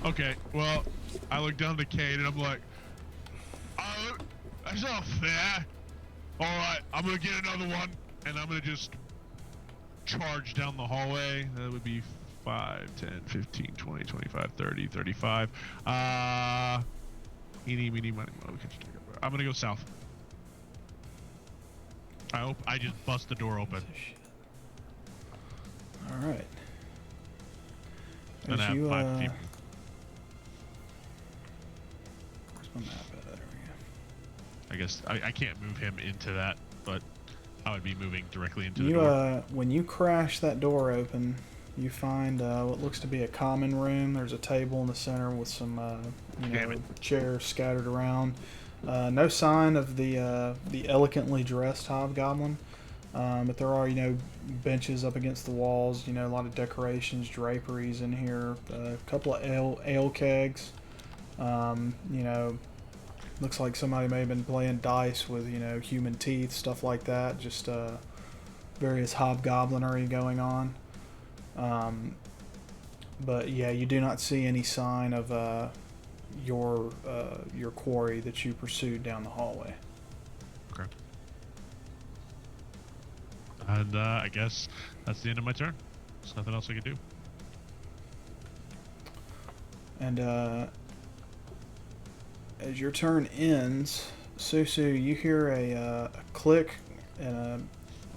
Okay, well, I look down the Cade and I'm like, that's not fair. Alright, I'm gonna get another one, and I'm gonna just charge down the hallway. That would be 5, 10, 15, 20, 25, 30, 35. Eeny, meeny, money, mo. I'm gonna go south. I just bust the door open. Alright. And I have 5 people. Where's my map at? There we go. I guess I can't move him into that, but I would be moving directly into the You, door. when you crash that door open, you find what looks to be a common room. There's a table in the center with some chairs scattered around. No sign of the elegantly dressed hobgoblin, but there are benches up against the walls. A lot of decorations, draperies in here. A couple of ale kegs. Looks like somebody may have been playing dice with human teeth, stuff like that. Just various hobgoblinery going on. But yeah, you do not see any sign of your quarry that you pursued down the hallway. Okay. And I guess that's the end of my turn. There's nothing else I can do. And as your turn ends, Susu, you hear a click and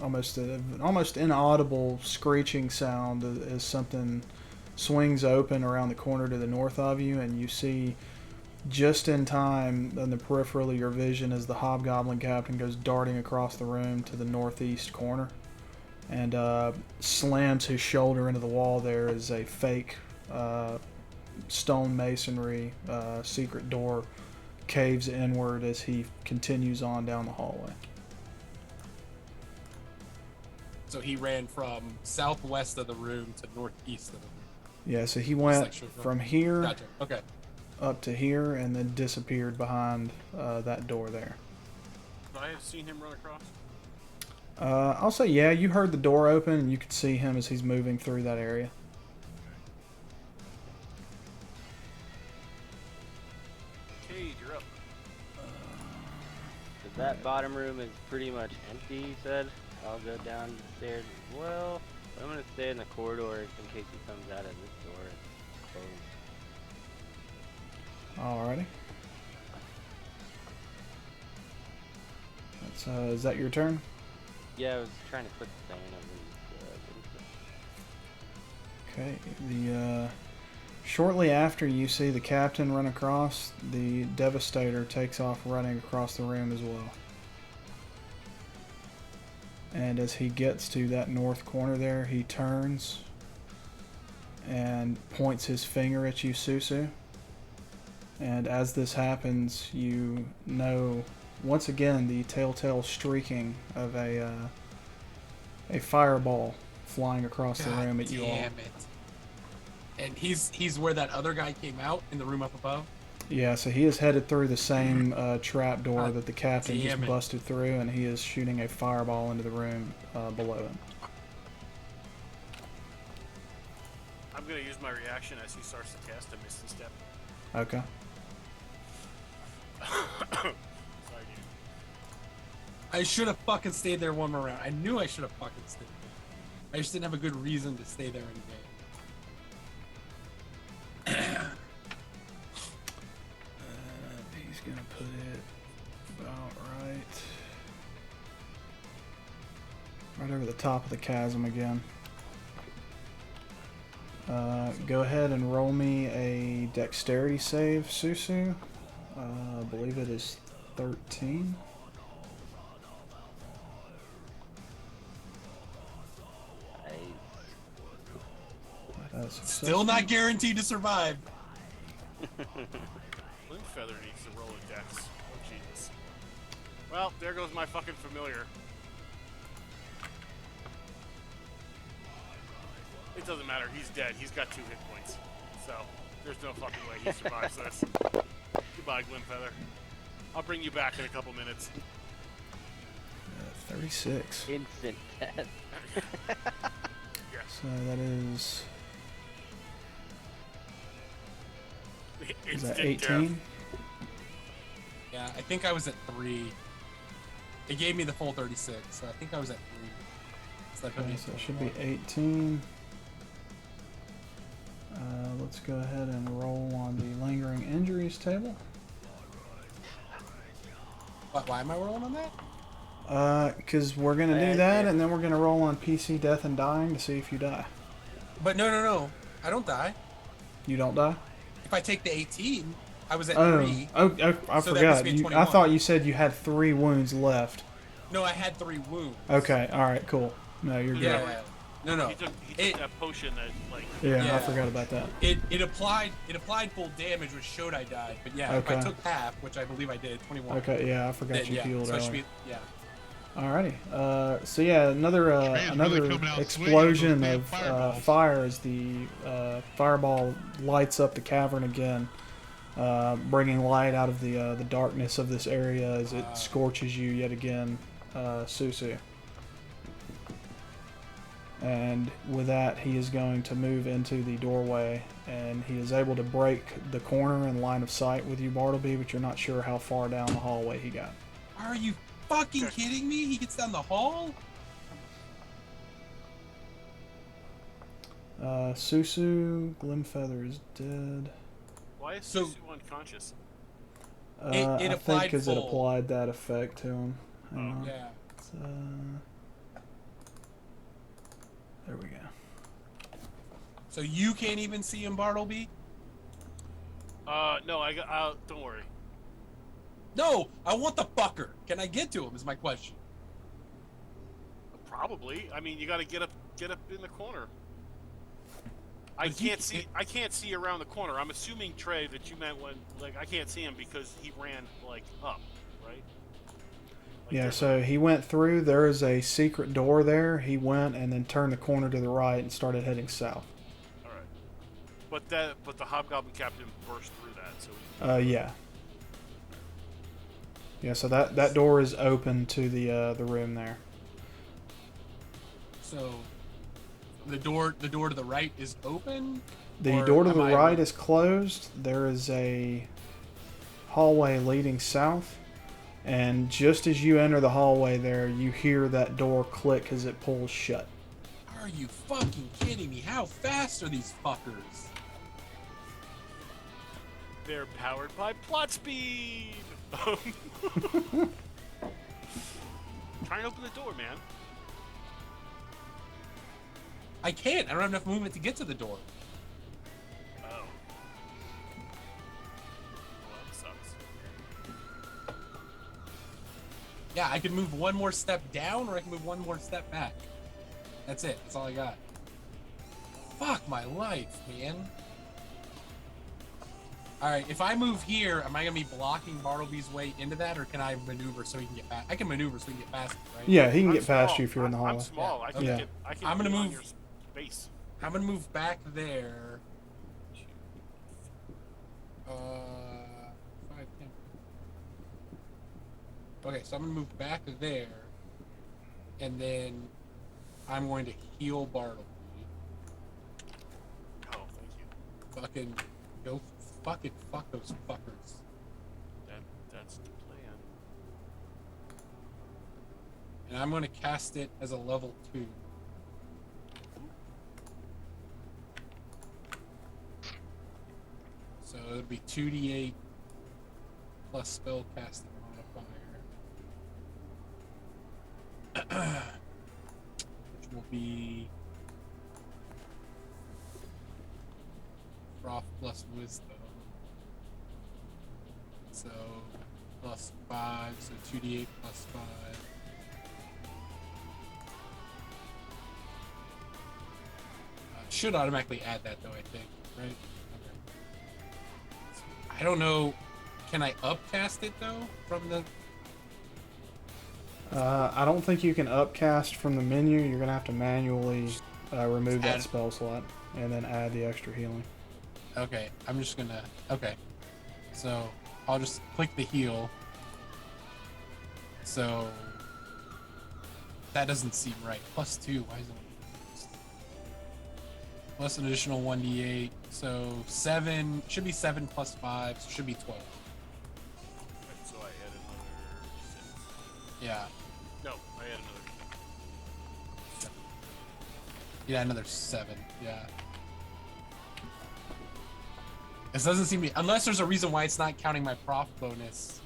an almost inaudible screeching sound as something swings open around the corner to the north of you, and you see just in time in the peripheral of your vision as the hobgoblin captain goes darting across the room to the northeast corner and slams his shoulder into the wall. There is a fake stone masonry secret door caves inward as he continues on down the hallway. So he ran from southwest of the room to northeast of the room. Yeah, so he went from here Gotcha. Okay. up to here and then disappeared behind that door there. Could I have seen him run across? I'll say, yeah, you heard the door open and you could see him as he's moving through that area. Cade, you're up. So that bottom room is pretty much empty, you said. I'll go down the stairs as well. But I'm going to stay in the corridor in case he comes out of this door. It's closed. Alrighty. That's, is that your turn? Yeah, I was trying to put the thing over Okay, shortly after you see the captain run across, the Devastator takes off running across the room as well. And as he gets to that north corner there, he turns and points his finger at you, Susu. And as this happens, you know once again the telltale streaking of a fireball flying across the room at you all. Damn it. And he's where that other guy came out in the room up above? Yeah, so he is headed through the same trap door God that the captain just damn it. busted through, and he is shooting a fireball into the room below him. I'm gonna use my reaction as he starts to cast a misty step. Okay. Sorry, dude. I should have fucking stayed there one more round. I knew I should have fucking stayed there. I just didn't have a good reason to stay there in game. He's gonna put it about right over the top of the chasm again. Go ahead and roll me a dexterity save, Susu. I believe it is 13. Still not guaranteed to survive. Feather needs to roll a dex. Oh, Jesus. Well, there goes my fucking familiar. It doesn't matter. He's dead. He's got 2 hit points. So, there's no fucking way he survives this. Goodbye, Glimfeather. I'll bring you back in a couple minutes. 36. Instant death. Yes. So that is... Is that 18? Yeah, I think I was at 3. It gave me the full 36, so I think I was at 3. So that put me Okay, at so it should 21. be 18. Let's go ahead and roll on the lingering injuries table. Why am I rolling on that? Because we're going to do that, and then we're going to roll on PC death and dying to see if you die. But no. I don't die. You don't die? If I take the 18, I was at 3. I So that puts forgot. me at I 21. thought you said you had 3 wounds left. No, I had 3 wounds. Okay, alright, cool. No, you're good. Yeah. No. He took that potion that, like... Yeah, I forgot about that. It applied full damage, which showed I died. But yeah, if I Okay. took half, which I believe I did, 21. Okay, yeah, I forgot then, you yeah, healed so I should earlier. be, yeah. Alrighty. So yeah, another really coming out explosion swinging of with those damn fireballs. fire as the fireball lights up the cavern again, bringing light out of the darkness of this area as it scorches you yet again, Susu. And with that, he is going to move into the doorway, and he is able to break the corner in line of sight with you, Bartleby, but you're not sure how far down the hallway he got. Are you fucking kidding me? He gets down the hall? Susu, Glimfeather is dead. Why is So- Susu unconscious? It I think applied because it full. applied that effect to him. Hang on. Yeah. It's, there we go. So you can't even see him, Bartleby? No, don't worry. No, I want the fucker. Can I get to him? Is my question. Probably. I mean, you gotta get up in the corner. I But he- can't see around the corner. I'm assuming, Trey, that you meant when, like, I can't see him because he ran, like, up, right? Like, Yeah, there's so he went through. There is a secret door there. He went and then turned the corner to the right and started heading south. All right. But the Hobgoblin Captain burst through that, so. Yeah. Yeah, so that door is open to the room there. So the door to the right is open? The Or door to the am I right wrong? is closed. There is a hallway leading south. And just as you enter the hallway there, you hear that door click as it pulls shut. Are you fucking kidding me? How fast are these fuckers? They're powered by plot speed. Try and open the door, man. I can't. I don't have enough movement to get to the door. Oh. Well, that sucks. Yeah, I can move one more step down, or I can move one more step back. That's it. That's all I got. Fuck my life, man. Alright, if I move here, am I going to be blocking Bartleby's way into that, or can I maneuver so he can get past? I can maneuver so he can get past it, right? Yeah, he can I'm get past small. you if you're in the hallway. I'm small. I can Yeah. get. I can. I'm gonna be on move- your space. I'm going to move back there. Okay, so I'm gonna move back there, and then I'm going to heal Bartleby. Oh, thank you. Fucking go, fucking fuck those fuckers. That's the plan. And I'm gonna cast it as a level 2. So it would be 2d8 plus spell casting modifier. Which will be Froth plus Wisdom. So plus 5, so 2d8 plus 5. Should automatically add that though, I think, right? Okay. I don't know. Can I upcast it though from the? I don't think you can upcast from the menu. You're gonna have to manually remove that Add- spell slot and then add the extra healing. Okay, I'm just gonna. Okay, so I'll just click the heal. So that doesn't seem right. Plus 2. Why is it? Plus an additional 1d8. So 7 should be 7 plus 5. So should be 12. Right, so I add another 6. Yeah. No, I add another 7. Yeah, another 7. Yeah. This doesn't seem to be, unless there's a reason why it's not counting my prof bonus.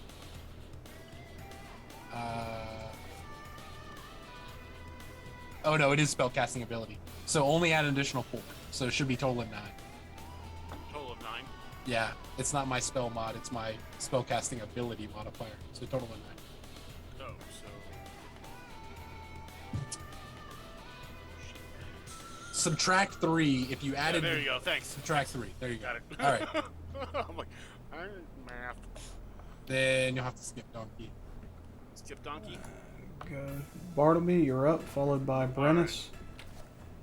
Oh no, it is spellcasting ability. So only add an additional 4. So it should be total of 9. Total of 9. Yeah, it's not my spell mod, it's my spellcasting ability modifier. So total of 9. Oh, so. Subtract 3 if you Yeah, added. there you go. Thanks. Subtract 3. There you go. Got it. All right. I'm like, I didn't math. Then you'll have to skip donkey. Skip donkey. Go. Bartleby, you're up, followed by Brennus.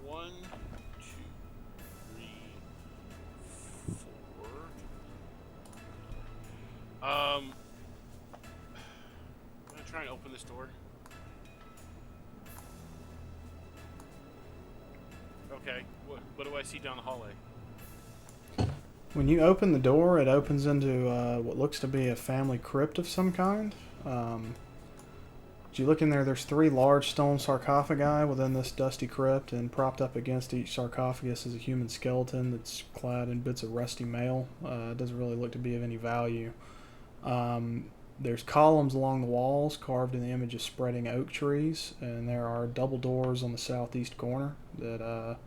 1, 2, 3, 4. I'm gonna try and open this door. Okay. What do I see down the hallway? When you open the door, it opens into what looks to be a family crypt of some kind. As you look in there, there's 3 large stone sarcophagi within this dusty crypt, and propped up against each sarcophagus is a human skeleton that's clad in bits of rusty mail. It doesn't really look to be of any value. There's columns along the walls carved in the image of spreading oak trees, and there are double doors on the southeast corner that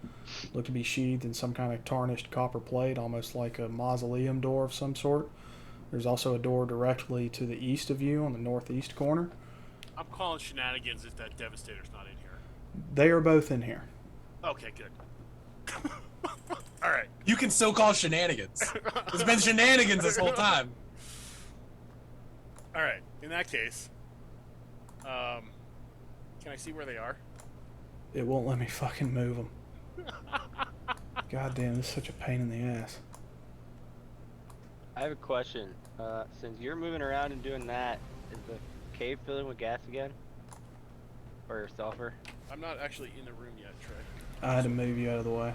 look to be sheathed in some kind of tarnished copper plate, almost like a mausoleum door of some sort. There's also a door directly to the east of you on the northeast corner. I'm calling shenanigans if that Devastator's not in here. They are both in here. Okay, good. Alright. You can still call shenanigans. It's been shenanigans this whole time. Alright, in that case, can I see where they are? It won't let me fucking move them. God damn, this is such a pain in the ass. I have a question. Since you're moving around and doing that, is the cave filling with gas again? Or sulfur? I'm not actually in the room yet, Trey. I had to move you out of the way.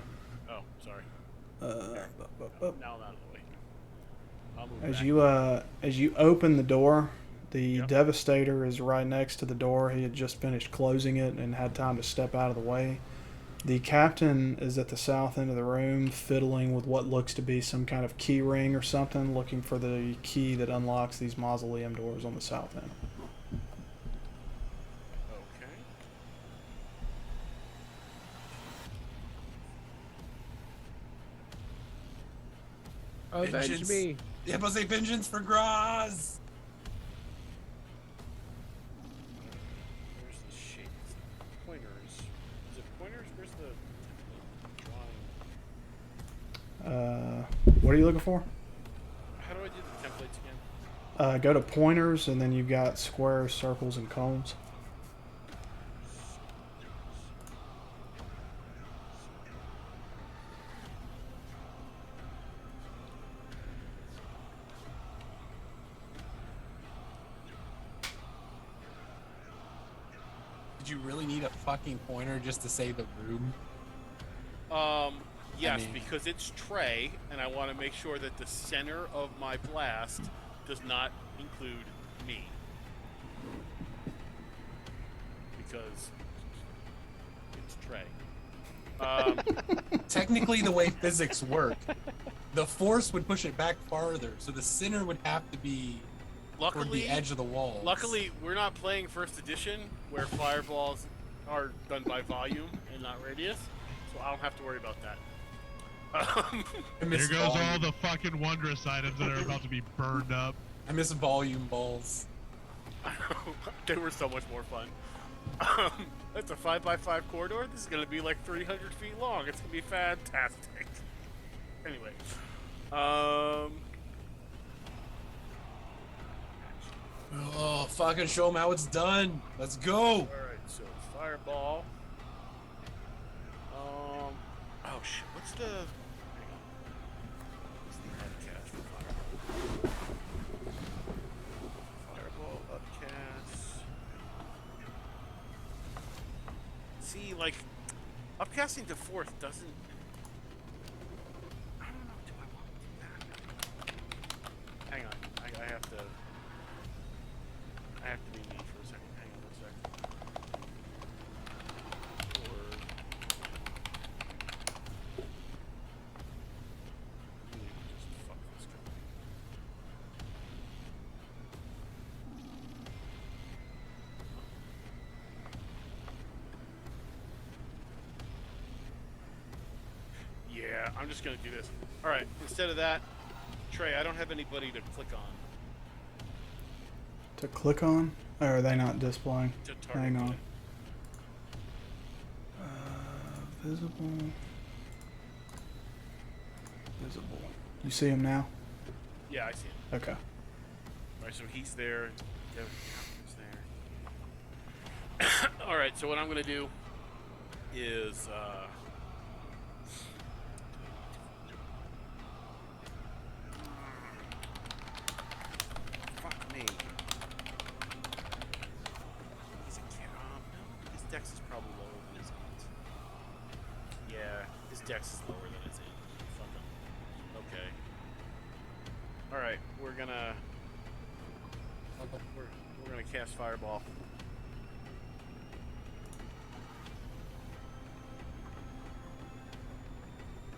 Oh, sorry. Uh, Now I'm out of the way. I'll move As back. as you open the door, the Yep. Devastator is right next to the door. He had just finished closing it and had time to step out of the way. The captain is at the south end of the room, fiddling with what looks to be some kind of key ring or something, looking for the key that unlocks these mausoleum doors on the south end. Okay. Avenge Vengeance. me. Yeah, but say vengeance for Graz. Where's the shape? Pointers. Is it pointers? Where's the drawing? What are you looking for? How do I do the templates again? Go to pointers, and then you've got squares, circles, and cones. Did you really need a fucking pointer just to say the room? Yes, mean- because it's Trey, and I want to make sure that the center of my blast does not include me. Because it's Trey. Technically, the way physics work, the force would push it back farther, so the center would have to be toward Luckily, the edge of the wall. Luckily, we're not playing first edition, where fireballs are done by volume and not radius, so I don't have to worry about that. I miss Here goes volume. all the fucking wondrous items that are about to be burned up. I miss volume balls. They were so much more fun. That's a 5x5 corridor. This is going to be like 300 feet long. It's going to be fantastic. Anyway. Oh, fucking show them how it's done. Let's go. Alright, so fireball. Oh shit, what's the... Hang on. What's the upcast for fireball? Fireball, upcast... See, like, upcasting to 4th doesn't... I don't know, do I want to do that? Hang on, I have to... I have to be me for a second. Hang on 1 second. Or... Just fuck this guy. Yeah, I'm just gonna do this. Alright, instead of that, Trey, I don't have anybody to click on. To click on? Or are they not displaying? To target Hang on. with. Visible. Visible. You see him now? Yeah, I see him. Okay. Alright, so he's there. He's there. Alright, so what I'm gonna do is fuck me. He's a kid. No, his dex is probably lower than his int. Yeah, his dex is lower than his int. Fuck him. Okay. Alright, we're gonna cast fireball.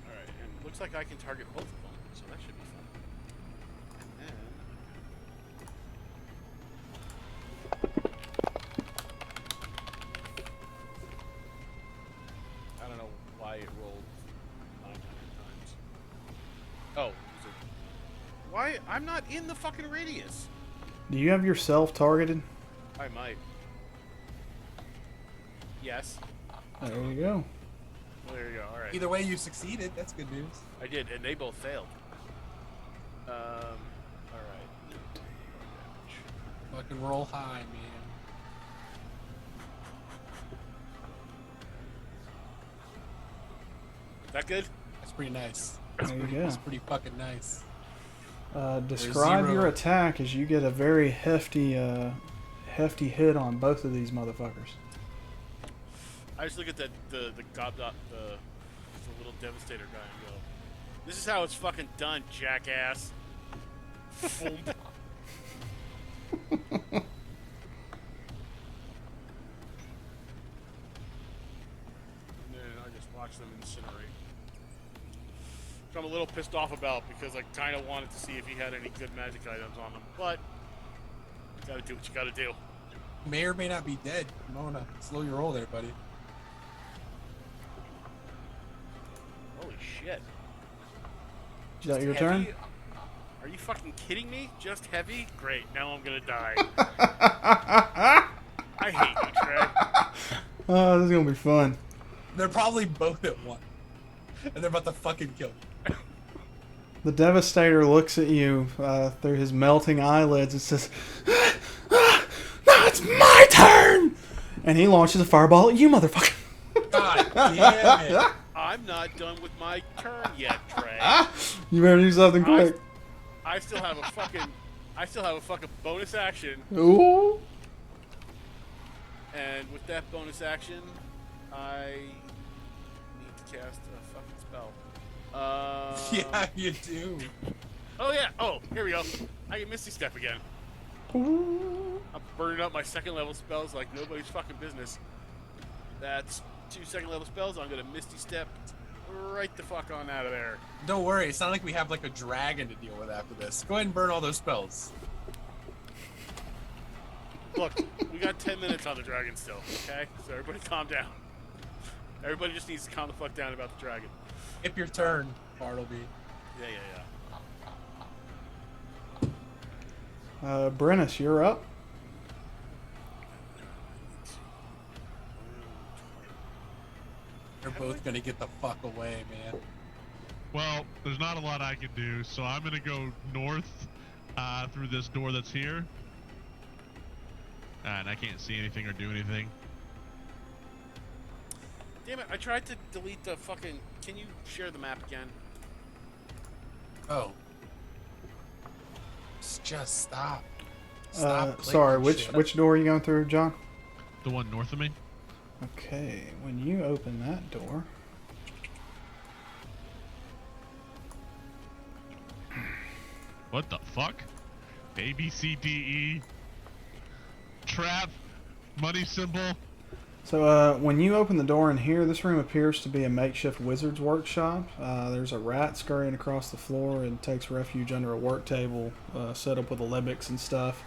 Alright, and looks like I can target both of them, so that should be fun. And then I don't know why it rolled 900 times. Oh, was it... Why? I'm not in the fucking radius. Do you have yourself targeted? I might. Yes. There you go. Well, there you go. All right. Either way, you succeeded. That's good news. I did, and they both failed. All right. Fucking roll high, man. That good? That's pretty nice. There you go. That's pretty fucking nice. Describe zero. your attack as you get a very hefty hit on both of these motherfuckers. I just look at the gobdot, the little devastator guy and go, "This is how it's fucking done, jackass." Boom. And then I just watch them incinerate. Which I'm a little pissed off about because I kind of wanted to see if he had any good magic items on him, but you gotta do what you gotta do. May or may not be dead. You might wanna slow your roll there, buddy. Holy shit. Is that your Heavy? turn? Are you fucking kidding me? Just heavy? Great, now I'm gonna die. I hate you, Trey. Oh, this is gonna be fun. They're probably both at one. And they're about to fucking kill you. The Devastator looks at you through his melting eyelids and says, "Now it's my turn!" And he launches a fireball at you, motherfucker. God damn it. I'm not done with my turn yet, Trey. You better do something quick. I still have a fucking bonus action, Ooh. And with that bonus action, I need to cast a fucking spell. Yeah, you do. Oh yeah. Oh, here we go. I get Misty Step again. I'm burning up my second level spells like nobody's fucking business. That's 2 second level spells. I'm gonna Misty Step right the fuck on out of there. Don't worry, it's not like we have like a dragon to deal with after this. Go ahead and burn all those spells. Look, we got 10 minutes on the dragon still, okay? So everybody calm down. Everybody just needs to calm the fuck down about the dragon. Skip your turn, Bartleby. Yeah. Brennus, you're up. They're both gonna get the fuck away, man. Well, there's not a lot I can do, so I'm gonna go north through this door that's here. And I can't see anything or do anything. Damn it, I tried to delete the fucking... Can you share the map again? Oh. Just stop. Stop Sorry, clicking shit. which door are you going through, John? The one north of me? Okay, when you open that door... What the fuck? A, B, C, D, E. Trap. Money symbol. So, when you open the door in here, this room appears to be a makeshift wizard's workshop. There's a rat scurrying across the floor and takes refuge under a work table set up with alembics and stuff,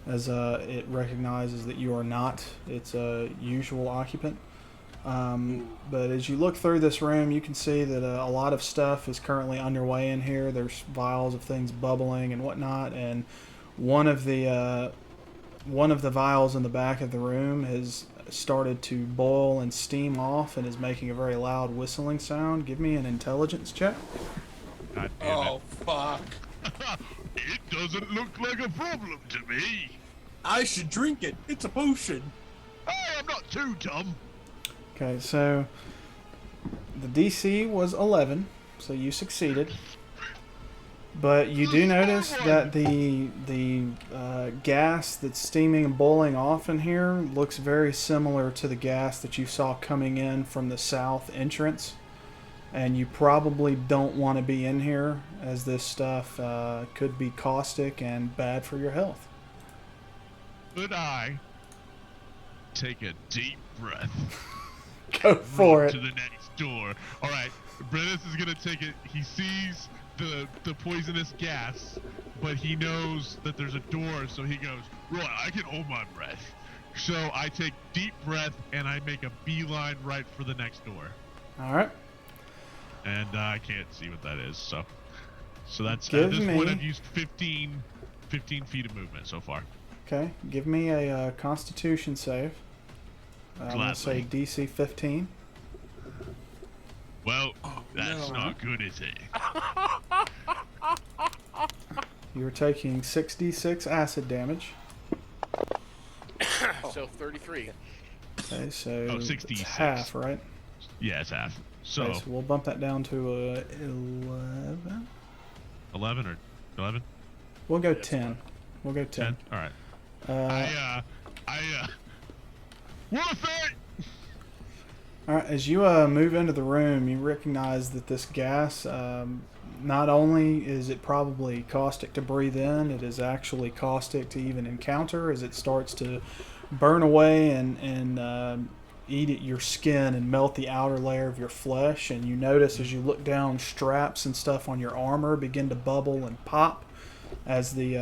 as it recognizes that you are not its usual occupant. But as you look through this room, you can see that a lot of stuff is currently underway in here. There's vials of things bubbling and whatnot, and one of the vials in the back of the room has started to boil and steam off and is making a very loud whistling sound. Give me an intelligence check. God damn Oh, fuck. It doesn't look like a problem to me. I should drink it. It's a potion. Hey, I'm not too dumb. Okay, so the DC was 11, so you succeeded. But you do notice that the gas that's steaming and boiling off in here looks very similar to the gas that you saw coming in from the south entrance. And you probably don't want to be in here, as this stuff could be caustic and bad for your health. Could I take a deep breath? Go for it. To the next door. All right, Brennus is gonna take it. He sees the poisonous gas, but he knows that there's a door, so he goes, right, I can hold my breath. So I take deep breath and I make a beeline right for the next door. All right. And I can't see what that is, so that's Give at this me- point I've used 15 feet of movement so far. Okay, give me a Constitution save. I'm going to say Gladly. DC 15. Well, that's not good, is it? You're taking 6d6 acid damage. So 33. Okay, so Oh, it's 66. half, right? Yeah, it's half. So Okay, so we'll bump that down to 11. 11 or 11? We'll go 10. We'll go 10. 10? All right. Worth it! All right, as you move into the room, you recognize that this gas, not only is it probably caustic to breathe in, it is actually caustic to even encounter, as it starts to burn away and eat at your skin and melt the outer layer of your flesh. And you notice as you look down, straps and stuff on your armor begin to bubble and pop as the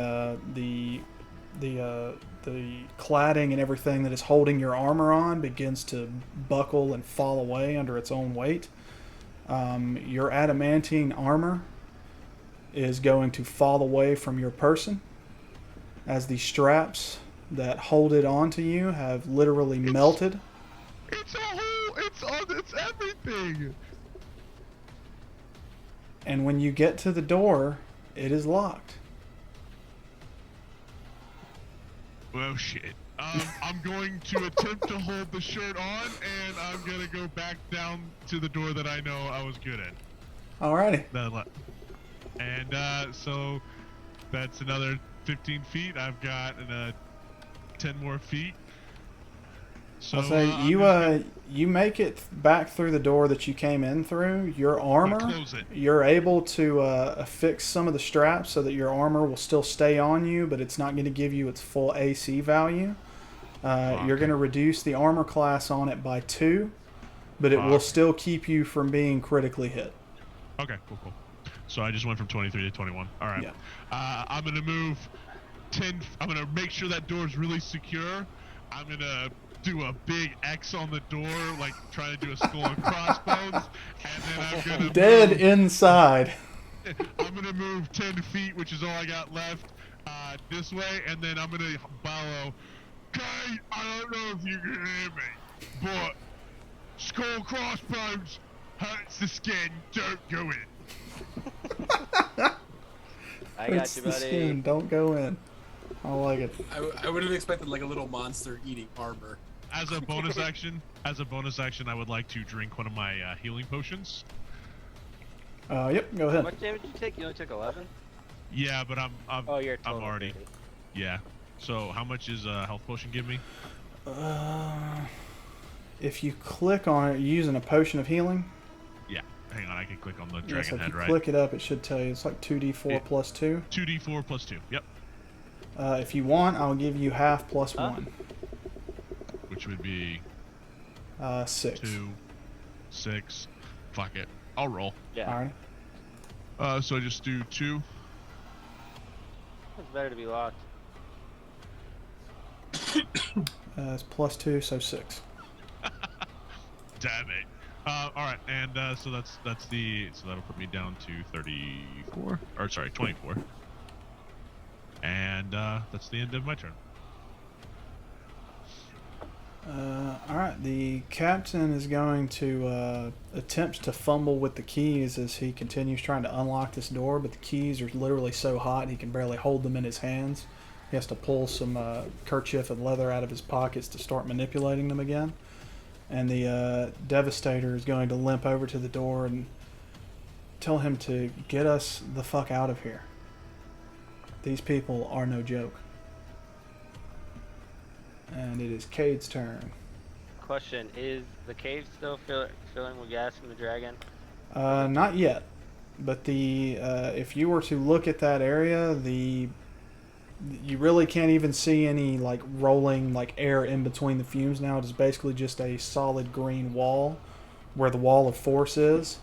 cladding and everything that is holding your armor on begins to buckle and fall away under its own weight. Your adamantine armor is going to fall away from your person as the straps that hold it onto you have literally melted. It's a whole, it's everything! And when you get to the door, it is locked. Well, shit. I'm going to attempt to hold the shirt on, and I'm going to go back down to the door that I know I was good at. Alrighty. And so that's another 15 feet. I've got 10 more feet. So I'll say I'm just you make it back through the door that you came in through. Your gonna armor, close it. you're able to affix some of the straps so that your armor will still stay on you, but it's not going to give you its full AC value. You're going to reduce the armor class on it by 2, but it will still keep you from being critically hit. Okay, cool. So I just went from 23 to 21. All right. Yeah. I'm gonna move 10. I'm gonna make sure that door's really secure. I'm gonna do a big X on the door, like trying to do a skull and crossbones, and then I'm gonna Dead inside. I'm gonna move 10 feet, which is all I got left, this way, and then I'm gonna bellow, "Kate, I don't know if you can hear me, but skull crossbones hurts the skin. Don't go in." I got Hurts you, the buddy. skin. Don't go in. I like it. I would have expected like a little monster eating armor. As a bonus action, I would like to drink one of my healing potions. Yep. Go How ahead. much damage did you take? You only took 11? Yeah, but I'm Oh, you're a total already. 30. Yeah. So how much is health potion give me? If you click on it, you're using a potion of healing. Yeah. Hang on, I can click on the Yes, dragon if head, you right? click it up, it should tell you. It's like 2d4 plus 2. 2d4 plus 2. Yep. If you want, I'll give you half plus 1. Which would be 6. 2, 6. Fuck it. I'll roll. Yeah. Alright. So I just do 2. It's better to be locked. It's plus 2, so 6. Damn it. All right, and so that'll put me down to 34, or sorry, 24. And that's the end of my turn. Alright, the captain is going to attempt to fumble with the keys as he continues trying to unlock this door, but the keys are literally so hot he can barely hold them in his hands. He has to pull some kerchief and leather out of his pockets to start manipulating them again. And the Devastator is going to limp over to the door and tell him to get us the fuck out of here. These people are no joke. And it is Cade's turn. Question, is the cave still filling with gas from the dragon? Not yet. But if you were to look at that area, you really can't even see any like rolling like air in between the fumes now. It is basically just a solid green wall where the wall of force is.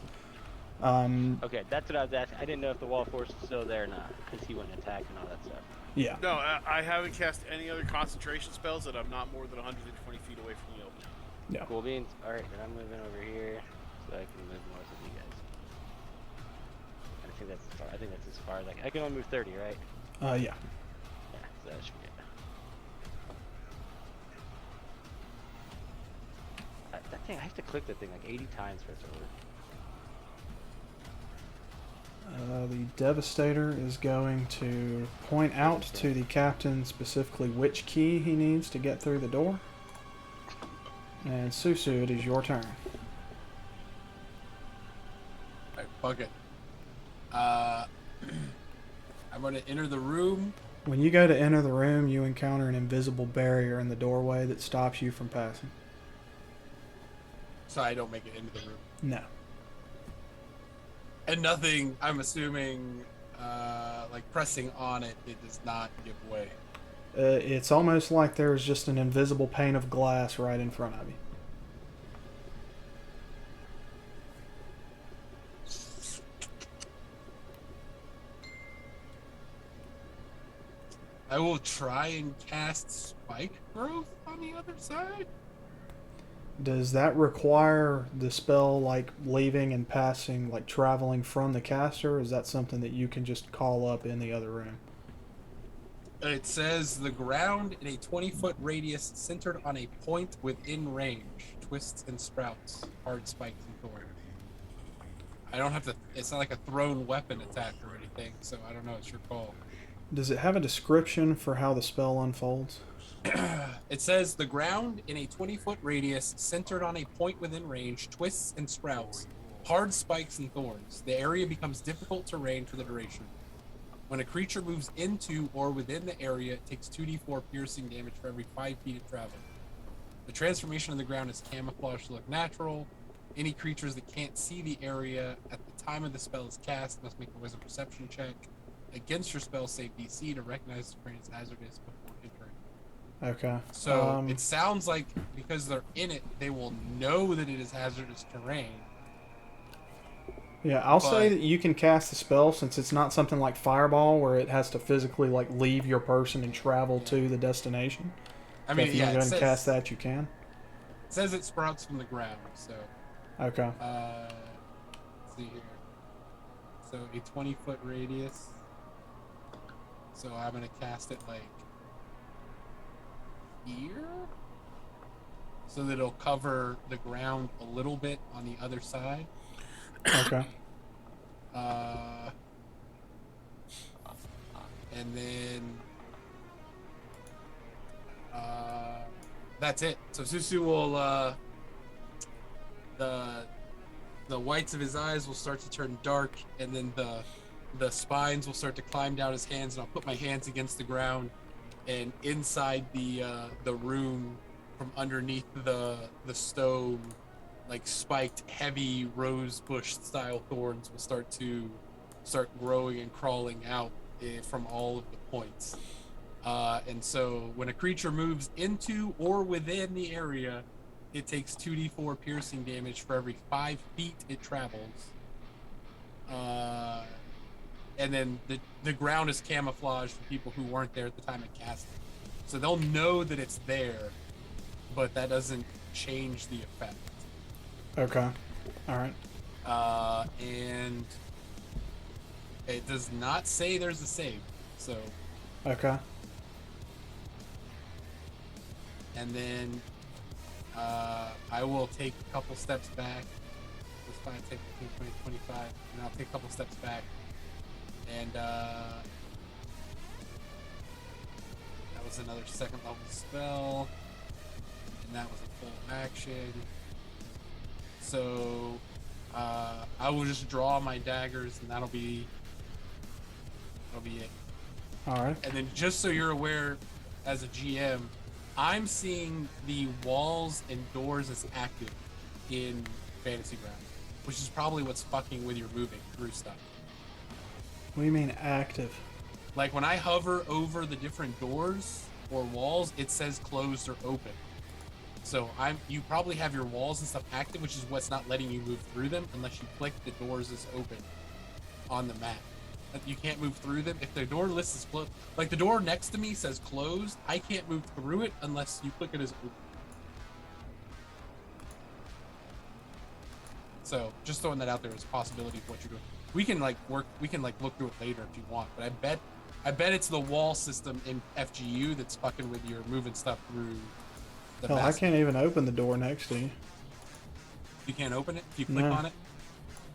Okay, that's what I was asking. I didn't know if the wall force was still there or not, because he wouldn't attack and all that stuff. Yeah. No, I haven't cast any other concentration spells that I'm not more than 120 feet away from the opening. Yeah. Cool beans. Alright, then I'm moving over here so I can move north with you guys. I think that's as far as I can only move 30, right? Yeah. Yeah, so that should be good. That thing, I have to click that thing like 80 times for it to work. The Devastator is going to point out to the captain specifically which key he needs to get through the door. And Susu, it is your turn. Alright, fuck it. I'm gonna enter the room. When you go to enter the room, you encounter an invisible barrier in the doorway that stops you from passing. So I don't make it into the room. No. And nothing, I'm assuming, like pressing on it, it does not give way. It's almost like there's just an invisible pane of glass right in front of you. I will try and cast Spike Growth on the other side. Does that require the spell like leaving and passing, like traveling from the caster? Or is that something that you can just call up in the other room? It says the ground in a 20-foot radius centered on a point within range. Twists and sprouts. Hard spikes and thorns. I don't have to, it's not like a thrown weapon attack or anything, so I don't know, it's your call. Does it have a description for how the spell unfolds? It says the ground in a 20-foot radius centered on a point within range twists and sprouts. Hard spikes and thorns. The area becomes difficult terrain for the duration. When a creature moves into or within the area, it takes 2d4 piercing damage for every 5 feet it travels. The transformation of the ground is camouflaged to look natural. Any creatures that can't see the area at the time of the spell is cast must make a wisdom perception check against your spell save DC to recognize the terrain as hazardous before entering. Okay. So it sounds like because they're in it, they will know that it is hazardous terrain. Yeah, I'll say that you can cast the spell since it's not something like Fireball where it has to physically like leave your person and travel to the destination. I So mean, if you yeah, want to go it ahead and says, cast that, you can. it says it sprouts from the ground. So, Okay. let's see here. So a 20-foot radius. So I'm gonna cast it like here, so that it'll cover the ground a little bit on the other side. Okay. And then that's it. So Susu will the whites of his eyes will start to turn dark, and then the spines will start to climb down his hands, and I'll put my hands against the ground, and inside the room, from underneath the stone, like spiked heavy rose bush style thorns will start growing and crawling out from all of the points. And so when a creature moves into or within the area, it takes 2d4 piercing damage for every 5 feet it travels. And then the ground is camouflaged for people who weren't there at the time it cast it. So they'll know that it's there, but that doesn't change the effect. Okay. All right. And it does not say there's a save. So. Okay. And then I will take a couple steps back. That's fine. Take 15, 20, 25, and I'll take a couple steps back. And that was another second level spell, and that was a full action. So I will just draw my daggers, and that'll be it. All right. And then just so you're aware, as a GM, I'm seeing the walls and doors as active in Fantasy Ground, which is probably what's fucking with your moving through stuff. What do you mean active? Like when I hover over the different doors or walls, it says closed or open. So you probably have your walls and stuff active, which is what's not letting you move through them unless you click the doors as open on the map. You can't move through them. If the door list is closed, like the door next to me says closed, I can't move through it unless you click it as open. So just throwing that out there as a possibility of what you're doing. We can look through it later if you want, but I bet it's the wall system in FGU that's fucking with your moving stuff through the Hell, I basket. can't even open the door next to you. You can't open it if you click No. on it?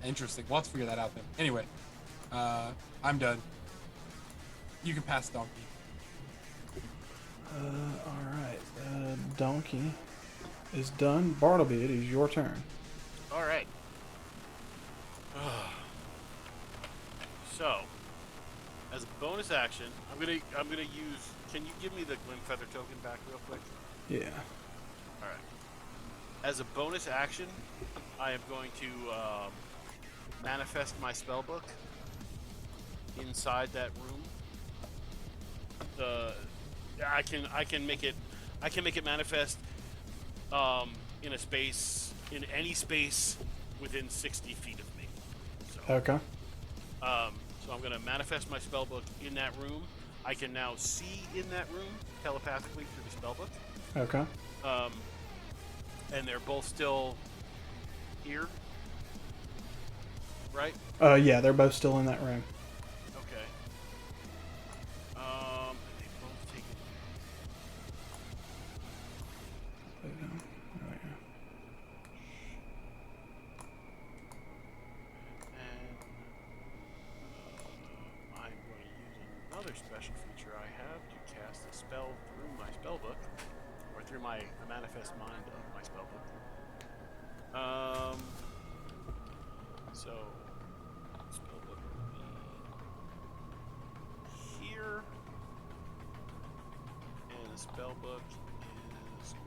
Interesting. Well, let's figure that out then. Anyway, I'm done. You can pass Donkey. Alright. Donkey is done. Bartleby, it is your turn. All right. So, as a bonus action, I'm gonna use. Can you give me the Glint Feather token back real quick? Yeah. All right. As a bonus action, I am going to manifest my spellbook inside that room. I can make it manifest in a space, in any space within 60 feet of me. So, Okay. so I'm going to manifest my spellbook in that room. I can now see in that room telepathically through the spellbook. Okay. And they're both still here, right? Yeah, they're both still in that room. Okay. They both take it. And I'm going to use another special feature I have to cast a spell through my spellbook, or through my manifest mind of my spellbook. So spellbook will be here, and the spellbook is going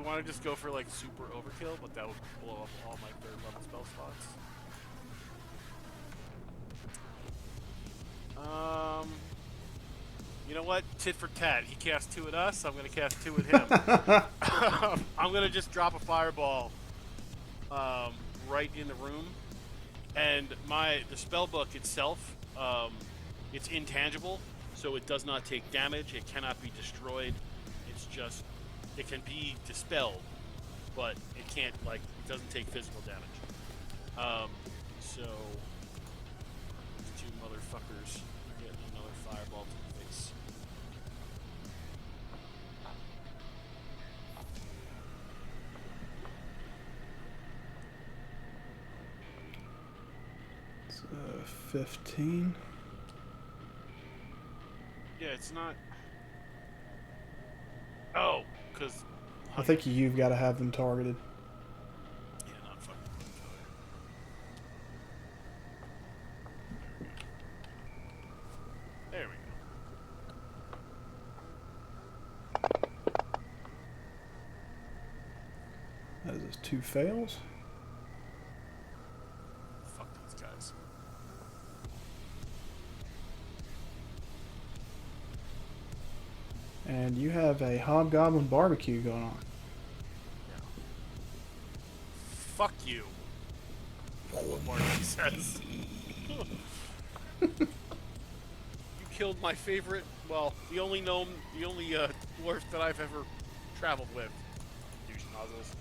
we want to just go for like super overkill, but that would blow up all my 3rd level spell slots. You know what? Tit for tat. He cast 2 at us. I'm gonna cast 2 at him. I'm gonna just drop a fireball right in the room, and the spell book itself, it's intangible, so it does not take damage. It cannot be destroyed. It's just it can be dispelled, but it can't it doesn't take physical damage. So these 2 motherfuckers are getting another fireball to the face. It's 15. Yeah, it's not. Oh, because. I think you've got to have them targeted. Yeah, not fucking. There we go. That is 2 fails. Fuck these guys. And you have a hobgoblin barbecue going on. Fuck you. What Marty says. You killed my favorite, well, the only dwarf that I've ever traveled with. Douche nozzles.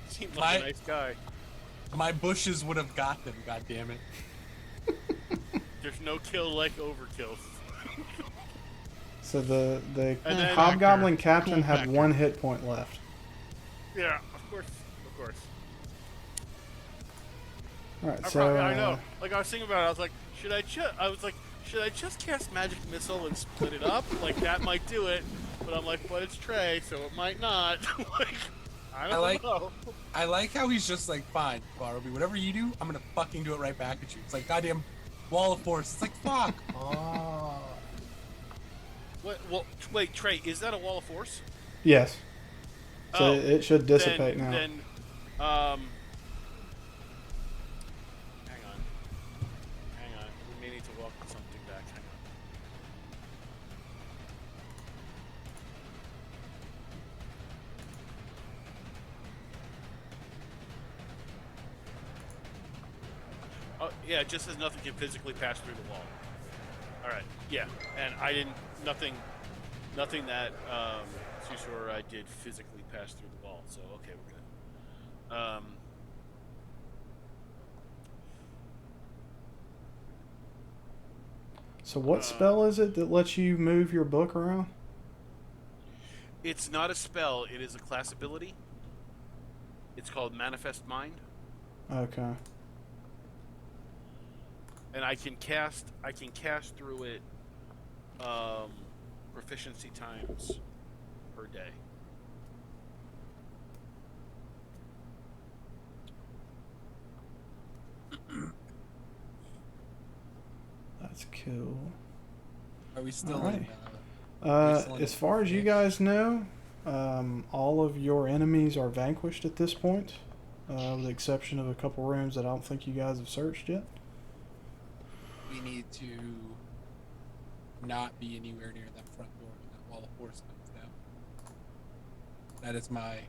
Seems like a nice guy. My bushes would have got them, goddammit. There's no kill like overkill. So the And then- hobgoblin captain Cool had factor. 1 hit point left. Yeah, of course. Of course. All right, I, so probably, I know. Like I was thinking about it, I was like, should I just cast magic missile and split it up? Like that might do it. But I'm like, but it's Trey, so it might not. Like, I don't know. I like how he's just like, fine, Bartleby, whatever you do, I'm gonna fucking do it right back at you. It's like goddamn wall of force. It's like fuck. Oh. What? Well, wait, Trey, is that a wall of force? yes. So Oh, it should dissipate now. Then, hang on. We may need to walk something back. Hang on. Oh, yeah, it just says nothing can physically pass through the wall. All right, yeah, and I didn't. Nothing that Susur or I did physically pass through the wall. So okay, we're good. So what spell is it that lets you move your book around? It's not a spell. It is a class ability. It's called Manifest Mind, Okay. and I can cast through it proficiency times per day. That's cool. Are we still Alright. in? Are we still in As far as you guys know, all of your enemies are vanquished at this point, with the exception of a couple rooms that I don't think you guys have searched yet. We need to not be anywhere near that front door when that wall of force comes down. That is my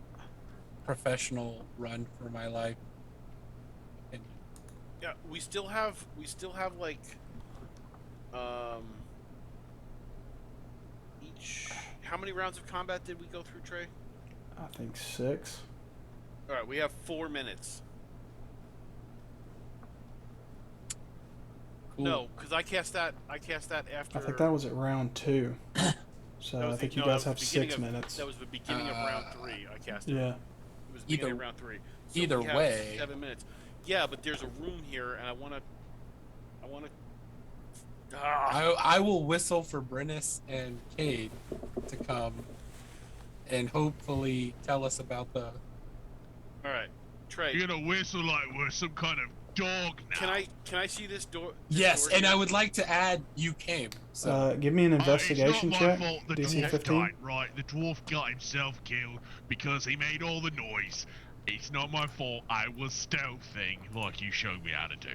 professional run for my life opinion. Yeah, we still have like each. How many rounds of combat did we go through, Trey? I think 6. All right, we have 4 minutes. Cool. No, because I cast that after. I think that was at round 2. So that was I think the- you no, guys that have was the beginning 6 of- minutes. That was the beginning of round 3. I cast it. Yeah. It was the beginning of Either- round 3. So either we have way. 7 minutes. Yeah, but there's a room here, and I want to. I will whistle for Brynnis and Cade to come and hopefully tell us about the. All right, Trey. You're gonna whistle like we're some kind of dog now. Can I see this door? Yes, and I would like to add you came. So Give me an investigation it's not check. my fault the DC dwarf 15. died, right? The dwarf got himself killed because he made all the noise. It's not my fault. I was stealthing like you showed me how to do.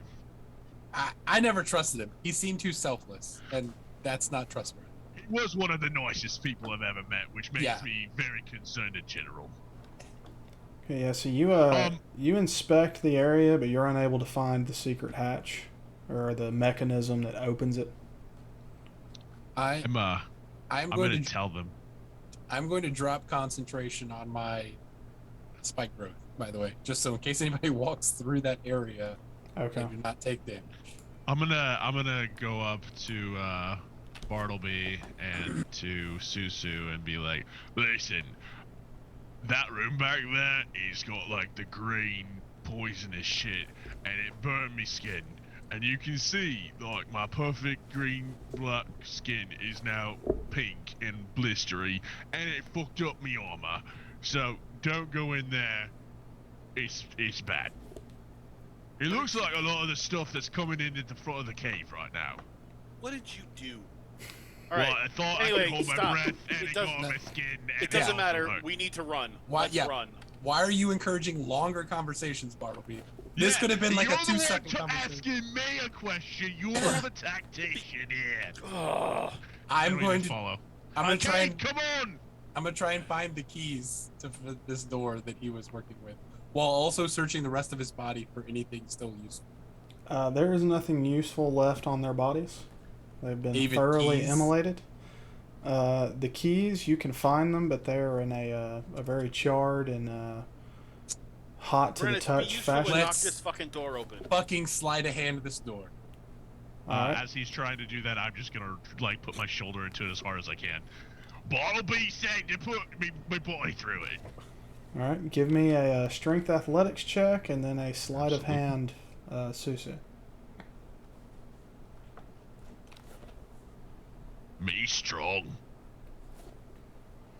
I never trusted him. He seemed too selfless, and that's not trustworthy. He was one of the nicest people I've ever met, which makes Yeah. me very concerned in general. Okay, yeah. So you inspect the area, but you're unable to find the secret hatch or the mechanism that opens it. I'm I'm going gonna to tell them. I'm going to drop concentration on my spike growth, by the way, just so in case anybody walks through that area, Okay. they do not take damage. I'm gonna go up to Bartleby and to Susu and be like, listen, that room back there, it's got like the green poisonous shit, and it burned me skin. And you can see, like, my perfect green black skin is now pink and blistery, and it fucked up my armor. So don't go in there. It's bad. It looks like a lot of the stuff that's coming in at the front of the cave right now. What did you do? All right. Well, I thought Anyway, I could hold my stop. breath and It it got doesn't- on my skin. It and doesn't also matter. hurt. We need to run. Why- Let's yeah. run. Why are you encouraging longer conversations, Bartleby? This could have been like a you're the 2-second one conversation. asking me a question. You're the tactician here. Ugh. I'm Don't going even to follow. I'm gonna try Okay, and come on. I'm gonna try and find the keys to this door that he was working with, while also searching the rest of his body for anything still useful. There is nothing useful left on their bodies. They've been Even thoroughly keys? immolated. The keys, you can find them, but they're in a very charred and hot to Brennan, the be touch useful and fashion. knock Let's- this fucking door open. Fucking slide a hand to this door. Alright. As he's trying to do that, I'm just gonna like put my shoulder into it as hard as I can. Bartleby said to put my body through it. Alright, give me a strength athletics check and then a sleight of Absolutely. hand, Susu. Me strong,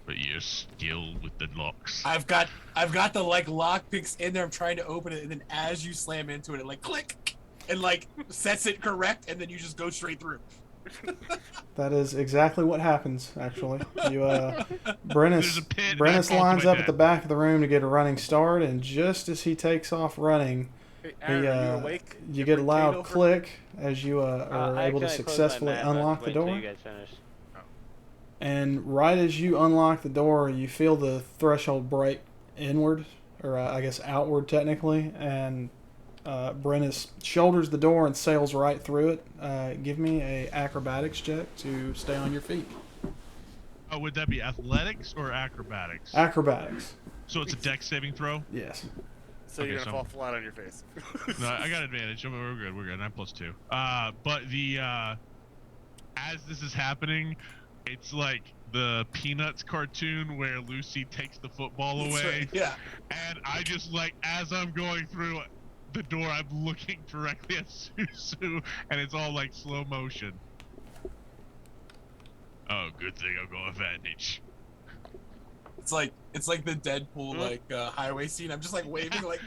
but you're skilled with the locks. I've got the like lock picks in there. I'm trying to open it, and then as you slam into it, it like click and like sets it correct, and then you just go straight through. That is exactly what happens, actually. You, Brennis There's a pit Brennis that falls lines to my up at the death. back of the room to get a running start, and just as he takes off running, Hey, he, Aaron, are you awake? you get a bring loud Kate over? click as you are I able to kinda closed my successfully map. I was unlock the waiting till door. You guys finish. And right as you unlock the door, you feel the threshold break inward, or I guess outward technically, and Brennis shoulders the door and sails right through it. Give me a acrobatics check to stay on your feet. Oh, would that be athletics or acrobatics? Acrobatics. So it's a dex saving throw? Yes. So Okay, you're gonna so- fall flat on your face. No, I got advantage. We're good. We're good. 9+2. But the as this is happening, it's like the Peanuts cartoon where Lucy takes the football That's away, right, yeah. and I just like as I'm going through the door, I'm looking directly at Susu, and it's all like slow motion. Oh, good thing I've got advantage. It's like the Deadpool like highway scene. I'm just like waving like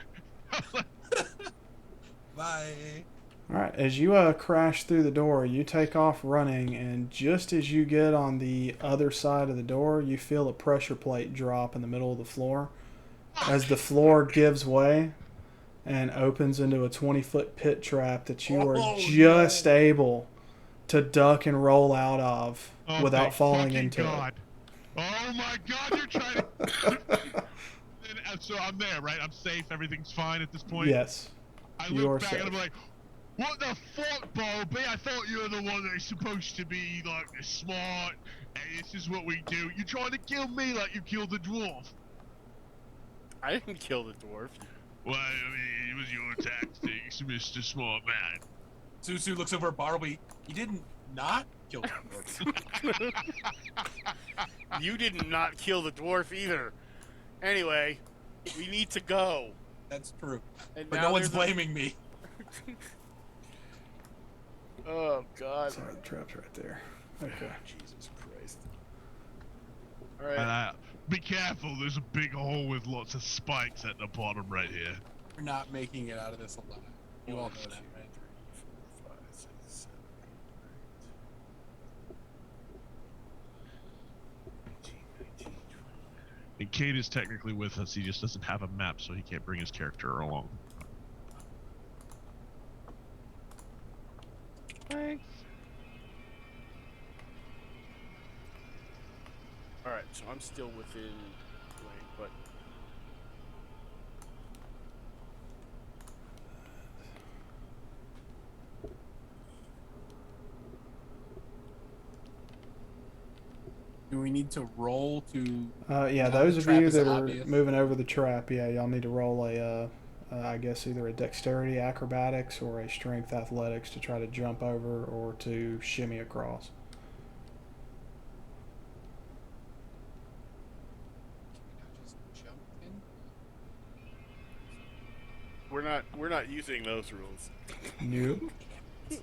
bye. All right. As you crash through the door, you take off running, and just as you get on the other side of the door, you feel a pressure plate drop in the middle of the floor. As the floor gives way and opens into a 20-foot pit trap that you are Oh, just able to duck and roll out of Oh, without thank falling fucking into God. Oh my God, you're trying to. So I'm there, right? I'm safe. Everything's fine at this it. point. Yes. I you are look back safe. and I'm like, what the fuck, Bobby? I thought you were the one that's supposed to be like smart, and this is what we do. You're trying to kill me like you killed the dwarf. I didn't kill the dwarf. Well, I mean, it was your tactics, Mr. Smart Man. Susu looks over at Bartleby. You didn't not kill the dwarf. You did not kill the dwarf either. Anyway, we need to go. That's true. And But now no one's there's a- blaming me. Oh God. Sorry, the trap's right there. Okay. Jesus Christ. All And right. be careful, there's a big hole with lots of spikes at the bottom right here. We're not making it out of this alive. You all 1, know 2, that, right? 3, 4, 5, 6, 7, 8, 19, 20. And Kate is technically with us. He just doesn't have a map, so he can't bring his character along. Thanks. Alright, so I'm still within range, but Do we need to roll to? Yeah, Now those the of trap you is that obvious. are moving over the trap, yeah, y'all need to roll I guess either a dexterity acrobatics or a strength athletics to try to jump over or to shimmy across. Just jump in. we're not using those rules. Nope. There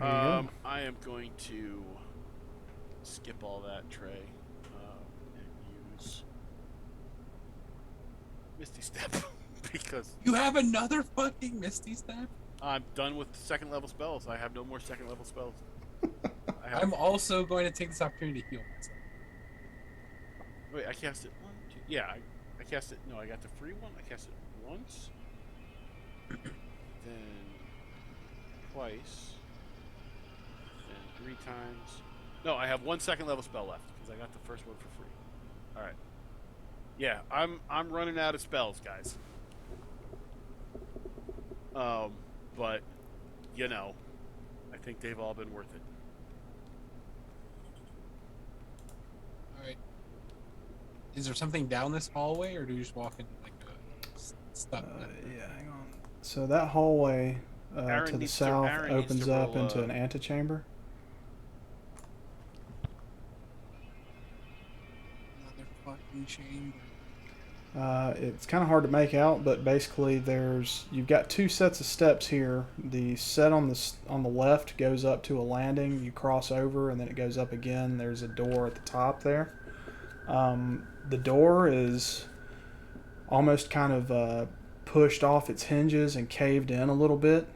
you go. I am going to skip all that, Trey, and use Misty Step because You have another fucking Misty Step? I'm done with second level spells. I have no more second level spells. I have. I'm also going to take this opportunity to heal myself. Wait, I cast it 1, 2. Yeah, I cast it. No, I got the free one. I cast it once, then twice, then 3 times. No, I have 1 second level spell left because I got the first one for free. All right. Yeah, I'm running out of spells, guys. But you know, I think they've all been worth it. Alright. Is there something down this hallway, or do you just walk into like a stuck? Yeah, hang on. So that hallway Aaron to the needs to- south Aaron needs to opens up roll, into an antechamber. Another fucking chamber. It's kind of hard to make out, but basically you've got 2 sets of steps here. The set on the left goes up to a landing. You cross over, and then it goes up again. There's a door at the top there. The door is almost kind of pushed off its hinges and caved in a little bit.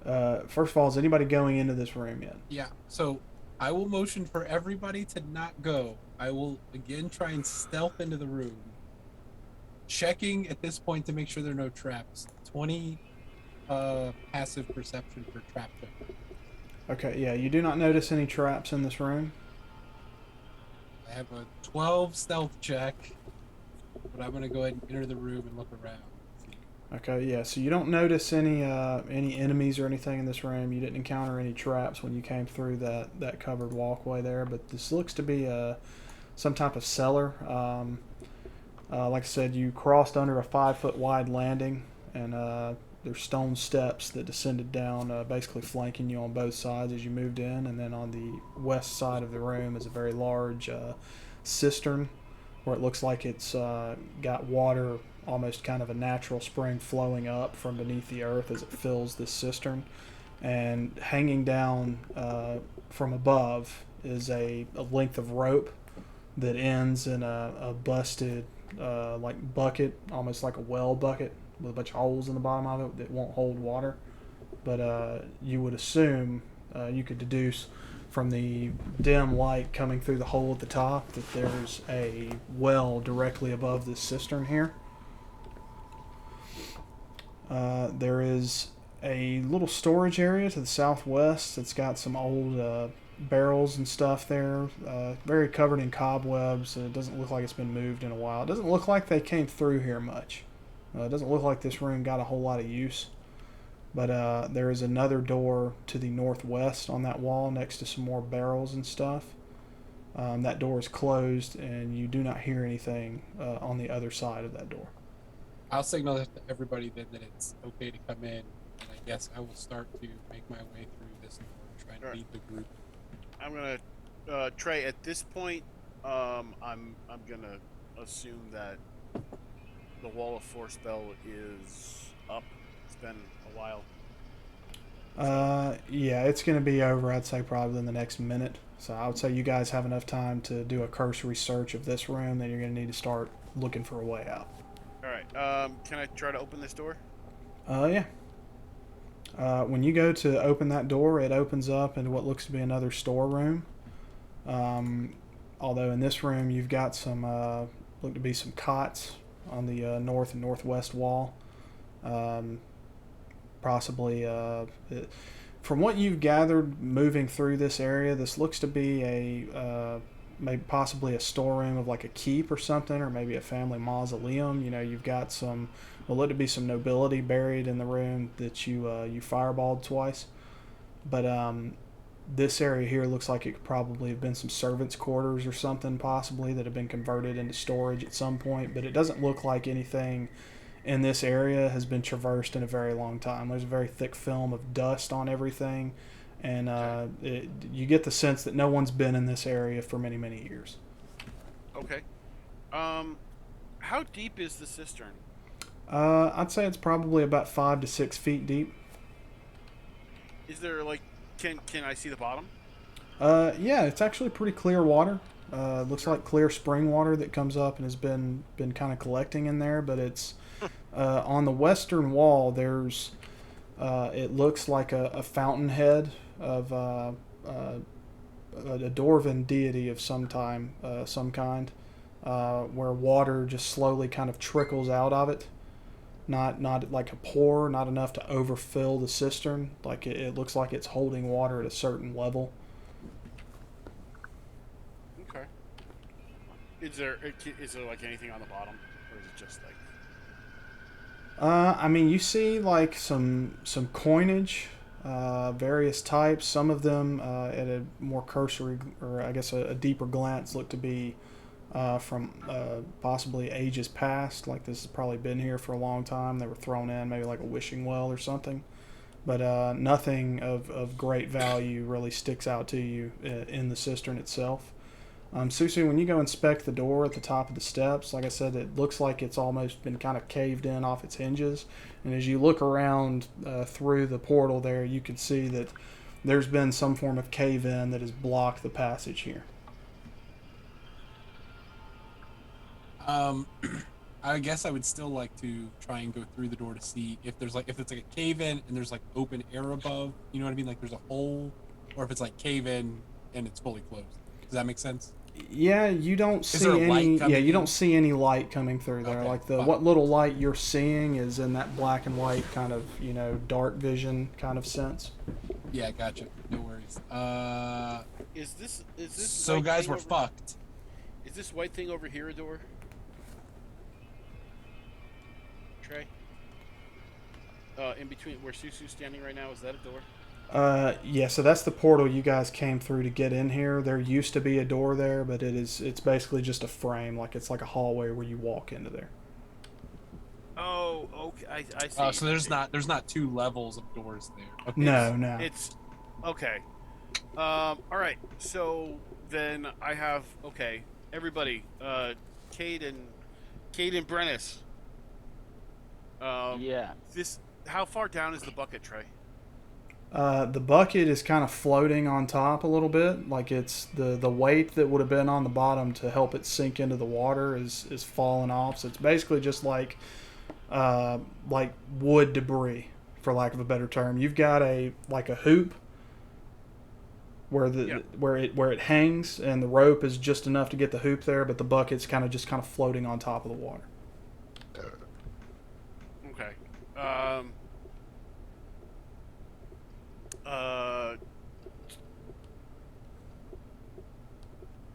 First of all, is anybody going into this room yet? Yeah, so I will motion for everybody to not go. I will again try and stealth into the room. Checking at this point to make sure there are no traps. 20 passive perception for trap check. Okay, yeah, you do not notice any traps in this room. I have a 12 stealth check, but I'm gonna go ahead and enter the room and look around. Okay, yeah, so you don't notice any enemies or anything in this room. You didn't encounter any traps when you came through that covered walkway there, but this looks to be some type of cellar. Like I said, you crossed under a 5-foot wide landing, and there's stone steps that descended down, basically flanking you on both sides as you moved in, and then on the west side of the room is a very large cistern where it looks like it's got water, almost kind of a natural spring flowing up from beneath the earth as it fills this cistern. And hanging down from above is a length of rope that ends in a busted like bucket, almost like a well bucket with a bunch of holes in the bottom of it that won't hold water. But you would assume, you could deduce from the dim light coming through the hole at the top that there's a well directly above this cistern here. There is a little storage area to the southwest. It's got some old barrels and stuff there, very covered in cobwebs. It doesn't look like it's been moved in a while. It doesn't look like they came through here much. It doesn't look like this room got a whole lot of use. But there is another door to the northwest on that wall next to some more barrels and stuff. That door is closed, and you do not hear anything on the other side of that door. I'll signal to everybody then that it's okay to come in, and I guess I will start to make my way through this door, trying to lead the group. I'm gonna Trey. At this point, I'm gonna assume that the Wall of Force spell is up. It's been a while. Yeah, it's going to be over, I'd say, probably in the next minute. So I would say you guys have enough time to do a cursory search of this room, then you're going to need to start looking for a way out. All right. Can I try to open this door? Yeah. When you go to open that door, it opens up into what looks to be another storeroom. Although in this room, you've got some, look to be some cots on the north and northwest wall. Possibly, from what you've gathered moving through this area, this looks to be maybe possibly a storeroom of like a keep or something, or maybe a family mausoleum. You know, you've got some, well, look to be some nobility buried in the room that you fireballed twice. But this area here looks like it could probably have been some servants' quarters or something, possibly, that have been converted into storage at some point. But it doesn't look like anything in this area has been traversed in a very long time. There's a very thick film of dust on everything, and you get the sense that no one's been in this area for many, many years. Okay. How deep is the cistern? I'd say it's probably about 5 to 6 feet deep. Is there like, can I see the bottom? Yeah, it's actually pretty clear water. Looks like clear spring water that comes up and has been kind of collecting in there, but it's on the western wall. There's it looks like a fountainhead of a dwarven deity of some kind, where water just slowly kind of trickles out of it. Not like a pour, not enough to overfill the cistern. Like it looks like it's holding water at a certain level. Okay. Is there like anything on the bottom, or is it just like? I mean, you see like some coinage, various types. Some of them at a more cursory, or I guess a deeper glance, look to be from possibly ages past. Like this has probably been here for a long time. They were thrown in, maybe like a wishing well or something. But nothing of great value really sticks out to you in the cistern itself. Susu, when you go inspect the door at the top of the steps, like I said, it looks like it's almost been kind of caved in off its hinges. And as you look around through the portal there, you can see that there's been some form of cave-in that has blocked the passage here. I guess I would still like to try and go through the door to see if it's like a cave-in and there's like open air above. You know what I mean? Like there's a hole, or if it's like cave-in and it's fully closed. Does that make sense? Yeah, you don't see there a light any. coming Yeah, you in? don't see any light coming through there. Okay, Like fine. what little light you're seeing is in that black and white kind of, dark vision kind of sense. Yeah, gotcha. No worries. Is this? So white guys, thing we're over- fucked. Is this white thing over here a door? Trey? In between where Susu's standing right now, is that a door? Yeah, so that's the portal you guys came through to get in here. There used to be a door there, but it's basically just a frame, like it's like a hallway where you walk into there. Oh, okay. I see. So there's not two levels of doors there. Okay. No. It's okay. All right. So then I have everybody. Cade and Brennis. Yeah. How far down is the bucket, Trey? The bucket is kind of floating on top a little bit, like it's the weight that would have been on the bottom to help it sink into the water is falling off. So it's basically just like wood debris, for lack of a better term. You've got a hoop where it hangs, and the rope is just enough to get the hoop there, but the bucket's kind of floating on top of the water. Okay.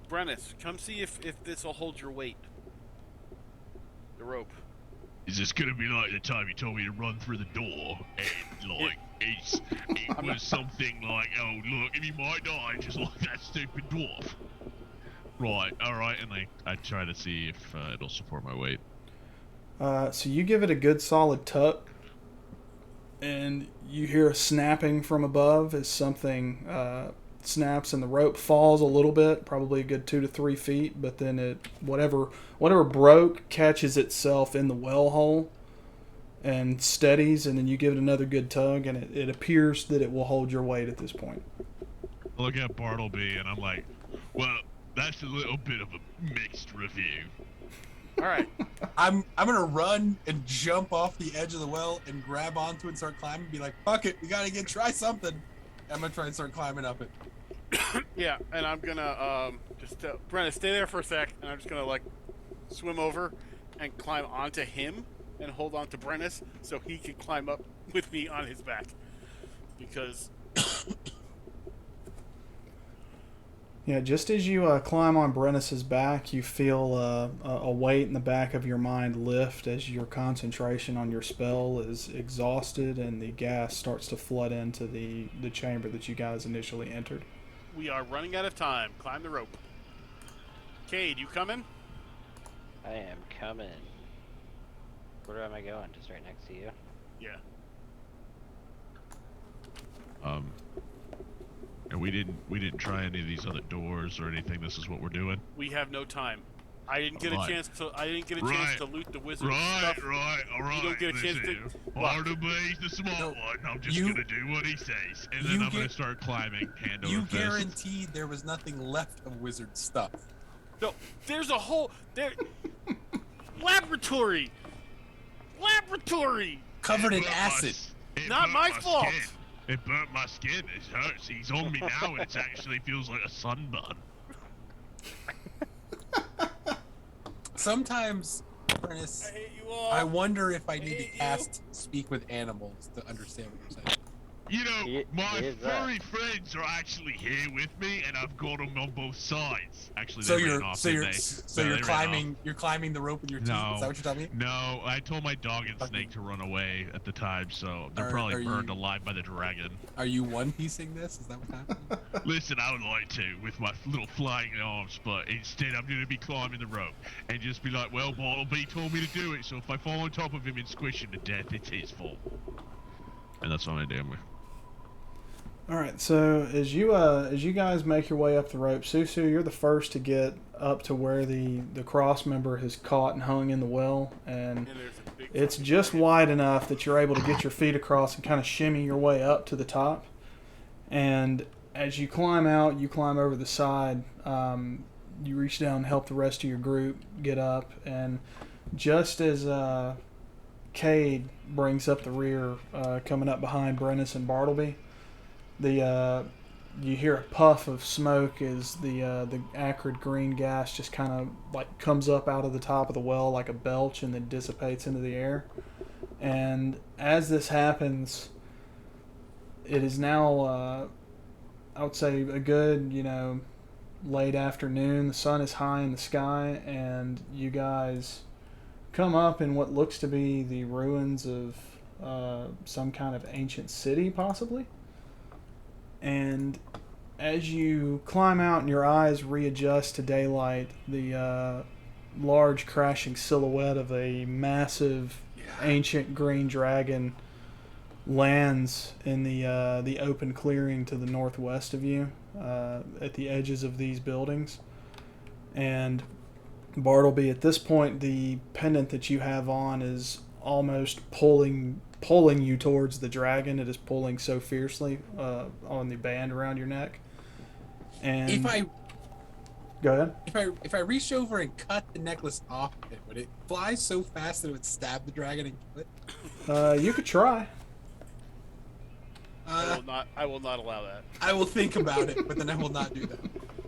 Brennis, come see if this will hold your weight. The rope. Is this gonna be like the time you told me to run through the door and like it was something like, oh look, and he might die just like that stupid dwarf. Right, alright, and I try to see if it'll support my weight. So you give it a good solid tuck, and you hear a snapping from above as something snaps, and the rope falls a little bit, probably a good 2 to 3 feet, but then whatever broke catches itself in the well hole, and steadies, and then you give it another good tug, and it appears that it will hold your weight at this point. I look at Bartleby and I'm like, well, that's a little bit of a mixed review. All right. I'm gonna run and jump off the edge of the well and grab onto it and start climbing. Be like, fuck it, we gotta try something. I'm gonna try and start climbing up it. Yeah, and I'm gonna Brenna, stay there for a sec, and I'm just gonna like swim over and climb onto him and hold on to Brennis so he can climb up with me on his back. Because Yeah, just as you climb on Brennis's back, you feel a weight in the back of your mind lift as your concentration on your spell is exhausted and the gas starts to flood into the chamber that you guys initially entered. we are running out of time. Climb the rope. Cade, you coming? I am coming. Where am I going? Just right next to you? Yeah. And we didn't try any of these other doors or anything. This is what we're doing. We have no time. I didn't get a Right. chance to. I didn't get a chance to loot the wizard Right, stuff. all right. You don't get a chance to. Bartleby's the smart No, one. I'm just you- gonna do what he says, and you then I'm gonna get- start climbing hand over You fist. guaranteed there was nothing left of wizard stuff. No, there's a whole laboratory. Covered in It burnt acid. it Not burnt my fault. Skin. It burnt my skin. It hurts. He's on me now, and it actually feels like a sunburn. Sometimes, Prentice, I hate you all. I wonder if I need hate to you. cast Speak with Animals to understand what you're saying. You know, He my is furry friends are actually here with me, and I've got them on both sides. Actually, So they ran you're off, so didn't you're they? so No, you're they ran off. climbing the rope with your teeth. No. Is that what you're telling me? No, I told my dog and snake to run away at the time, so they're Are probably burned you- alive by the dragon. Are you one-piecing this? Is that what's happening? Listen, I would like to with my little flying arms, but instead I'm going to be climbing the rope and just be like, well, Bartleby told me to do it, so if I fall on top of him and squish him to death, it's his fault. And that's what I'm doing with. All right, so as you guys make your way up the rope, Susu, you're the first to get up to where the cross member has caught and hung in the well, and And there's a big it's fucking just dragon. wide enough that you're able to get your feet across and kind of shimmy your way up to the top. And as you climb out, you climb over the side. You reach down and help the rest of your group get up, and just as Cade brings up the rear, coming up behind Brennis and Bartleby, you hear a puff of smoke as the acrid green gas just kind of like comes up out of the top of the well like a belch and then dissipates into the air. And as this happens, it is now I would say a good late afternoon. The sun is high in the sky, and you guys come up in what looks to be the ruins of some kind of ancient city, possibly. And as you climb out and your eyes readjust to daylight, the large crashing silhouette of a massive ancient green dragon lands in the open clearing to the northwest of you, at the edges of these buildings. And Bartleby, at this point, the pendant that you have on is almost pulling you towards the dragon. It is pulling so fiercely on the band around your neck. And go ahead. If I reached over and cut the necklace off it, would it fly so fast that it would stab the dragon and kill it? You could try. I will not allow that. I will think about it, but then I will not do that.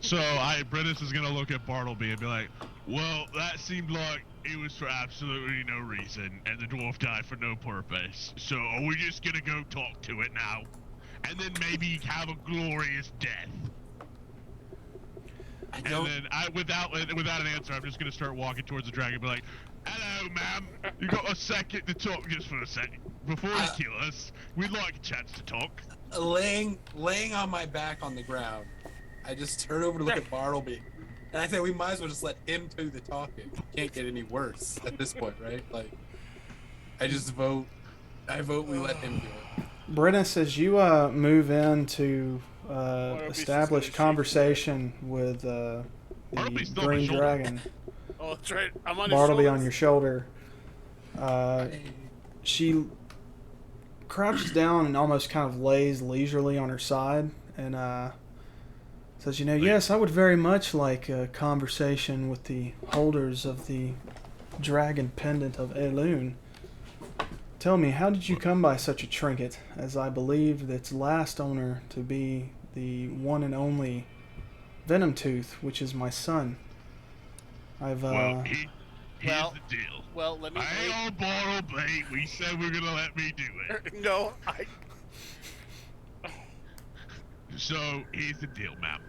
So Brennis is gonna look at Bartleby and be like, well, that seemed like it was for absolutely no reason, and the dwarf died for no purpose. So are we just gonna go talk to it now? And then maybe have a glorious death? I don't. And then without an answer, I'm just gonna start walking towards the dragon and be like, hello, ma'am. You got a second to talk just for a second? Before you kill us, we'd like a chance to talk. Laying on my back on the ground, I just turn over to look at Bartleby, and I say we might as well just let him do the talking. It can't get any worse at this point, right? Like, I vote we let him do it. Brennis, as you move in to Bartleby's establish just gonna shake conversation with the Bartleby's on my green shoulder. dragon, Oh, that's right. I'm on Bartleby his on your shoulder, she crouches down and almost kind of lays leisurely on her side and says, yes, I would very much like a conversation with the holders of the dragon pendant of Elune. Tell me, how did you come by such a trinket, as I believed its last owner to be the one and only Venomtooth, which is my son? I've, Here's Well- the deal. Well, let me. I ain't on borrow bait. We said we're gonna let me do it. No, I. So, here's the deal, ma'am.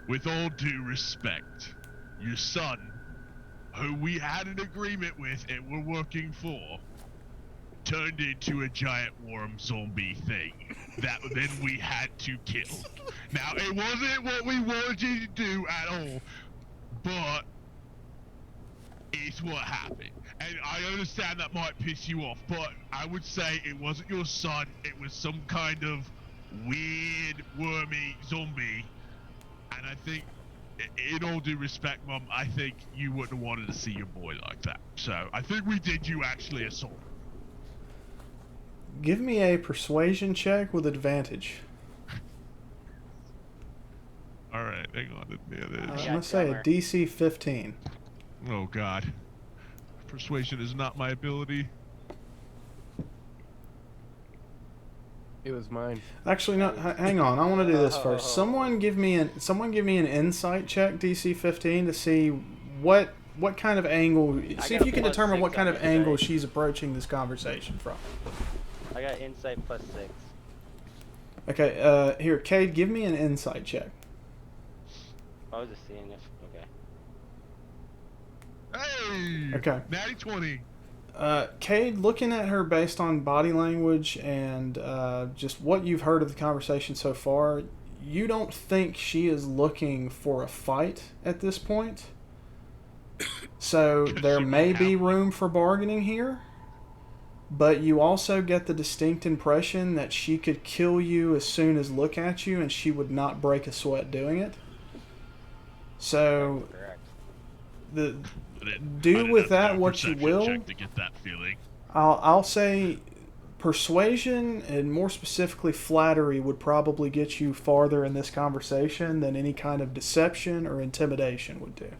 With all due respect, your son, who we had an agreement with and were working for, turned into a giant worm zombie thing that then we had to kill. Now, it wasn't what we wanted you to do at all, but it's what happened. And I understand that might piss you off, but I would say it wasn't your son, it was some kind of weird, wormy zombie. And I think, in all due respect, Mum, I think you wouldn't have wanted to see your boy like that. So, I think we did you actually a solid. give me a persuasion check with advantage. Alright, hang on. I'm going to say a DC 15. Oh, God. Persuasion is not my ability. It was mine. Actually, no. Hang on. I want to do this first. Someone give me an insight check, DC 15, to see what kind of angle. See if you can determine what kind of angle she's approaching this conversation from. I got insight +6. Okay. Here, Cade, give me an insight check. I was just seeing if. Okay. Hey! Okay. Natty 20. Cade, looking at her based on body language and just what you've heard of the conversation so far, you don't think she is looking for a fight at this point. So there may be room for bargaining here, but you also get the distinct impression that she could kill you as soon as look at you, and she would not break a sweat doing it. So, do with that what you will. Check to get that feeling. I'll say persuasion and more specifically flattery would probably get you farther in this conversation than any kind of deception or intimidation would do.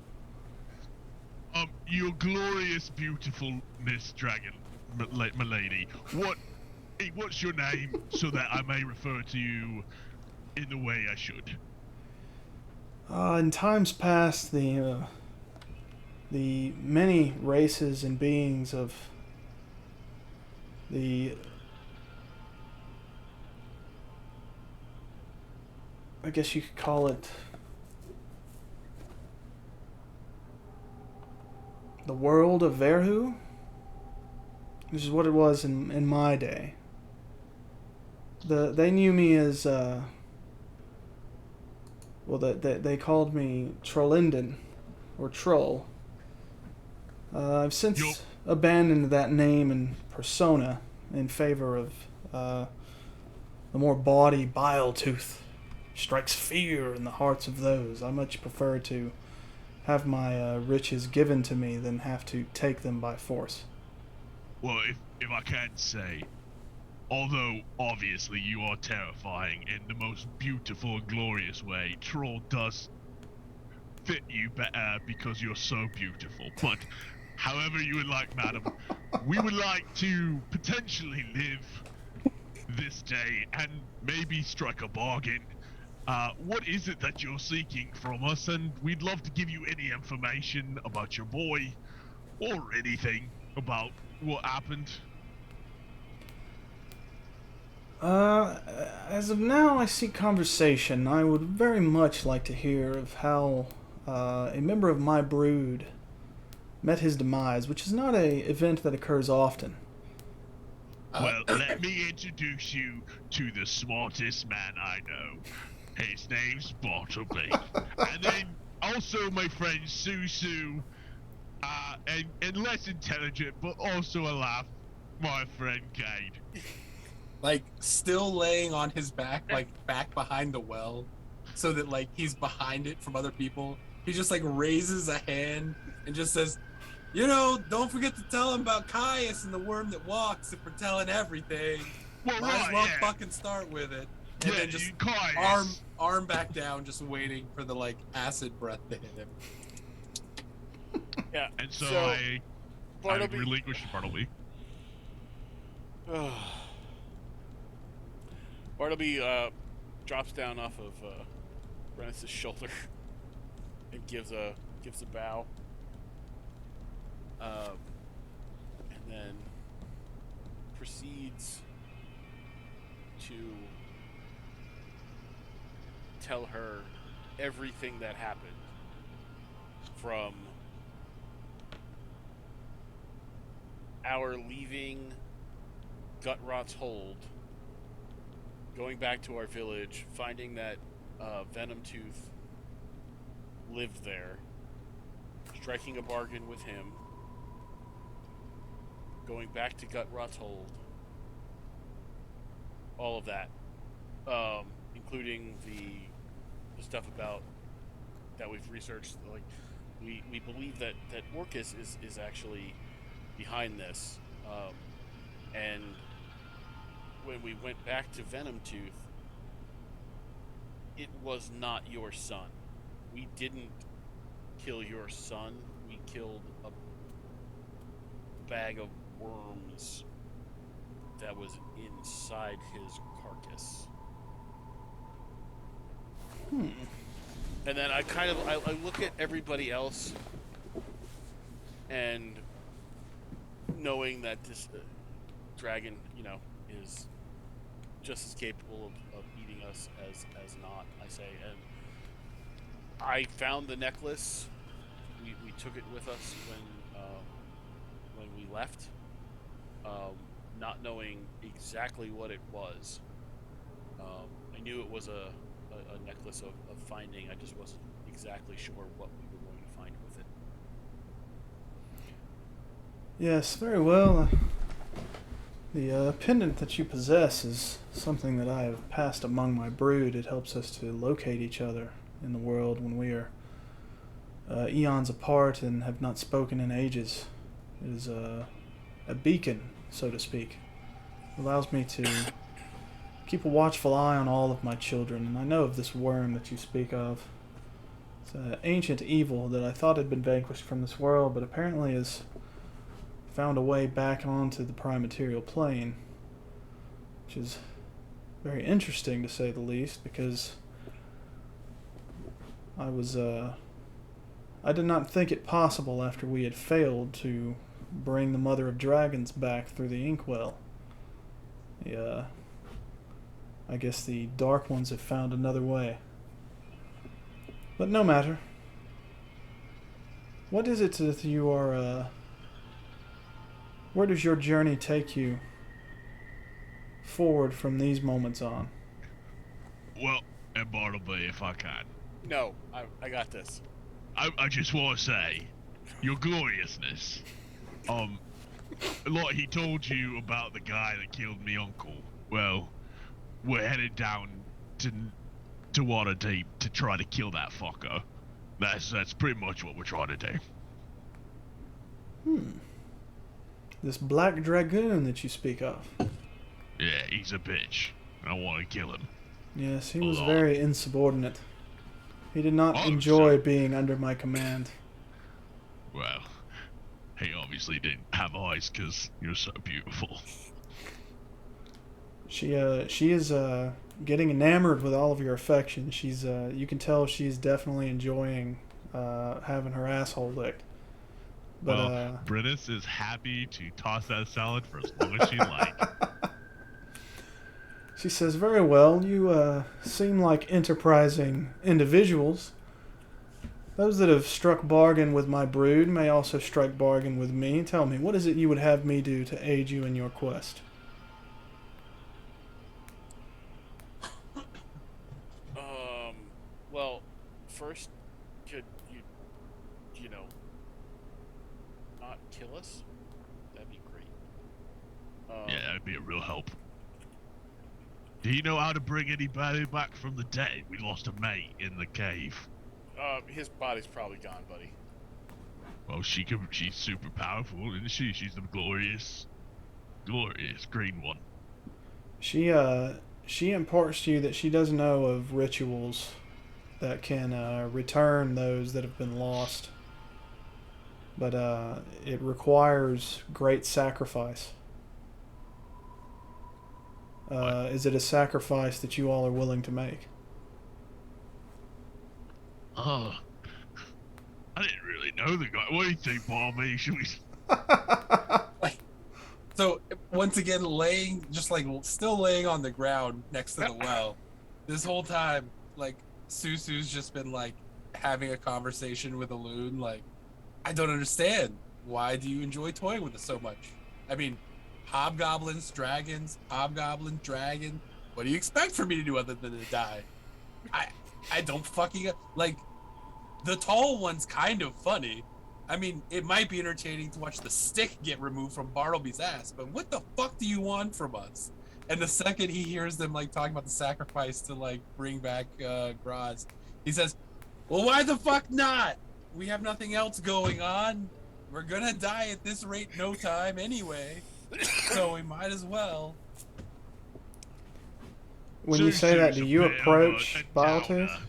Your glorious, beautiful Miss Dragon, my lady. What's your name so that I may refer to you in the way I should? In times past, the many races and beings of the, I guess you could call it, the world of Verhu. This is what it was in my day. They knew me as they called me Trollinden, or Troll. I've since abandoned that name and persona in favor of the more bawdy Biletooth. Strikes fear in the hearts of those. I much prefer to have my riches given to me than have to take them by force. Well, if I can say, although obviously you are terrifying in the most beautiful and glorious way, Troll does fit you better because you're so beautiful. But however you would like, madam, we would like to potentially live this day and maybe strike a bargain. What is it that you're seeking from us? And we'd love to give you any information about your boy or anything about what happened. As of now, I seek conversation. I would very much like to hear of how a member of my brood met his demise, which is not an event that occurs often. Well, let me introduce you to the smartest man I know. His name's Bartleby. And then also my friend Susu, and less intelligent, but also a laugh, my friend Cade. Like, still laying on his back, like, back behind the well, so that, like, he's behind it from other people. He just, like, raises a hand and just says, You know, don't forget to tell him about Caius and the worm that walks if we're telling everything. Well, Might as right, well yeah. fucking start with it. And Yeah, then just Caius. arm back down, just waiting for the like acid breath to hit him. Yeah. And so, so I Bartleby. relinquished Bartleby. Bartleby drops down off of Rennis's shoulder and gives a bow. And then proceeds to tell her everything that happened from our leaving Gutrot's hold, going back to our village, finding that Venomtooth lived there, striking a bargain with him, going back to Gutrot's hold, all of that, including the stuff about that we've researched. Like, we believe that Orcus is actually behind this, and when we went back to Venomtooth, it was not your son. We didn't kill your son. We killed a bag of worms that was inside his carcass. And then I look at everybody else, and knowing that this dragon, is just as capable of eating us as not, I say. And I found the necklace. We took it with us when we left, not knowing exactly what it was. I knew it was a necklace of finding. I just wasn't exactly sure what we were going to find with it. Yes, very well. The pendant that you possess is something that I have passed among my brood. It helps us to locate each other in the world when we are eons apart and have not spoken in ages. It is a beacon, so to speak. It allows me to keep a watchful eye on all of my children, and I know of this worm that you speak of. It's an ancient evil that I thought had been vanquished from this world, but apparently has found a way back onto the prime material plane, which is very interesting to say the least, because I did not think it possible after we had failed to bring the Mother of Dragons back through the Inkwell. I guess the Dark Ones have found another way. But no matter. What is it that you are, where does your journey take you forward from these moments on? Well, and Bartleby, if I can. No, I got this. I just want to say, your gloriousness. Like he told you about the guy that killed me uncle. Well, we're headed down to Waterdeep to try to kill that fucker. That's pretty much what we're trying to do. This Black Dragoon that you speak of. Yeah, he's a bitch. I want to kill him. Yes, he was very insubordinate. He did not enjoy being under my command. Well, he obviously didn't have eyes because you're so beautiful. She is getting enamored with all of your affection. She's you can tell she's definitely enjoying having her asshole licked. But well, Brennis is happy to toss that salad for as long as she'd like. She says, very well, you seem like enterprising individuals. Those that have struck bargain with my brood may also strike bargain with me. Tell me, what is it you would have me do to aid you in your quest? Well, first, could you not kill us? That'd be great. Yeah, that'd be a real help. Do you know how to bring anybody back from the dead? We lost a mate in the cave. His body's probably gone, buddy. Well, she's super powerful, isn't she? She's the glorious green one. She imparts to you that she does know of rituals that can return those that have been lost. But it requires great sacrifice. Is it a sacrifice that you all are willing to make? Oh, I didn't really know the guy. What do you think, Bobby? Should we? So once again, still laying on the ground next to the well. This whole time, like Susu's just been like having a conversation with a loon. Like, I don't understand. Why do you enjoy toying with us so much? I mean, hobgoblins, dragons, hobgoblin, dragon. What do you expect for me to do other than to die? I don't fucking like. The tall one's kind of funny. I mean, it might be entertaining to watch the stick get removed from Bartleby's ass, but what the fuck do you want from us? And the second he hears them like talking about the sacrifice to like bring back Graz, he says, "Well, why the fuck not? We have nothing else going on. We're gonna die at this rate no time anyway, so we might as well." When you say that, do you approach Biletooth?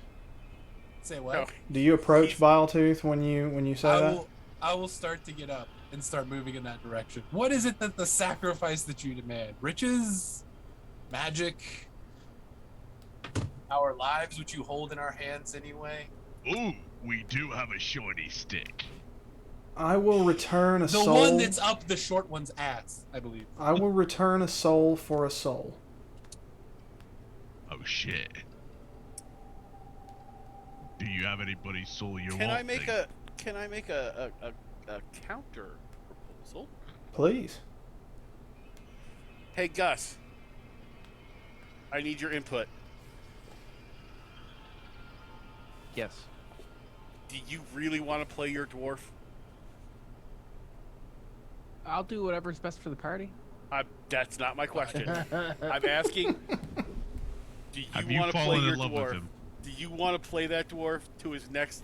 Say what? Do you approach Biletooth when you say that? I will start to get up and start moving in that direction. What is it that the sacrifice that you demand? Riches? Magic? Our lives, which you hold in our hands anyway? Ooh, we do have a shorty stick. I will return a soul. The one that's up the short one's ass, I believe. I will return a soul for a soul. Oh shit. Do you have anybody's soul you want? Can I make a counter proposal? Please. Hey Gus, I need your input. Yes. Do you really want to play your dwarf? I'll do whatever's best for the party. That's not my question. I'm asking, do Have you want to play fallen your in love with dwarf? him? Do you want to play that dwarf to his next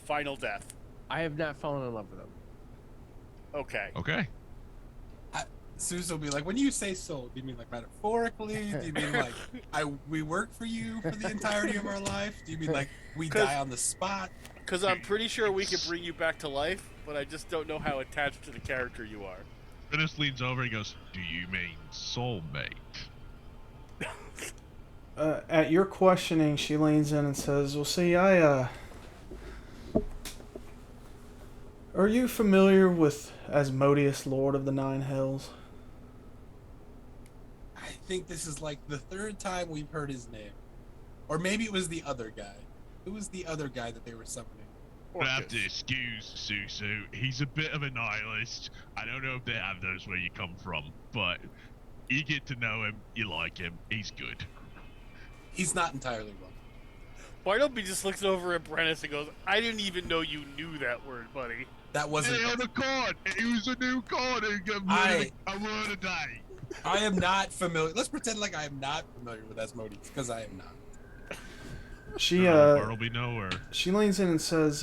final death? I have not fallen in love with him. Okay. Okay. Susan will be like, when you say soul, do you mean like metaphorically? Do you mean like we work for you for the entirety of our life? Do you mean like we die on the spot? Because I'm pretty sure we can bring you back to life, but I just don't know how attached to the character you are. Dennis leans over and goes, "Do you mean soulmate?" At your questioning, she leans in and says, "Well, see, are you familiar with Asmodeus, Lord of the Nine Hells?" I think this is like the third time we've heard his name. Or maybe it was the other guy. Who was the other guy that they were summoning? You have to excuse Susu. He's a bit of a nihilist. I don't know if they have those where you come from, but you get to know him, you like him, he's good. He's not entirely wrong. Bartleby just looks over at Brennis and goes, "I didn't even know you knew that word, buddy." That wasn't. Hey, on the card! It was a new card! A word a day! I am not familiar. Let's pretend like I am not familiar with Asmodeus, because I am not. She Bartleby nowhere. She leans in and says,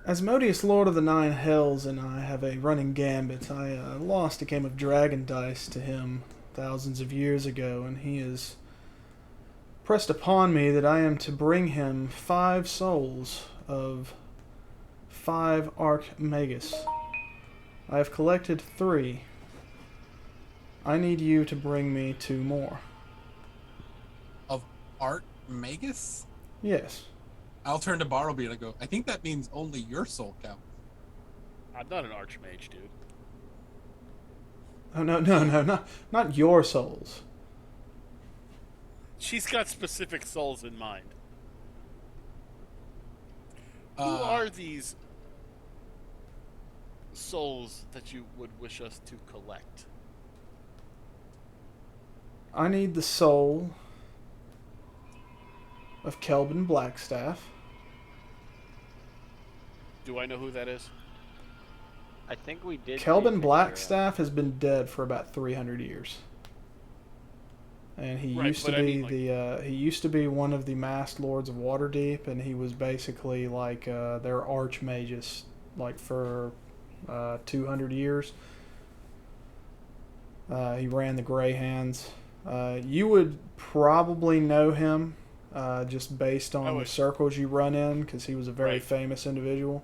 "Asmodeus, Lord of the Nine Hells, and I have a running gambit. I lost a game of dragon dice to him thousands of years ago, and he has pressed upon me that I am to bring him 5 souls of 5 Archmagus. I have collected 3. I need you to bring me 2 more." Of Art Magus? Yes. I'll turn to Bartleby and I go, "I think that means only your soul counts." I'm not an archmage, dude. Oh, no, not your souls. She's got specific souls in mind. Who are these souls that you would wish us to collect? I need the soul of Kelvin Blackstaff. Do I know who that is? I think we did. Kelvin Blackstaff has been dead for about 300 years. And he used to be he used to be one of the masked lords of Waterdeep, and he was basically like their archmagus like for 200 years. He ran the Grey Hands. You would probably know him just based on the circles you run in, because he was a very famous individual.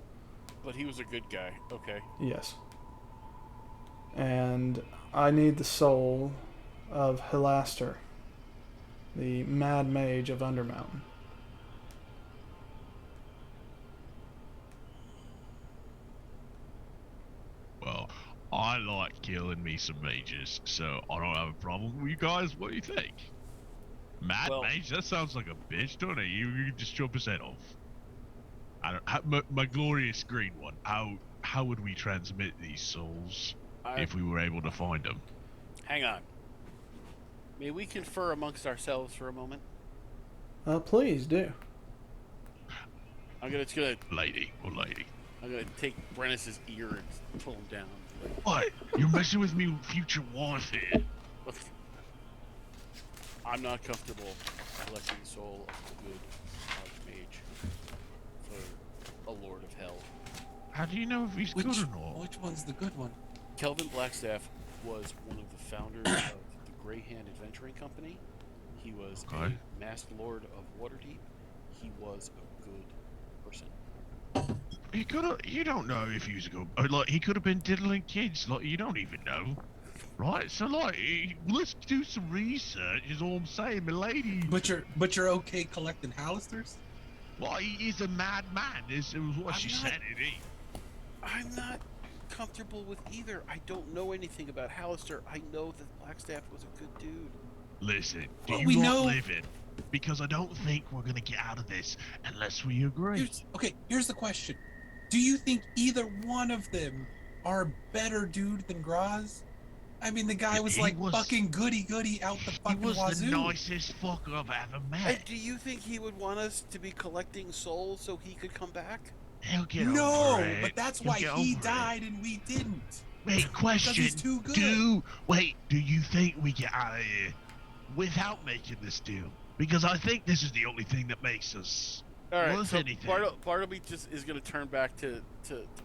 But he was a good guy. Okay. Yes. And I need the soul of Hilaster, the Mad Mage of Undermountain. Well, I like killing me some mages, so I don't have a problem with you guys. What do you think? Mad Mage? That sounds like a bitch, don't it? You can just chop his head off. I don't. My glorious green one. How would we transmit these souls if we were able to find them? Hang on. May we confer amongst ourselves for a moment? Please do. It's gonna. Lady. I'm gonna take Brennus's ear and pull him down. What? You're messing with me with future wife here. I'm not comfortable collecting the soul of the good archmage for a lord of hell. How do you know if he's good or not? Which one's the good one? Kelvin Blackstaff was one of the founders of the Grey Hand Adventuring Company. He was a masked lord of Waterdeep. He was a good person. You don't know if he was a good. Like, he could have been diddling kids. Like, you don't even know. Right, so like, let's do some research. Is all I'm saying, milady. But you're okay collecting Halisters? Well, he's a madman. It was what she said. I'm not comfortable with either. I don't know anything about Hallister. I know that Blackstaff was a good dude. Listen, do you not live it? Because I don't think we're gonna get out of this unless we agree. Here's the question: do you think either one of them are a better dude than Graz? I mean, the guy was fucking goody out the fucking wazoo. He was the nicest fucker I've ever met. And do you think he would want us to be collecting souls so he could come back? He'll get over it. But that's why he died and we didn't. Wait, question. Because he's too good. Do you think we get out of here without making this deal? Because I think this is the only thing that makes us worth anything. Bartleby just is going to turn back to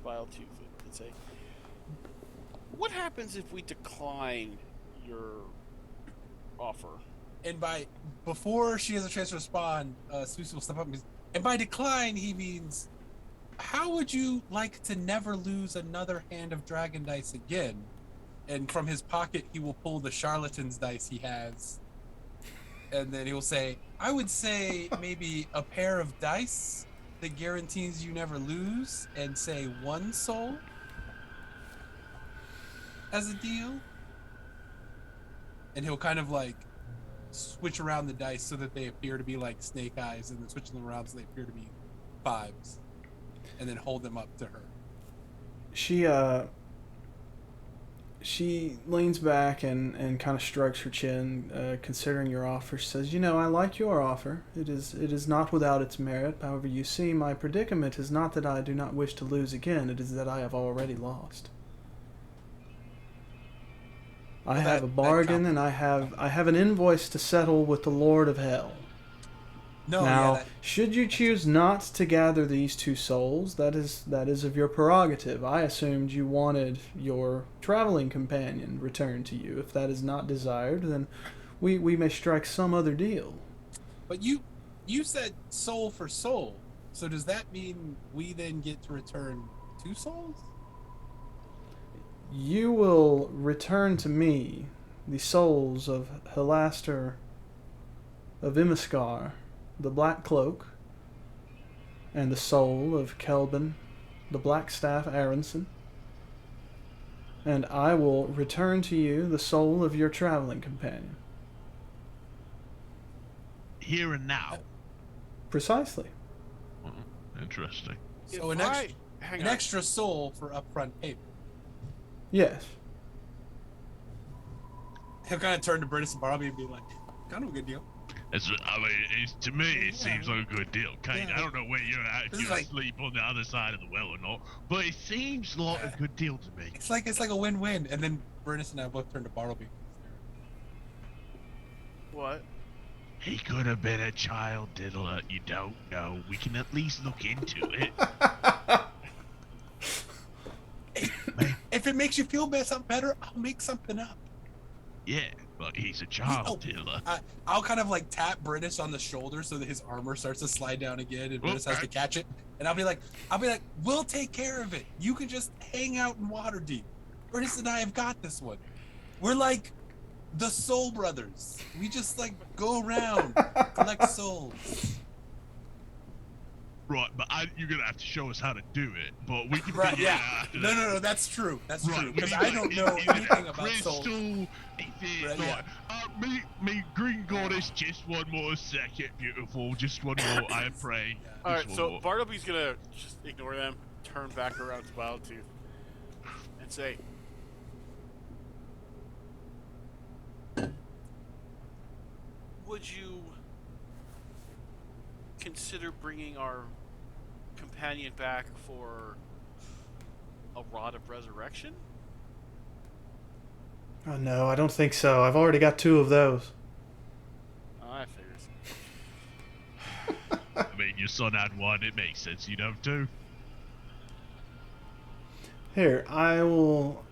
Biletooth and say, what happens if we decline your offer? And before she has a chance to respond, Susie will step up and goes, and by decline, he means, how would you like to never lose another hand of dragon dice again? And from his pocket, he will pull the charlatan's dice he has. And then he will say, I would say maybe a pair of dice that guarantees you never lose, and say 1 soul as a deal. And he'll kind of like switch around the dice so that they appear to be like snake eyes, and then switch them around so they appear to be 5s, and then hold them up to her. She leans back and kind of strokes her chin, considering your offer. She says, I like your offer. It is not without its merit. However, you see, my predicament is not that I do not wish to lose again. It is that I have already lost. I have a bargain, and I have an invoice to settle with the Lord of Hell. Should you choose not to gather these 2 souls, that is of your prerogative. I assumed you wanted your traveling companion returned to you. If that is not desired, then we may strike some other deal. But you said soul for soul, so does that mean we then get to return 2 souls? You will return to me the souls of Hilaster, of Imiskar, the Black Cloak, and the soul of Kelvin, the Blackstaff Aronson. And I will return to you the soul of your traveling companion. Here and now? Precisely. Interesting. So an extra soul for upfront payment. Yes. He'll kind of turn to British and Bartleby and be like, kind of a good deal. To me, it seems like a good deal. Kate, I don't know where you're at, if you're asleep on the other side of the well or not, but it seems like a good deal to me. It's like a win-win. And then British and I both turn to Bartleby. What? He could have been a child diddler. You don't know. We can at least look into it. makes you feel something better, I'll make something up. Yeah, but he's a child dealer. I'll kind of like tap British on the shoulder so that his armor starts to slide down again, and British has to catch it. And I'll be like, we'll take care of it. You can just hang out in Waterdeep. British and I have got this one. We're like the Soul Brothers. We just like go around, collect souls. Right, but you're gonna have to show us how to do it. But we can Right, figure it yeah. out after No, that. no, that's true. That's Right, true. we Because need, I don't know anything about souls. Crystal, Right, yeah. me green goddess, just one more second, beautiful. Just one more, I pray. All right, Just so one more. Bartleby's gonna just ignore them, turn back around to Biletooth, and say, "Would you consider bringing our companion back for a rod of resurrection?" Oh no, I don't think so. I've already got 2 of those. Oh, I figured. I mean, your son had 1. It makes sense. You'd have 2. Here, I will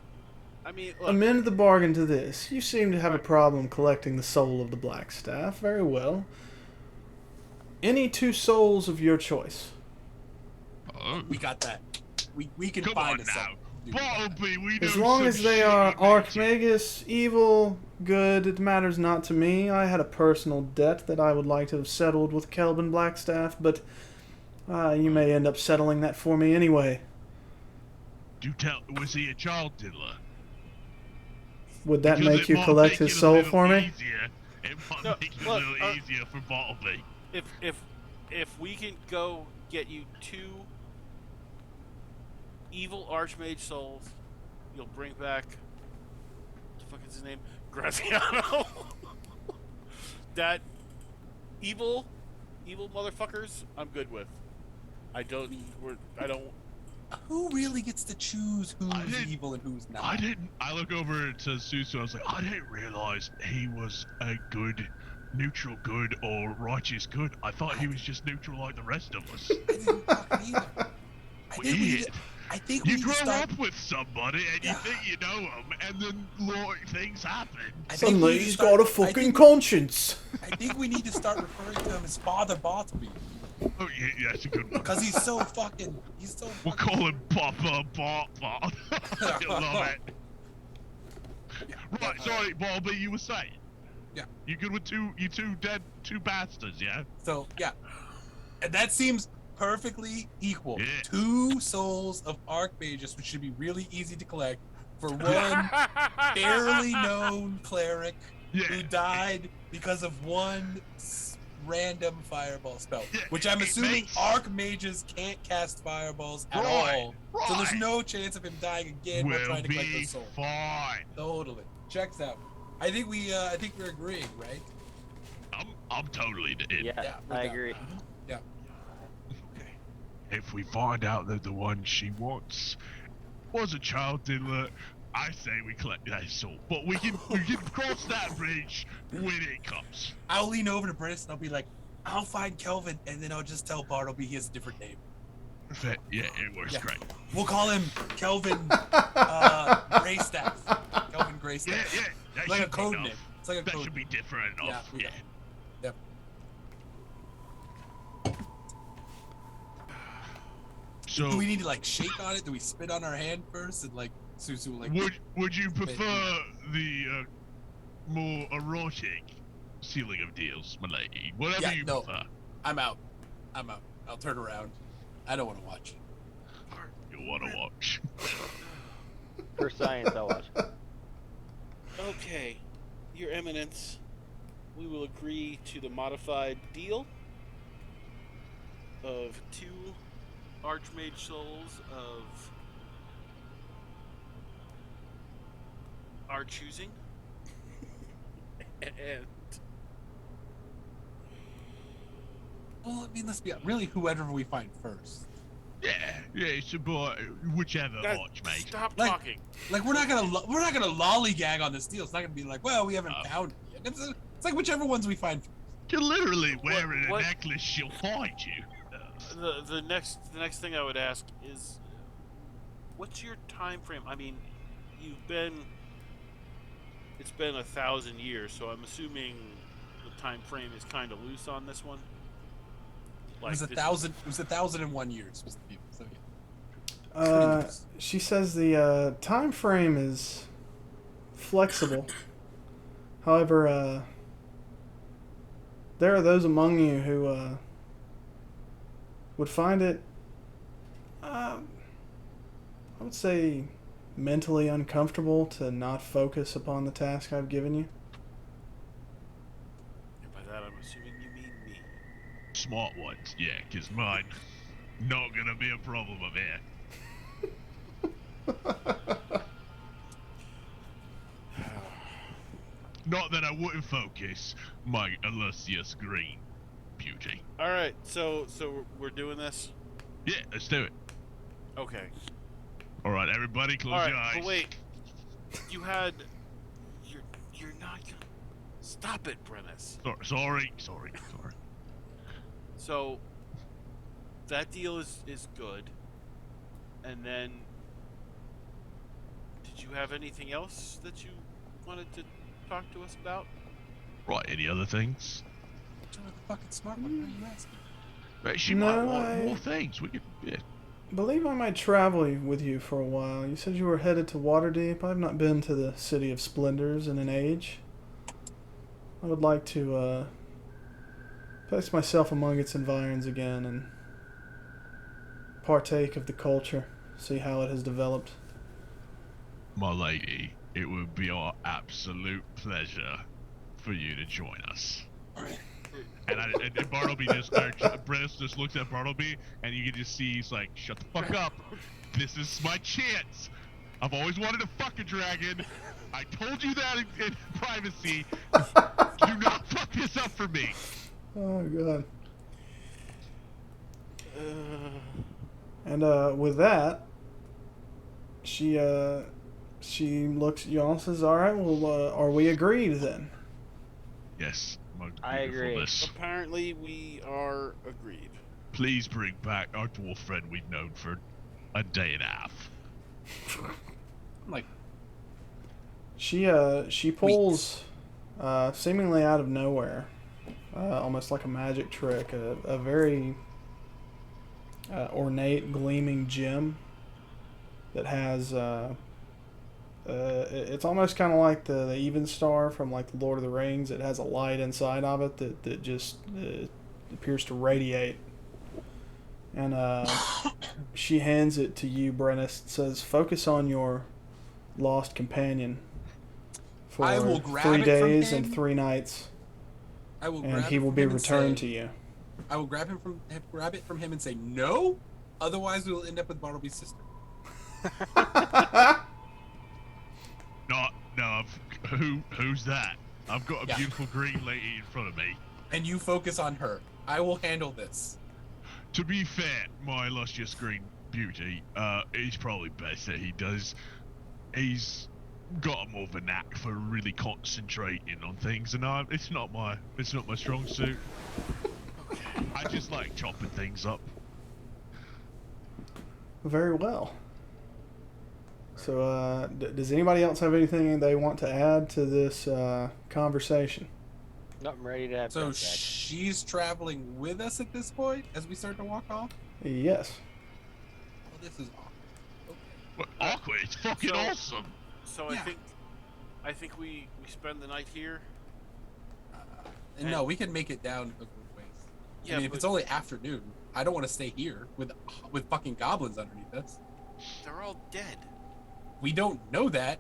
I mean, look, amend the bargain to this. You seem to have a problem collecting the soul of the Black Staff. Very well. Any 2 souls of your choice. Oh, We got that. We can come find on us now. something. Bartleby, we know As long some as they shit are about you. Archmagus, evil, good, it matters not to me. I had a personal debt that I would like to have settled with Kelvin Blackstaff, but you may end up settling that for me anyway. Do tell, was he a child diddler? Would that Because make it you might collect make his it a soul little for me? Easier. It might No, make it look, a little easier for Bartleby. if we can go get you 2 evil archmage souls, you'll bring back, what the fuck is his name? Graziano. That evil motherfuckers, I'm good with. I don't. Who really gets to choose I who's didn't- evil and who's not? I didn't. I look over to Susu. I was like, I didn't realize he was a good, neutral good or righteous good. I thought he was just neutral like the rest of us. I didn't fucking either. Weird. I think we You need grow to start. up with somebody and you think you know them, and then things happen. I think we Suddenly need to he's start- got a I fucking think- conscience. I think we need to start referring to him as Father Bartleby. Oh yeah, that's a good one. Because he's so fucking. He's so. We'll fucking- call him Papa Bart. I love it. Right, sorry, Bobby, you were saying. Yeah. You good with two bastards, yeah? So yeah, and that seems perfectly equal. Yeah. 2 souls of Archmagus, which should be really easy to collect, for one barely known cleric Yeah. who died because of one random fireball spell. Yeah, Which I'm it assuming makes- Archmages can't cast fireballs at Right, all. So there's right. no chance of him dying again while We'll trying to collect be those souls. fine. Totally. Checks out. I think we're agreeing, right? I'm totally in. Yeah, we're I done. agree. Yeah. If we find out that the one she wants was a child diddler, I say we collect that soul. But we can cross that bridge when it comes. I'll lean over to Briss and I'll be like, I'll find Kelvin, and then I'll just tell Bartleby he has a different name. Yeah, it works Yeah. great. We'll call him Kelvin Greystaff. Kelvin Greystaff. Yeah, that Like a should be code enough. name. It's like a That code should be name. different enough. Yeah, Yeah. Yep. So Do we need to like shake on it? Do we spit on our hand first and like Susu like? would you prefer the more erotic sealing of deals, my lady? Whatever Yeah, you no. prefer. I'm out. I'll turn around. I don't want to watch. You want to watch? For science, I'll watch. Okay, Your Eminence, we will agree to the modified deal of 2 Archmage souls of our choosing. And Well, I mean, let's be really whoever we find first. Yeah, it's about whichever Guys, archmage. stop Like- talking. Like we're not gonna lollygag on this deal. It's not gonna be like, well, we haven't found it yet. It's like whichever ones we find. You're literally wearing what- a necklace, she'll find you. The next thing I would ask is, what's your time frame? I mean, you've been. It's been 1,000 years, so I'm assuming the time frame is kind of loose on this one. It was this- 1,000. It was 1,001 years was the view. So yeah. She says the time frame is flexible. However, there are those among you who would find it, I would say, mentally uncomfortable to not focus upon the task I've given you. And by that, I'm assuming you mean me. Smart ones, yeah, 'cause mine not gonna be a problem of here. Not that I wouldn't focus, my illustrious green beauty. All right, so we're doing this. Yeah, let's do it. Okay. All right, everybody, close All right, your eyes. but wait. You had. You're not gonna. Stop it, Brennis. Sorry. So. That deal is good. And then. Did you have anything else that you wanted to talk to us about? Right, any other things? You're the fucking smart one. Why are you asking? Right, she No, might want I- more things. We could, yeah. Believe I might travel with you for a while. You said you were headed to Waterdeep. I've not been to the City of Splendors in an age. I would like to place myself among its environs again and partake of the culture, see how it has developed. My lady, it would be our absolute pleasure for you to join us. And Bartleby Brennis just looks at Bartleby, and you can just see he's like, shut the fuck up. This is my chance. I've always wanted to fuck a dragon. I told you that in privacy. Do not fuck this up for me. Oh, God. And with that, she looks at you all and says, all right, well, are we agreed then? Yes, my I agree. beautifulness. Apparently, we are agreed. Please bring back our dwarf friend we've known for a day and a half. Like, She pulls, seemingly out of nowhere, almost like a magic trick, a very ornate, gleaming gem that has, it's almost kind of like the Even Star from like the Lord of the Rings. It has a light inside of it that just appears to radiate. And she hands it to you, Brennis. It says, focus on your lost companion for I will grab 3 it from days him. and 3 nights, I will and grab he it will from be him and returned say- to you. I will grab it from him and say no. Otherwise, we will end up with Bartleby's sister. No, who's that? I've got a Yeah. beautiful green lady in front of me. And you focus on her. I will handle this. To be fair, my illustrious green beauty, it's probably best that he does. He's got more of a knack for really concentrating on things, and it's not my strong suit. I just like chopping things up. Very well. So, does anybody else have anything they want to add to this conversation? Nope, I'm ready to have So contact. she's traveling with us at this point as we start to walk off. Yes. Well, this is awkward. Okay. What, awkward? It's fucking So- awesome. So Yeah. I think we spend the night here. And no, we can make it down a good ways. Yeah, I mean, if but it's only afternoon, I don't want to stay here with fucking goblins underneath us. they're all dead. We don't know that.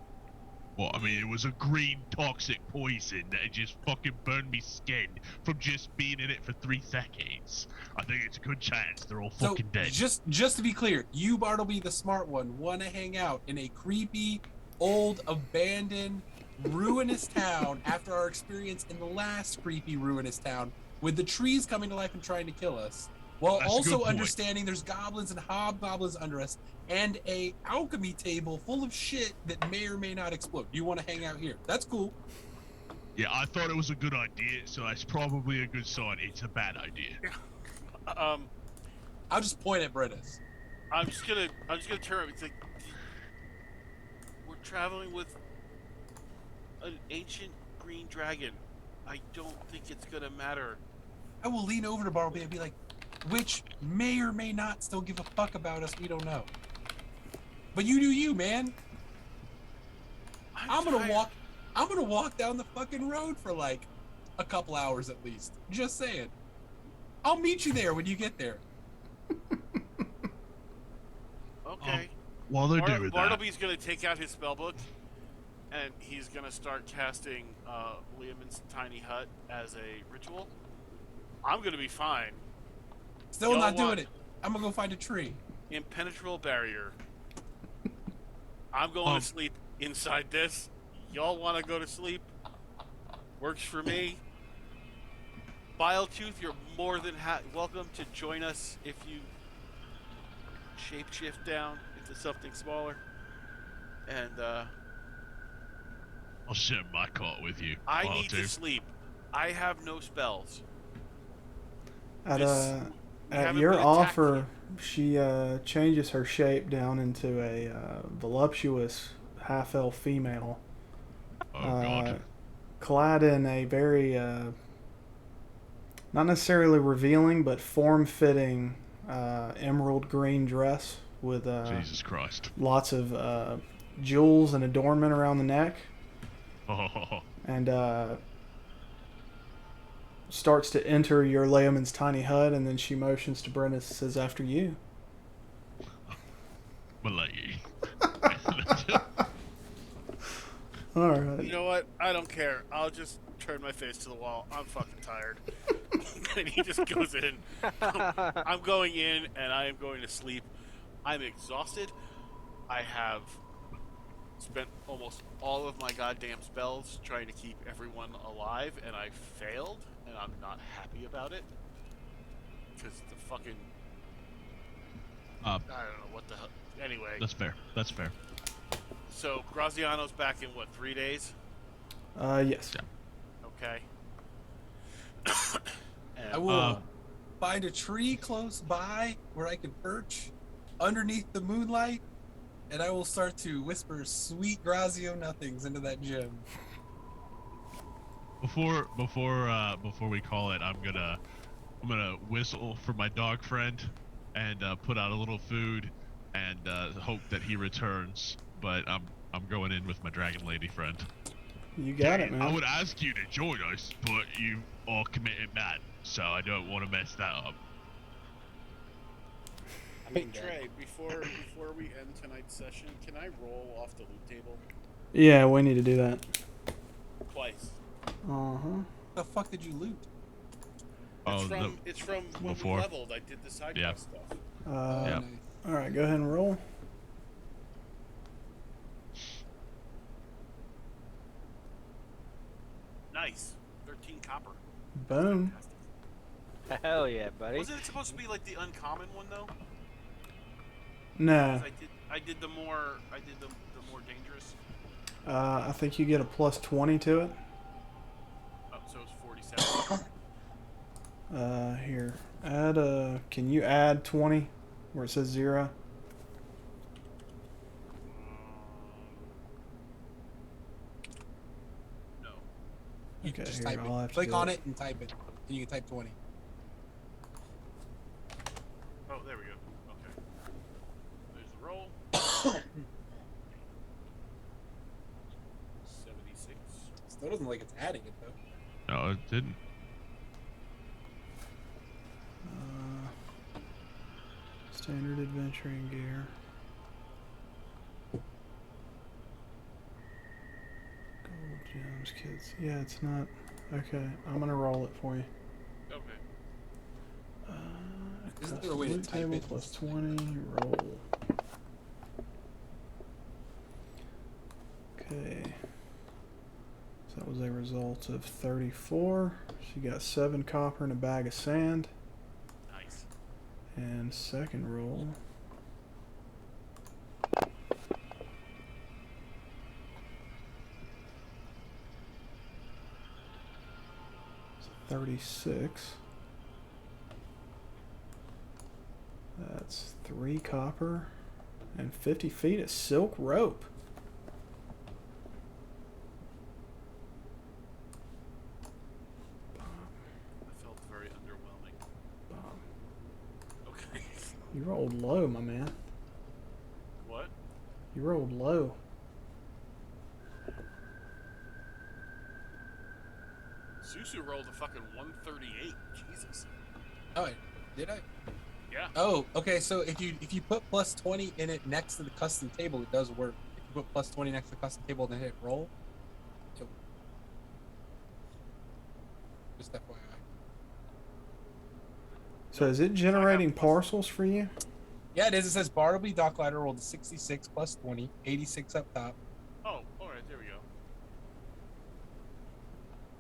Well, I mean, it was a green toxic poison that just fucking burned me skin from just being in it for 3 seconds. I think it's a good chance they're all So fucking dead. just to be clear, you Bartleby the smart one want to hang out in a creepy, old, abandoned, ruinous town after our experience in the last creepy, ruinous town with the trees coming to life and trying to kill us, while That's a good also point. understanding there's goblins and hobgoblins under us and a alchemy table full of shit that may or may not explode. You want to hang out here? That's cool. Yeah, I thought it was a good idea, so that's probably a good sign. It's a bad idea. I'll just point at Brennis. I'm just gonna turn. It's like traveling with an ancient green dragon. I don't think it's gonna matter. I will lean over to Bartleby and be like, which may or may not still give a fuck about us. We don't know. But you do you, man. I'm gonna walk down the fucking road for like a couple hours at least. Just saying. I'll meet you there when you get there. Okay. While they're doing that, Bartleby's gonna take out his spellbook, and he's gonna start casting Liam's tiny hut as a ritual. I'm gonna be fine. Still Y'all not doing want it. I'm gonna go find a tree. Impenetrable barrier. I'm going to sleep inside this. Y'all want to go to sleep? Works for me. Biletooth, you're more than welcome to join us if you shapeshift down into something smaller. And I'll share my cot with you. I need to sleep. I have no spells. At haven't your been attacked offer, she changes her shape down into a voluptuous half-elf female. Oh God. Clad in a very, not necessarily revealing, but form-fitting emerald green dress with Jesus Christ. lots of jewels and adornment around the neck. Oh. And starts to enter your layman's tiny hut, and then she motions to Brenda and says, "After you." Malay. All right. You know what? I don't care. I'll just turn my face to the wall. I'm fucking tired. And he just goes in. I'm going in, and I am going to sleep. I'm exhausted. I have spent almost all of my goddamn spells trying to keep everyone alive, and I failed, and I'm not happy about it. Because the fucking... I don't know what the hell... Anyway. That's fair. That's fair. So, Graziano's back in, what, 3 days? Yes. Okay. I will find a tree close by where I can perch underneath the moonlight, and I will start to whisper sweet Grazio nothings into that gem. Before we call it, I'm gonna whistle for my dog friend and put out a little food and hope that he returns. But I'm going in with my dragon lady friend. You got it, man. I would ask you to join us, but you are committed mad, so I don't want to mess that up. Hey Trey, before we end tonight's session, can I roll off the loot table? Yeah, we need to do that. Twice. The fuck did you loot? It's from when we leveled. I did the side quest stuff. Nice. All right, go ahead and roll. Nice. 13 copper. Boom. Hell yeah, buddy. Wasn't it supposed to be like the uncommon one though? No. I did the more dangerous. I think you get a plus 20 to it. Oh, so it's 47. Here. Add can you add 20 where it says 0? No. You Okay, just here, type I'll have it. to Click do on it. it and type it. And you can type 20. Oh, there we go. Okay. There's the roll. 76. Still doesn't like it's adding it though. No, it didn't. Standard adventuring gear. Gold gems, kids. Yeah, it's not. Okay, I'm gonna roll it for you. Okay. Isn't there a way to loot type table it? plus 20, roll. Okay. So that was a result of 34. She got 7 copper and a bag of sand. Nice. And second roll. It's 36. That's 3 copper and 50 feet of silk rope. You rolled low, my man. What? You rolled low. Susu rolled a fucking 138. Jesus. Oh, did I? Yeah. Oh, okay. So if you put plus 20 in it next to the custom table, it does work. If you put plus 20 next to the custom table and then hit roll, it, just FYI. So is it generating parcels for you? Yeah, it is. It says Bartleby Docklider rolled a 66 plus 20, 86 up top. Oh, all right. There we go.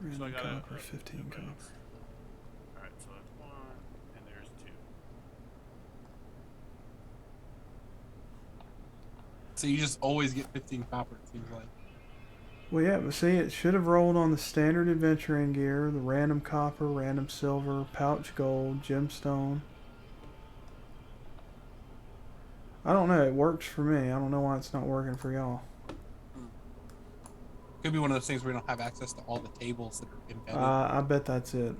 Random So I got copper, 15 copper. All right. So that's 1, and there's 2. So you just always get 15 copper, it seems like. Well, yeah, but see, it should have rolled on the standard adventuring gear, the random copper, random silver, pouch gold, gemstone. I don't know. It works for me. I don't know why it's not working for y'all. Could be one of those things where we don't have access to all the tables that are embedded. I bet that's it.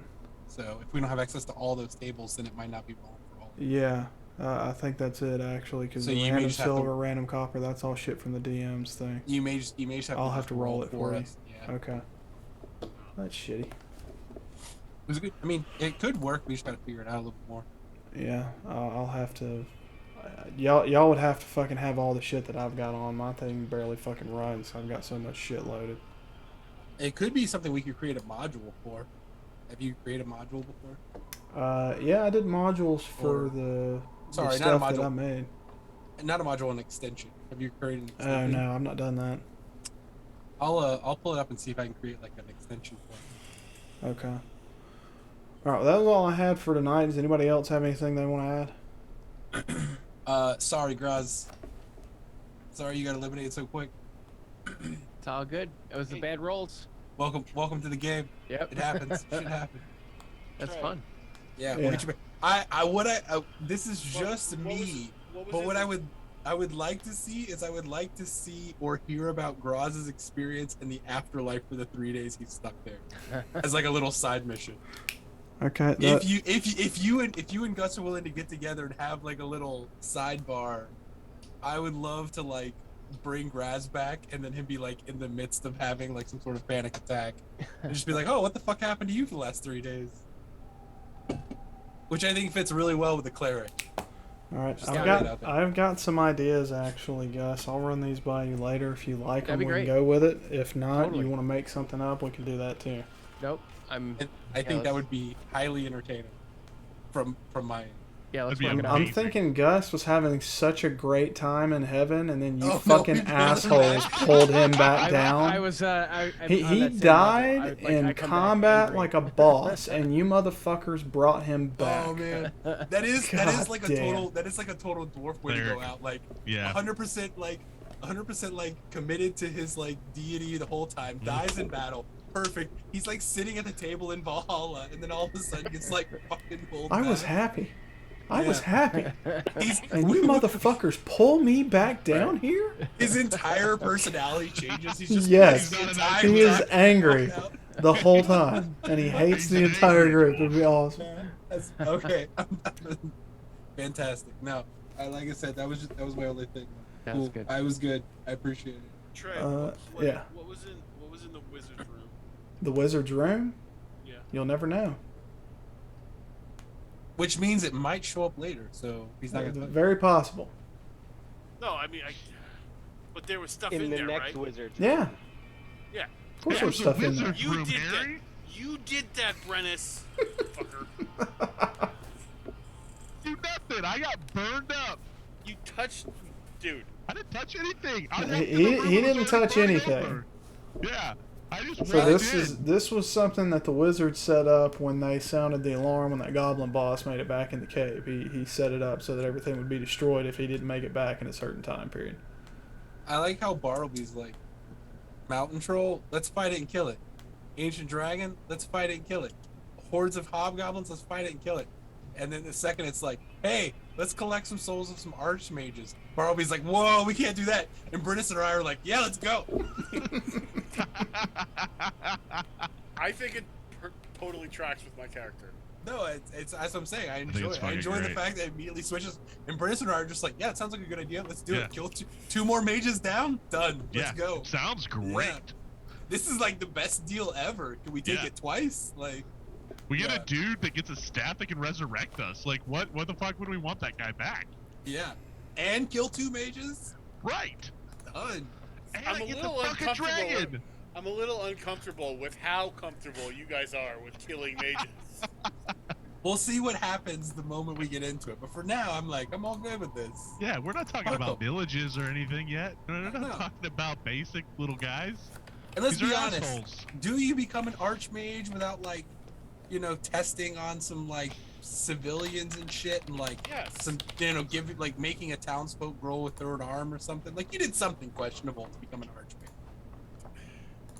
So if we don't have access to all those tables, then it might not be rolling for all. Yeah, I think that's it actually, because So the you may random just have to- silver, random copper, that's all shit from the DM's thing. You may just have I'll to have just to roll it for you. us. Yeah. Okay. That's shitty. It was good. I mean, it could work. We just gotta figure it out a little bit more. Yeah, I'll have to. Y'all would have to fucking have all the shit that I've got on. My thing barely fucking runs. I've got so much shit loaded. It could be something we could create a module for. Have you created a module before? Yeah, I did modules for Or- the Sorry, stuff not a that I module. made. Not a module, an extension. Have you created an Oh extension? no, I've not done that. I'll pull it up and see if I can create like an extension for it. Okay. All right, well, that was all I had for tonight. Does anybody else have anything they want to add? Sorry, Graz. Sorry you got eliminated so quick. It's all good. It was the bad rolls. Welcome to the game. Yep. It happens. Shit happens. That's fun. Yeah. Yeah. This is just me. But what I would like to see or hear about Graz's experience in the afterlife for the 3 days he's stuck there, as like a little side mission. Okay. If you and Gus are willing to get together and have like a little sidebar, I would love to like bring Graz back and then him be like in the midst of having like some sort of panic attack and just be like, oh, what the fuck happened to you for the last 3 days? Which I think fits really well with the cleric. All right, Just throwing it out there. I've got some ideas actually, Gus. I'll run these by you later if you like That'd them. be We can great. go with it. If not, Totally. you want to make something up, we can do that too. Nope. I'm. And I think that would be highly entertaining from my end. Yeah, let's That'd be work it out. I'm thinking Gus was having such a great time in heaven, and then you Oh, no, fucking he wasn't. assholes pulled him back down. I was. I'm He on that same died level. I in come back combat angry. like a boss, and you motherfuckers brought him back. Oh man, that is God like a damn. total dwarf way to Cleric. go out. Like Yeah. 100% like 100% like committed to his like deity the whole time. Dies in battle. Perfect. He's like sitting at the table in Valhalla, and then all of a sudden gets like fucking pulled I was back. happy. I was Yeah. happy. He's And you motherfuckers pull me back down here? his entire personality changes. He's just Yes. he's the He entire He is time angry fucked out. the whole time, and he hates the entire group. It'd be awesome. That's, okay. Fantastic. No, like I said, that was my only thing. That's Cool. good. I was good. I appreciate it. Trey, Yeah. What was in the wizard's room? The wizard's room? Yeah. You'll never know. Which means it might show up later, so he's not gonna. Very possible. No, I mean, but there was stuff in, In the there, next right? wizard. Yeah. Yeah. Of course That there's was a stuff in there. wizard. You Room, did Harry? that. You did that, Brennis. Fucker. Do nothing. I got burned up. You touched, dude. I didn't touch anything. I He- he didn't touch anything. Yeah. I just So walked in. this was something that the wizard set up when they sounded the alarm when that goblin boss made it back in the cave. He set it up so that everything would be destroyed if he didn't make it back in a certain time period. I like how Bartleby's like, mountain troll, let's fight it and kill it. Ancient dragon, let's fight it and kill it. Hordes of hobgoblins, let's fight it and kill it. And then the second it's like, hey, let's collect some souls of some archmages. Bartleby's like, whoa, we can't do that. And Brennis and I are like, yeah, let's go. I think it totally tracks with my character. No, it's that's what I'm saying. I think enjoy it's it. I fucking enjoy the great. fact that it immediately switches. And Brandis and I are just like, yeah, it sounds like a good idea. Let's do Yeah. it. Kill two more mages down. Done. Let's Yeah, go. it sounds great. Yeah. This is like the best deal ever. Can we take Yeah. it twice? Like, We get Yeah. a dude that gets a staff that can resurrect us. Like, what the fuck would we want that guy back? yeah. And kill 2 mages. Right. Done. And I'm I a get the little fucking uncomfortable. dragon. I'm a little uncomfortable with how comfortable you guys are with killing mages. We'll see what happens the moment we get into it. But for now, I'm all good with this. Yeah, we're not talking Oh. about villages or anything yet. We're not No. talking about basic little guys. And let's These be are honest. assholes. Do you become an archmage without testing on some civilians and shit and Yes. some making a townsfolk roll with 3rd arm or something? Like you did something questionable to become an archmage.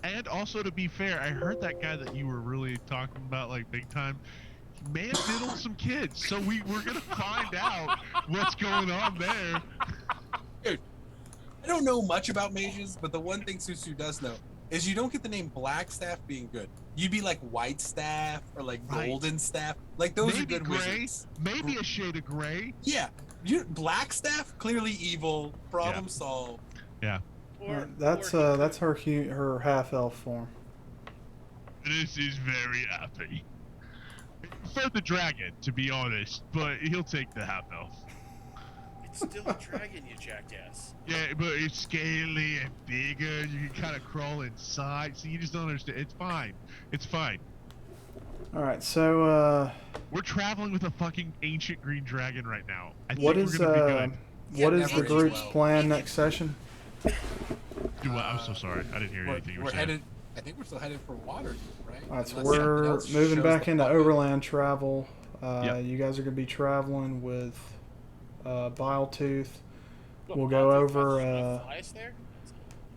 And also, to be fair, I heard that guy that you were really talking about, like, big time, man diddled some kids. So we're gonna find out what's going on there. Dude, I don't know much about mages, but the one thing Susu does know is you don't get the name Black Staff being good. You'd be like White Staff or like Right. Golden Staff. Like those Maybe are good gray, wizards. maybe a shade of gray. Yeah. Black Staff, clearly evil, problem solved. Yeah. Or, That's or- that's her half elf form. This is very happy. For the dragon, to be honest, but he'll take the half elf. It's still a dragon, you jackass. Yeah, but it's scaly and bigger. You can kind of crawl inside. So you just don't understand. It's fine. It's fine. All right, so We're traveling with a fucking ancient green dragon right now. I what think is we're gonna be Yeah, what is never the age group's well. plan next session? good. Dude, I'm so sorry. I didn't hear anything you were We're saying. headed. I think we're still headed for Waterdeep, right? All right, so Unless something we're else moving shows back the into fuck up. overland travel. Yep. You guys are going to be traveling with Biletooth. What, We'll go Monty over, Python's gonna fly us there?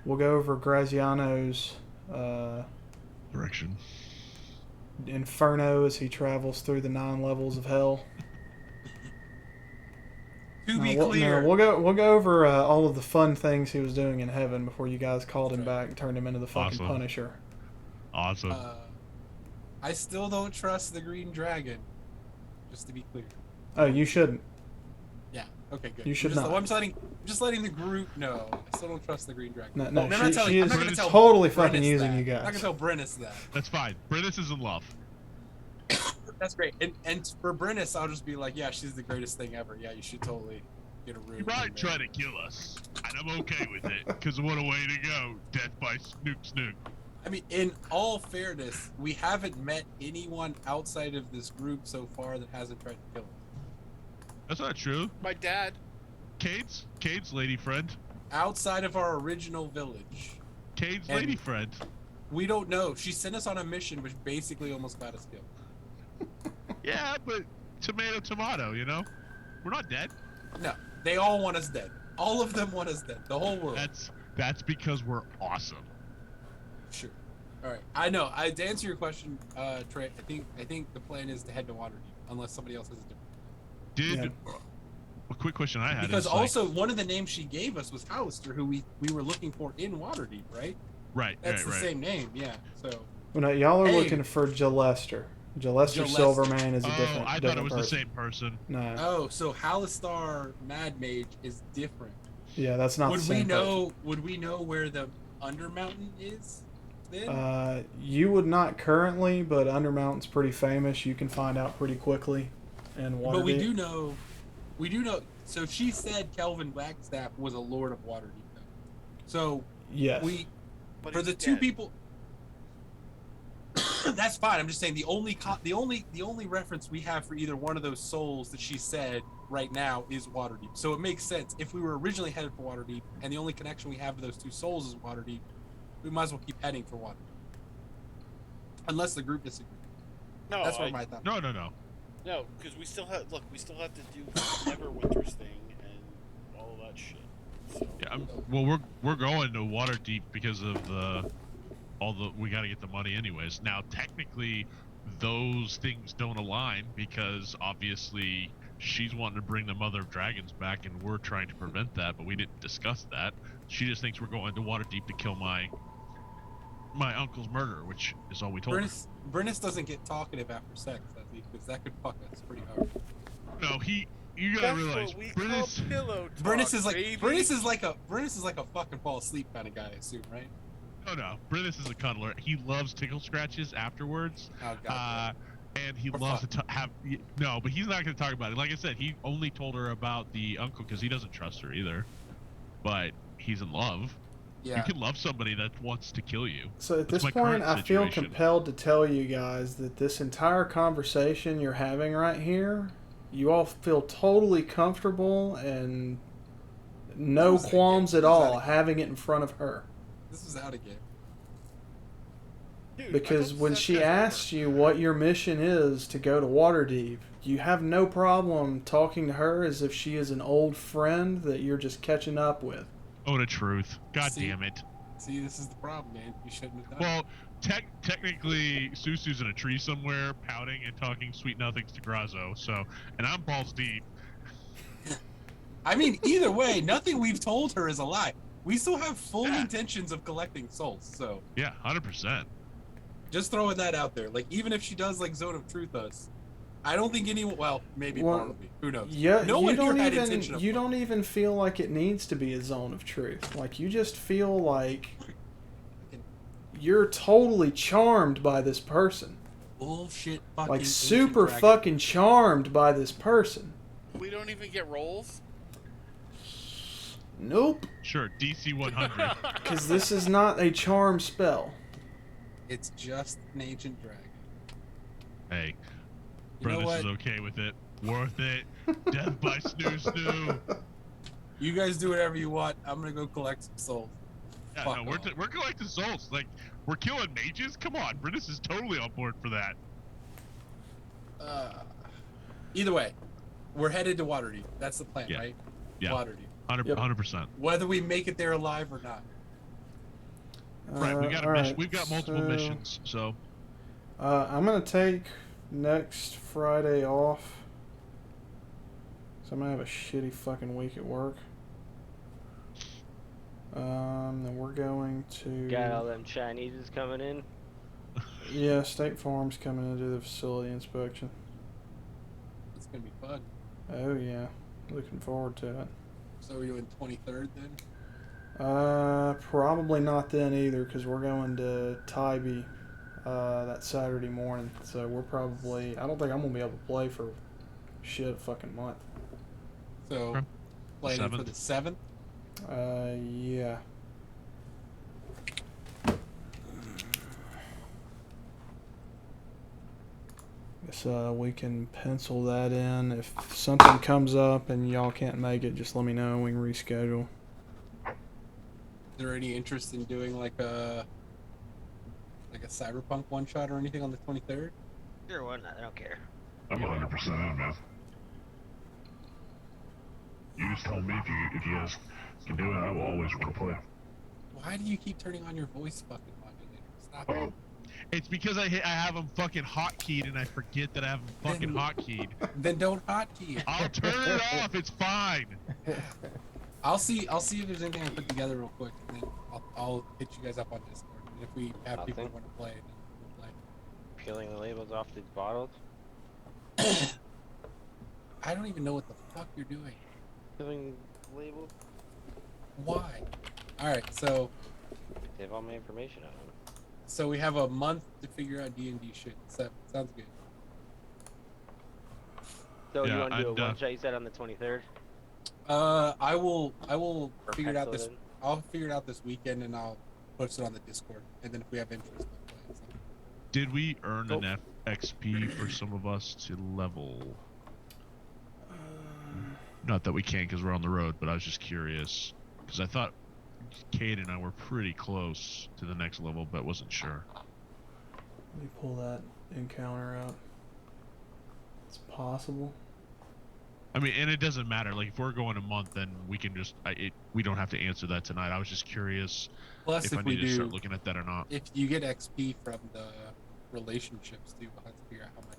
We'll go over Graziano's Direction. Inferno as he travels through the 9 levels of hell. To be We'll clear, go over all of the fun things he was doing in heaven before you guys called him back and turned him into the fucking Awesome. Punisher. Awesome. I still don't trust the Green Dragon. Just to be clear. Oh, you shouldn't. Yeah. Okay. Good. You should I'm not. just letting the group know. I still don't trust the Green Dragon. No, Oh, no, I'm not telling- she I'm is not gonna tell totally fucking Brennis using that. you I'm not guys. gonna tell Brennis that. That's fine. Brennis is in love. That's great. And for Brennis, I'll just be like, yeah, she's the greatest thing ever. Yeah, you should totally get a room. He might try to kill us, and I'm okay with it, because what a way to go. Death by snook. I mean, in all fairness, we haven't met anyone outside of this group so far that hasn't tried to kill us. That's not true. My dad. Cade's lady friend. Outside of our original village. Cade's And- lady friend. We don't know. She sent us on a mission which basically almost got us killed. Yeah, but tomato, you know? We're not dead. No, they all want us dead. All of them want us dead. The whole world. That's because we're awesome. Sure. All right. I know. To answer your question, Trey, I think the plan is to head to Waterdeep, unless somebody else has a different. A quick question I had Because is, also one of the names she gave us was Hollister, who we were looking for in Waterdeep, right? right, That's the right. same name. Yeah. So. Well, no, y'all are Hey. looking for Jalester. Jalester Jalester. Silvermane is a Oh, different. I thought it different was person. the same person. No. Oh, so Halistar Mad Mage is different. Yeah, that's not the Would we same know? Would we know where the Undermountain is? Then? You would not currently, but Undermountain's pretty famous. You can find out pretty quickly. And But we do know. We do know. So she said Kelvin Blackstaff was a Lord of Waterdeep, though. So Yes. But for he's the two dead. people. That's fine. I'm just saying the only reference we have for either one of those souls that she said right now is Waterdeep. So it makes sense if we were originally headed for Waterdeep, and the only connection we have to those two souls is Waterdeep, we might as well keep heading for Waterdeep, unless the group disagrees. No, That's what my thought. No. No, because we still have to do Neverwinter's thing and all of that shit. So, Yeah, we're going to Waterdeep because of we got to get the money anyways. Now technically, those things don't align because obviously she's wanting to bring the Mother of Dragons back, and we're trying to prevent that. But we didn't discuss that. She just thinks we're going to Waterdeep to kill my uncle's murderer, which is all we told her. Brennis doesn't get talkative after sex, does he? me, because that could fuck us pretty hard. No, you gotta That's realize, what we British. call pillow talk, Brennis is like baby. Brennis is like a fucking fall asleep kind of guy, I assume, right? No, British is a cuddler. He loves tickle scratches afterwards. Oh god. And he Or loves fuck. to have. No, but he's not going to talk about it. Like I said, he only told her about the uncle because he doesn't trust her either. But he's in love. Yeah. You can love somebody that wants to kill you. So at That's this my point, current I feel situation. compelled to tell you guys that this entire conversation you're having right here, you all feel totally comfortable and no This is qualms again. at This is all out of- having it in front of her. This is out again. Dude, I Because thought when this she guy's asks you what your mission is to go to Waterdeep, you have no problem talking to her as if she is an old friend that you're just catching up with. Oh, the truth. God See? damn it. See, this is the problem, man. You shouldn't have done Well, technically, Susu's in a tree somewhere, pouting and talking sweet nothings to Grazo. So, and I'm balls deep. it. I mean, either way, nothing we've told her is a lie. We still have full Yeah. intentions of collecting souls, so Yeah, 100%. just throwing that out there. Like, even if she does like Zone of Truth us, I don't think anyone. Well, maybe Well, Barnaby. Who knows? Yeah, No you one here don't had even intention of you fucking. don't even feel like it needs to be a zone of truth. Like you just feel like you're totally charmed by this person. Bullshit fucking Like ancient super dragon. fucking charmed by this person. We don't even get rolls. Nope, Sure, DC 100. because this is not a charm spell. It's just an ancient dragon. Hey, You know Brennus what? is okay with it. Worth it. Death by snoo. You guys do whatever you want. I'm gonna go collect some souls. Yeah, Fuck no, off. we're collecting souls. Like, we're killing mages? Come on, Brennus is totally on board for that. Either way, we're headed to Waterdeep. That's the plan, Yeah. right? Yeah. Waterdeep. 100%. Whether we make it there alive or not. Right, we got a all mission. right, We've got multiple so, missions, so I'm gonna take next Friday off. So I'm gonna have a shitty fucking week at work. Then we're going to. Got all them Chineses coming in. Yeah, State Farm's coming to do the facility inspection. It's gonna be fun. Oh yeah, looking forward to it. So are you in 23rd then? Probably not then either, because we're going to Tybee that Saturday morning. So we're probably. I don't think I'm gonna be able to play for shit a fucking month. So Okay. planning for 7th? the 7th? Yeah. Guess we can pencil that in. If something comes up and y'all can't make it, just let me know and we can reschedule. Is there any interest in doing like a cyberpunk one shot or anything on the 23rd? Sure, why not? I don't care. I'm 100% in, man. You just tell me if you guys can do it. I will always want to play. Why do you keep turning on your voice fucking modulator? Stop it. Oh, it's because I have them fucking hotkeyed and I forget that I have them fucking hotkeyed. Then don't hotkey it. I'll turn it off. It's fine. I'll see if there's anything I can put together real quick, and then I'll hit you guys up on Discord. And if we have people who Nothing. want to play, then we'll play. Peeling the labels off these bottles. I don't even know what the fuck you're doing. Peeling the label. Why? All right, so They have all my information on them. we have a month to figure out D&D shit. So, sounds good. So you Yeah, want to do a I'd, one shot? You said on the 23rd. I will Or figure it out pencil this. in? I'll figure it out this weekend, and I'll post it on the Discord. And then if we have interest, we'll play. So. Did we earn enough XP for some of us to level? Not that we can because we're on the road, but I was just curious. Because I thought Kate and I were pretty close to the next level, but wasn't sure. Let me pull that encounter out. It's possible. I mean, and it doesn't matter. Like, if we're going a month, then we can just... we don't have to answer that tonight. I was just curious Plus, if I if we need to start do, looking at that or not. if you get XP from the relationships too, we'll have to figure out how much.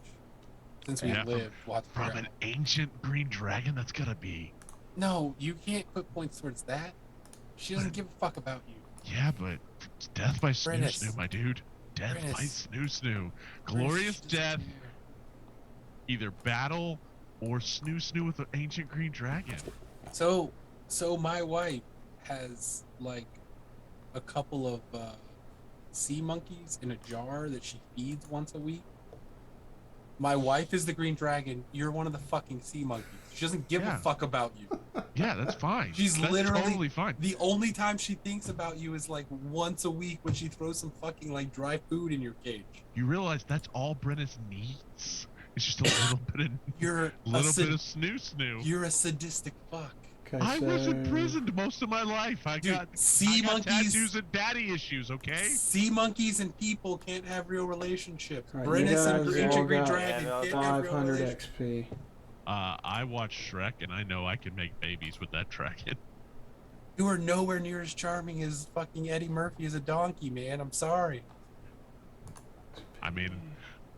Since we Yeah, live, we'll have to figure From out. an ancient green dragon? That's gotta be... No, you can't put points towards that. She doesn't give a fuck about you. Yeah, but it's death by snoo Brennus. snoo, my dude. Death by Brennus. snoo snoo. Glorious She doesn't death. care. either battle or snoo with an ancient green dragon. So my wife has like a couple of sea monkeys in a jar that she feeds once a week. My wife is the green dragon. You're one of the fucking sea monkeys. She doesn't give a fuck about you. Yeah, that's fine. She's That's literally totally fine. The only time she thinks about you is like once a week when she throws some fucking like dry food in your cage. You realize that's all Brennis needs. It's just a little bit of You're bit of snoo. You're a sadistic fuck. Okay, I was imprisoned most of my life. I got tattoos and daddy issues, okay? Sea monkeys and people can't have real relationships. All right, Brennis you and guys Ancient all Green got Dragon can't have real 500 relationships. XP. I watched Shrek, and I know I can make babies with that dragon. You are nowhere near as charming as fucking Eddie Murphy as a donkey, man. I'm sorry. I mean,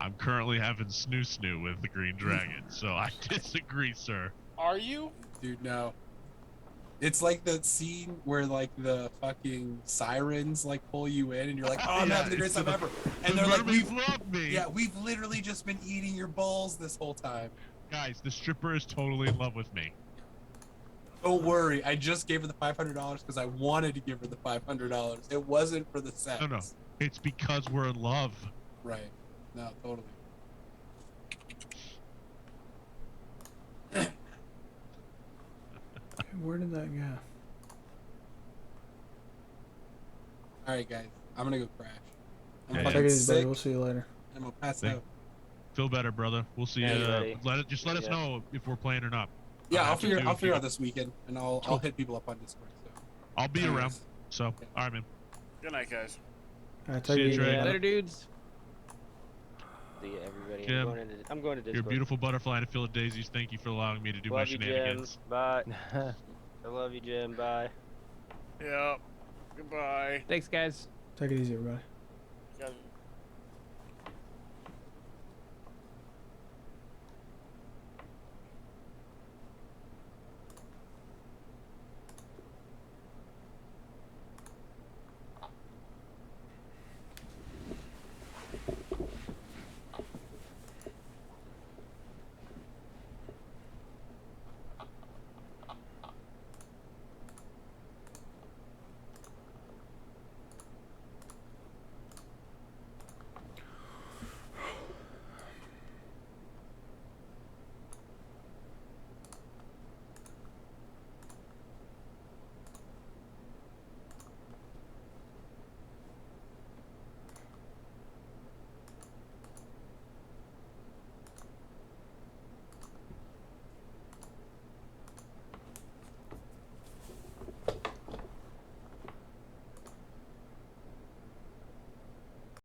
I'm currently having snoo with the green dragon, so I disagree, sir. Are you? Dude, no. It's like that scene where like the fucking sirens like pull you in and you're like, oh, I'm having the greatest time ever. And they're like, we've literally just been eating your balls this whole time. Guys, the stripper is totally in love with me. Don't worry, I just gave her the $500 because I wanted to give her the $500. It wasn't for the sex. No, it's because we're in love. Right. No, totally. Where did that go? All right, guys, I'm gonna go crash. I'm Yeah, Take fucking it easy, buddy. sick. We'll see you later. I'm gonna pass Thank- out. Feel better, brother. We'll see Yeah, you. buddy. Let us know if we're playing or not. Yeah, I'll have to figure do I'll if figure you- out this weekend, and I'll Cool. hit people up on Discord. So. I'll be Anyways. around. So, all right, man. Good night, guys. All right, See take you, it easy. Trey. buddy. Later, dudes. See ya, everybody. Jim, I'm going to Discord. You're a beautiful butterfly in a field of daisies. Thank you for allowing me to do my Love you, Jim. shenanigans. Bye. I love you, Jim. Bye. Yeah. Goodbye. Thanks, guys. Take it easy, everybody.